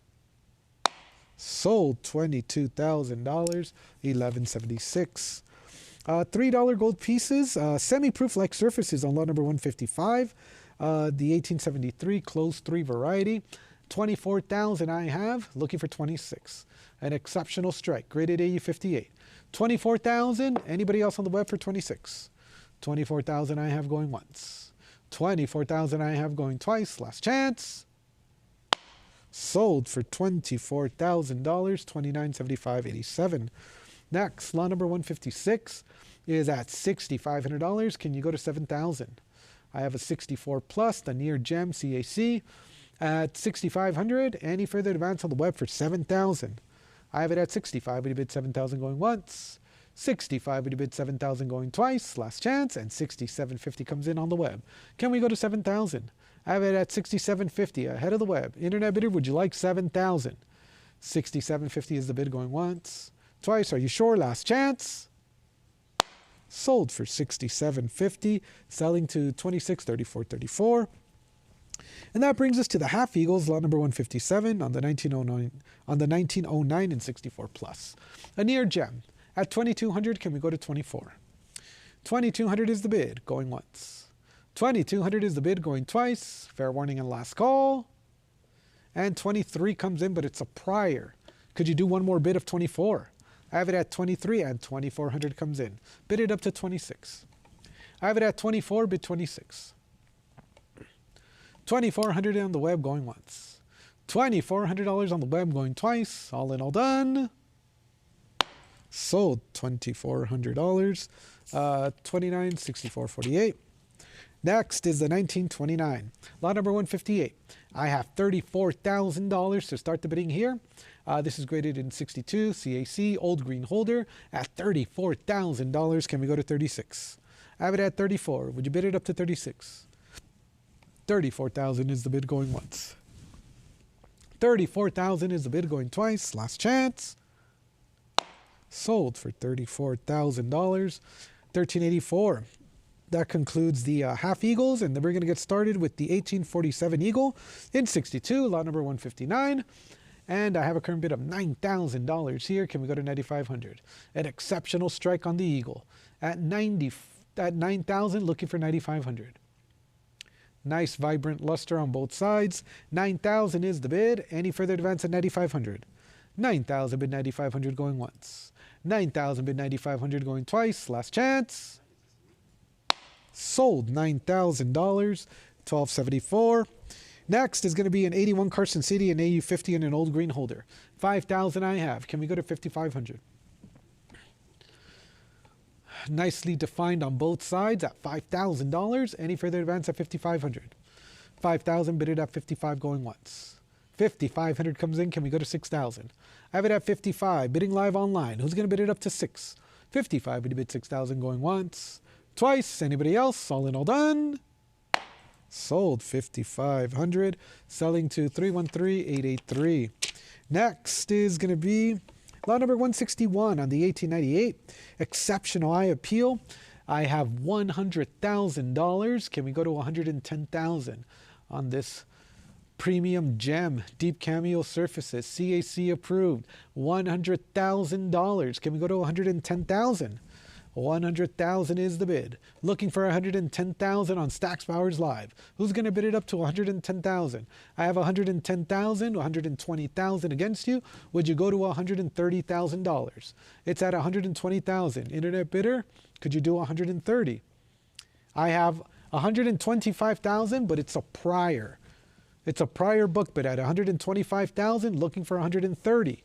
Sold $22,000. 1176. $3 gold pieces. Semi-proof like surfaces on lot number 155. The 1873 closed 3 variety. 24,000 I have. Looking for 26. An exceptional strike. Graded AU 58. 24,000. Anybody else on the web for 26? 24,000 I have going once. 24,000 I have going twice. Last chance. Sold for $24,000. 2975.87. Next, lot number 156 is at $6,500. Can you go to 7,000? I have a 64 plus, the near gem CAC at 6,500. Any further advance on the web for 7,000? I have it at 65. Would you bid 7,000 going once? 65. Would you bid 7,000 going twice? Last chance. And 67.50 comes in on the web. Can we go to 7,000? I have it at 67.50 ahead of the web. Internet bidder, would you like 7,000? 67.50 is the bid going once. Twice. Are you sure? Last chance. Sold for $67.50, selling to $26.34.34. And that brings us to the half eagles, lot number 157 on the 1909 and 64 plus. A near gem. At 2,200, can we go to 24? 2,200 is the bid, going once. 2,200 is the bid, going twice. Fair warning and last call. And 23 comes in, but it's a prior. Could you do one more bid of 24? I have it at 23 and 2,400 comes in. Bid it up to 26. I have it at 24, bid 26. 2,400 on the web going once. $2,400 on the web going twice. All in, all done. Sold $2,400. 2964.48. Next is the 1929. Lot number 158. I have $34,000 to start the bidding here. This is graded in 62, CAC, old green holder at $34,000. Can we go to 36? I have it at 34. Would you bid it up to 36? 34,000 is the bid going once. 34,000 is the bid going twice. Last chance. Sold for $34,000. 1384. That concludes the half eagles, and then we're going to get started with the 1847 eagle in 62, lot number 159. And I have a current bid of $9,000 here. Can we go to 9,500? An exceptional strike on the eagle at 9,000, looking for 9,500. Nice vibrant luster on both sides. 9,000 is the bid. Any further advance at 9,500? 9,000 bid 9,500 going once. 9,000 bid 9,500 going twice. Last chance. Sold $9,000. 1274. Next is going to be an 81 Carson City, an AU 50 and an old green holder. 5,000 I have. Can we go to 5,500? Nicely defined on both sides at $5,000. Any further advance at 5,500? 5,000 bid it at 55 going once. 5,500 comes in. Can we go to 6,000? I have it at 55. Bidding live online. Who's going to bid it up to 6? 55. Would you bid 6,000 going once? Twice. Anybody else? All in, all done. Sold 5,500. Selling to 313,883. Next is going to be lot number 161 on the 1898. Exceptional eye appeal. I have $100,000. Can we go to 110,000 on this premium gem, deep cameo surfaces, CAC approved, $100,000. Can we go to 110,000? 100,000 is the bid. Looking for 110,000 on Stacks Bowers Live. Who's going to bid it up to 110,000? I have 110,000, 120,000 against you. Would you go to $130,000? It's at 120,000. Internet bidder, could you do 130? I have 125,000, but it's a prior. It's a prior book bid at 125,000, looking for 130.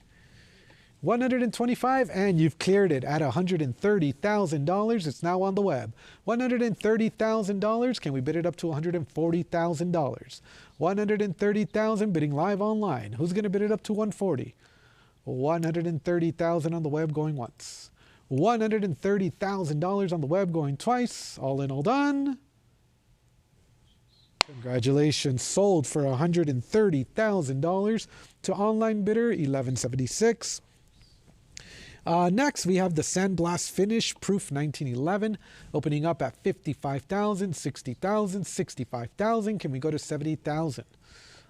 125, and you've cleared it at $130,000. It's now on the web. $130,000. Can we bid it up to $140,000? $130,000 bidding live online. Who's going to bid it up to $140,000? $130,000 on the web going once. $130,000 on the web going twice. All in, all done. Congratulations, sold for $130,000 to online bidder 1176. Next, we have the Sandblast Finish Proof 1911, opening up at 55,000, 60,000, 65,000. Can we go to 70,000?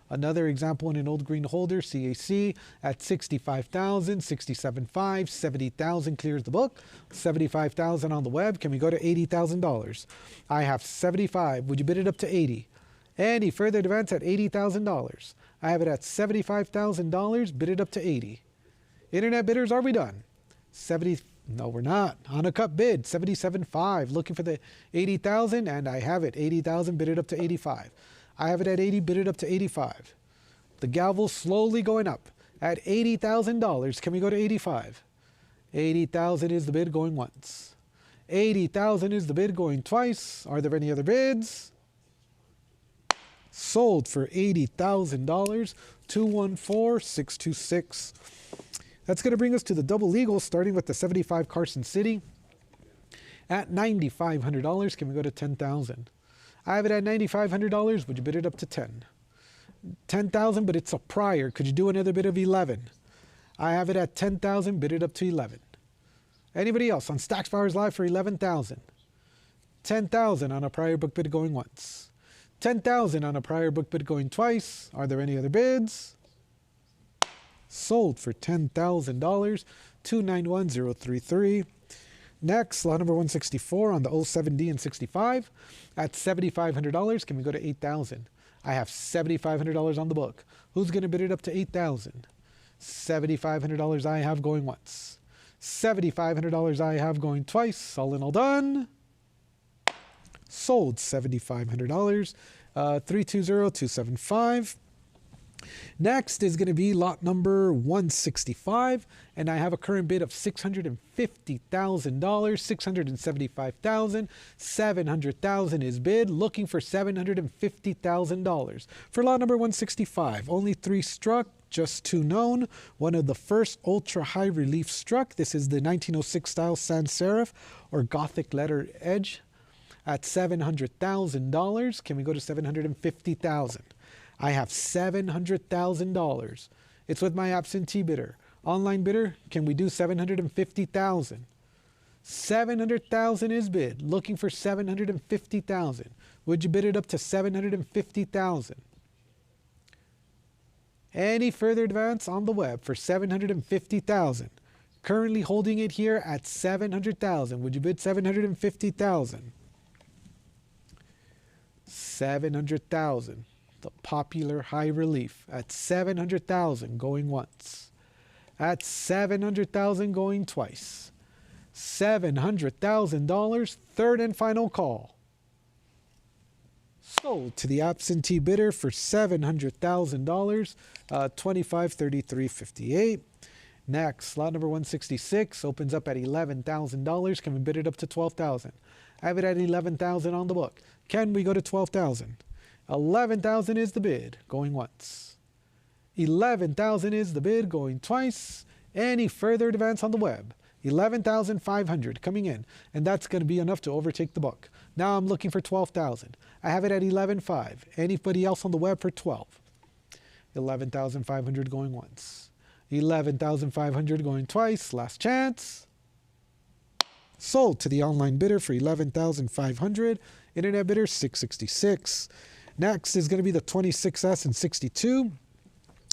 Another example in an old green holder, CAC, at 65,000, 67,500, 70,000 clears the book. 75,000 on the web. Can we go to $80,000? I have 75. Would you bid it up to 80? Any further advance at $80,000? I have it at $75,000. Bid it up to 80. Internet bidders, are we done? 70. No, we're not. On a cut bid, 77.5. Looking for the 80,000, and I have it. 80,000. Bid it up to 85. I have it at 80. Bid it up to 85. The gavel slowly going up at $80,000. Can we go to 85? 80,000 is the bid going once. 80,000 is the bid going twice. Are there any other bids? Sold for $80,000. 214626. That's going to bring us to the double legal, starting with the 75 Carson City at $9,500. Can we go to 10,000? I have it at $9,500. Would you bid it up to 10? 10,000, but it's a prior. Could you do another bid of 11? I have it at 10,000. Bid it up to 11. Anybody else on Stacks Bowers Live for 11,000? 10,000 on a prior book bid going once. 10,000 on a prior book bid going twice. Are there any other bids? Sold for $10,000. 291033. Next, lot number 164 on the 07D and 65 at $7,500. Can we go to 8,000? I have $7,500 on the book. Who's going to bid it up to 8,000? $7,500 I have going once. $7,500 I have going twice. All in, all done. Sold $7,500. 320275. Next is going to be lot number 165, and I have a current bid of $650,000, $675,000, $700,000 is bid, looking for $750,000. For lot number 165, only 3 struck, just 2 known. One of the first ultra high relief struck. This is the 1906 style sans serif or Gothic letter edge at $700,000. Can we go to $750,000? I have $700,000. It's with my absentee bidder. Online bidder, can we do $750,000? $700,000 is bid. Looking for $750,000. Would you bid it up to $750,000? Any further advance on the web for $750,000? Currently holding it here at $700,000. Would you bid $750,000? $700,000. The popular high relief at $700,000 going once. At $700,000 going twice. $700,000, third and final call. Sold to the absentee bidder for $700,000, 2533.58. Next, lot number 166 opens up at $11,000. Can we bid it up to $12,000? I have it at $11,000 on the book. Can we go to $12,000? $11,000 is the bid, going once. $11,000 is the bid, going twice. Any further advance on the web? $11,500 coming in, and that's going to be enough to overtake the book. Now I'm looking for $12,000. I have it at $11,500. Anybody else on the web for $12,000? $11,500 going once. $11,500 going twice. Last chance. Sold to the online bidder for $11,500. Internet bidder 666. Next is going to be the 26S and 62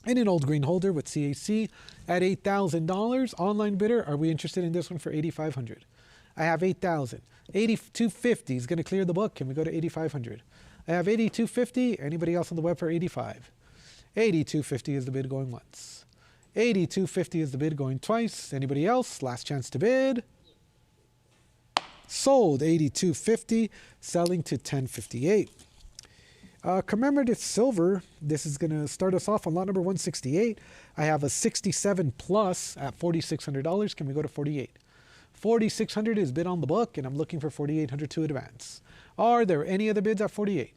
in an old green holder with CAC at $8,000. Online bidder, are we interested in this one for $8,500? I have 8,000. 8,250 is going to clear the book. Can we go to 8,500? I have 8,250. Anybody else on the web for 85? 8,250 is the bid going once. 8,250 is the bid going twice. Anybody else? Last chance to bid. Sold 8,250, selling to 1058. Commemorative silver, this is going to start us off on lot number 168. I have a 67 plus at $4,600. Can we go to 48? 4,600 is bid on the book, and I'm looking for 4,800 to advance. Are there any other bids at 48?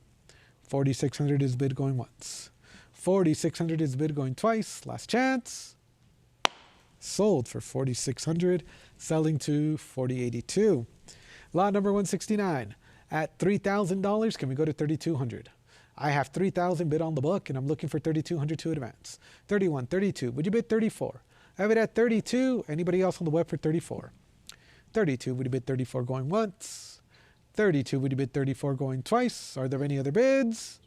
4,600 is bid going once. 4,600 is bid going twice. Last chance. Sold for 4,600, selling to 4,082. Lot number 169 at $3,000. Can we go to 3,200? I have 3,000 bid on the book, and I'm looking for 3,200 to advance. 31, 32. Would you bid 34? I have it at 32. Anybody else on the web for 34? 32. Would you bid 34 going once? 32. Would you bid 34 going twice? Are there any other bids?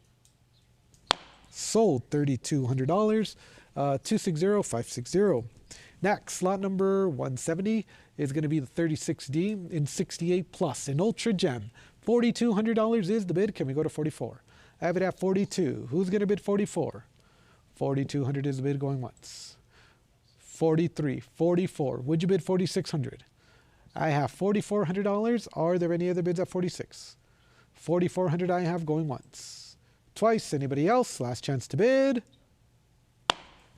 Sold $3,200. 260-560. Next, lot number 170 is going to be the 36D in 68 plus, an ultra gem. $4,200 is the bid. Can we go to 44? I have it at 42. Who's going to bid 44? 4,200 is the bid going once. 43, 44. Would you bid 4,600? I have $4,400. Are there any other bids at 46? 4,400 I have going once. Twice. Anybody else? Last chance to bid.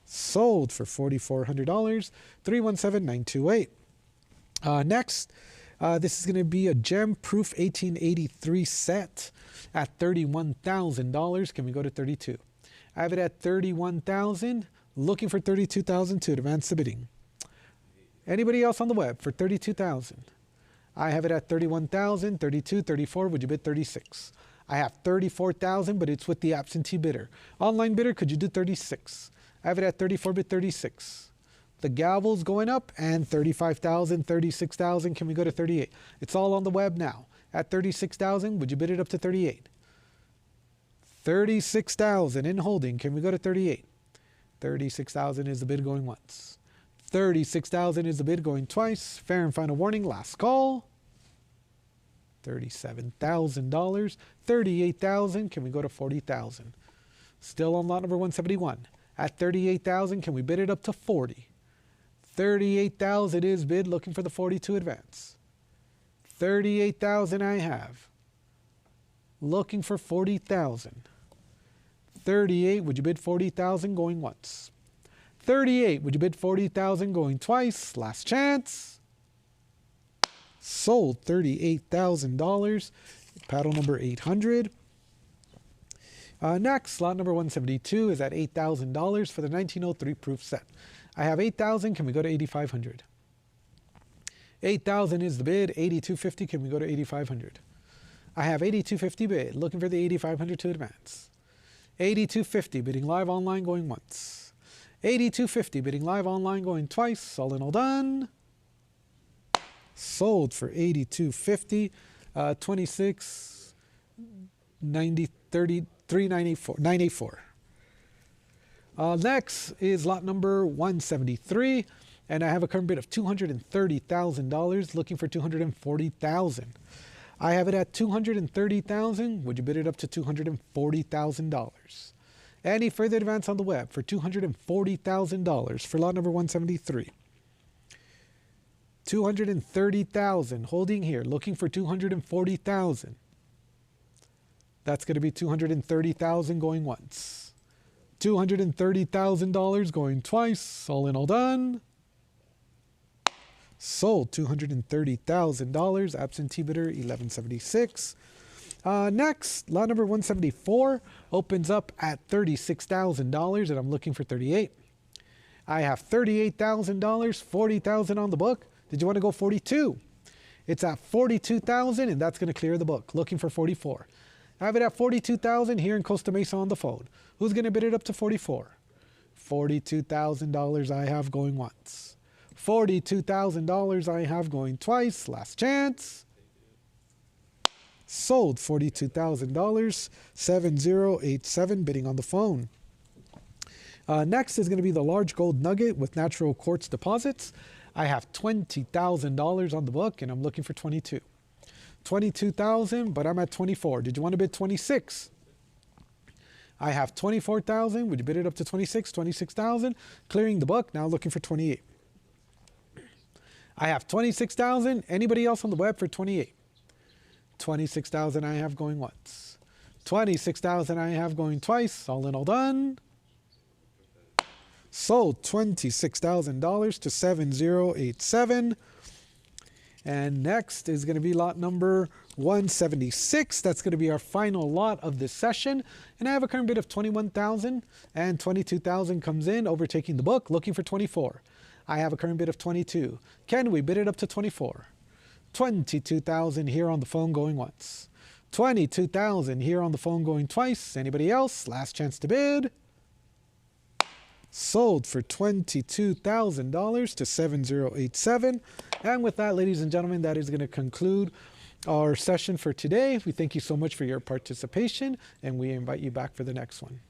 Sold for $4,400. 317-928. Next, this is going to be a gem proof 1883 set at $31,000. Can we go to 32? I have it at 31,000. Looking for 32,000 to advance the bidding. Anybody else on the web for 32,000? I have it at 31,000, 32, 34. Would you bid 36? I have 34,000, but it's with the absentee bidder. Online bidder, could you do 36? I have it at 34, bid 36. The gavel's going up, and 35,000, 36,000. Can we go to 38? It's all on the web now. At 36,000, would you bid it up to 38? 36,000 in holding. Can we go to 38? 36,000 is the bid going once. 36,000 is the bid going twice. Fair and final warning. Last call. $37,000. 38,000. Can we go to 40,000? Still on lot number 171. At 38,000, can we bid it up to 40? 38,000 is bid, looking for the 42 advance. 38,000 I have. Looking for 40,000. 38, would you bid 40,000 going once? 38, would you bid 40,000 going twice? Last chance. Sold $38,000. Paddle number 800. Next, lot number 172 is at $8,000 for the 1903 proof set. I have 8,000. Can we go to 8,500? 8,000 is the bid. 8,250. Can we go to 8,500? I have 8,250 bid. Looking for the 8,500 to advance. 8,250 bidding live online going once. 8,250 bidding live online going twice. All in all done. Sold for 8,250. 26, 90, 30. 984. Next is lot number 173, and I have a current bid of $230,000, looking for $240,000. I have it at $230,000. Would you bid it up to $240,000? Any further advance on the web for $240,000 for lot number 173. 230,000 holding here, looking for 240,000. That's going to be $230,000 going once. $230,000 going twice. All in all done. Sold $230,000. Absentee bidder 1176. Next, lot number 174 opens up at $36,000, and I'm looking for 38. I have $38,000, 40,000 on the book. Did you want to go 42? It's at 42,000, and that's going to clear the book. Looking for 44. I have it at 42,000 here in Costa Mesa on the phone. Who's going to bid it up to 44? $42,000 I have going once. $42,000 I have going twice. Last chance. Sold $42,000. 7087 bidding on the phone. Next is going to be the large gold nugget with natural quartz deposits. I have $20,000 on the book, and I'm looking for 22. 22,000, but I'm at 24. Did you want to bid 26? I have 24,000. Would you bid it up to 26? 26,000. Clearing the book. Now looking for 28. I have 26,000. Anybody else on the web for 28? 26,000 I have going once. 26,000 I have going twice. All in all done. Sold $26,000 to 7087. And next is going to be lot number 176. That's going to be our final lot of this session. And I have a current bid of 21,000, and 22,000 comes in, overtaking the book, looking for 24. I have a current bid of 22. Can we bid it up to 24? 22,000 here on the phone going once. 22,000 here on the phone going twice. Anybody else? Last chance to bid. Sold for $22,000 to 7087. And with that, ladies and gentlemen, that is going to conclude our session for today. We thank you so much for your participation, and we invite you back for the next one.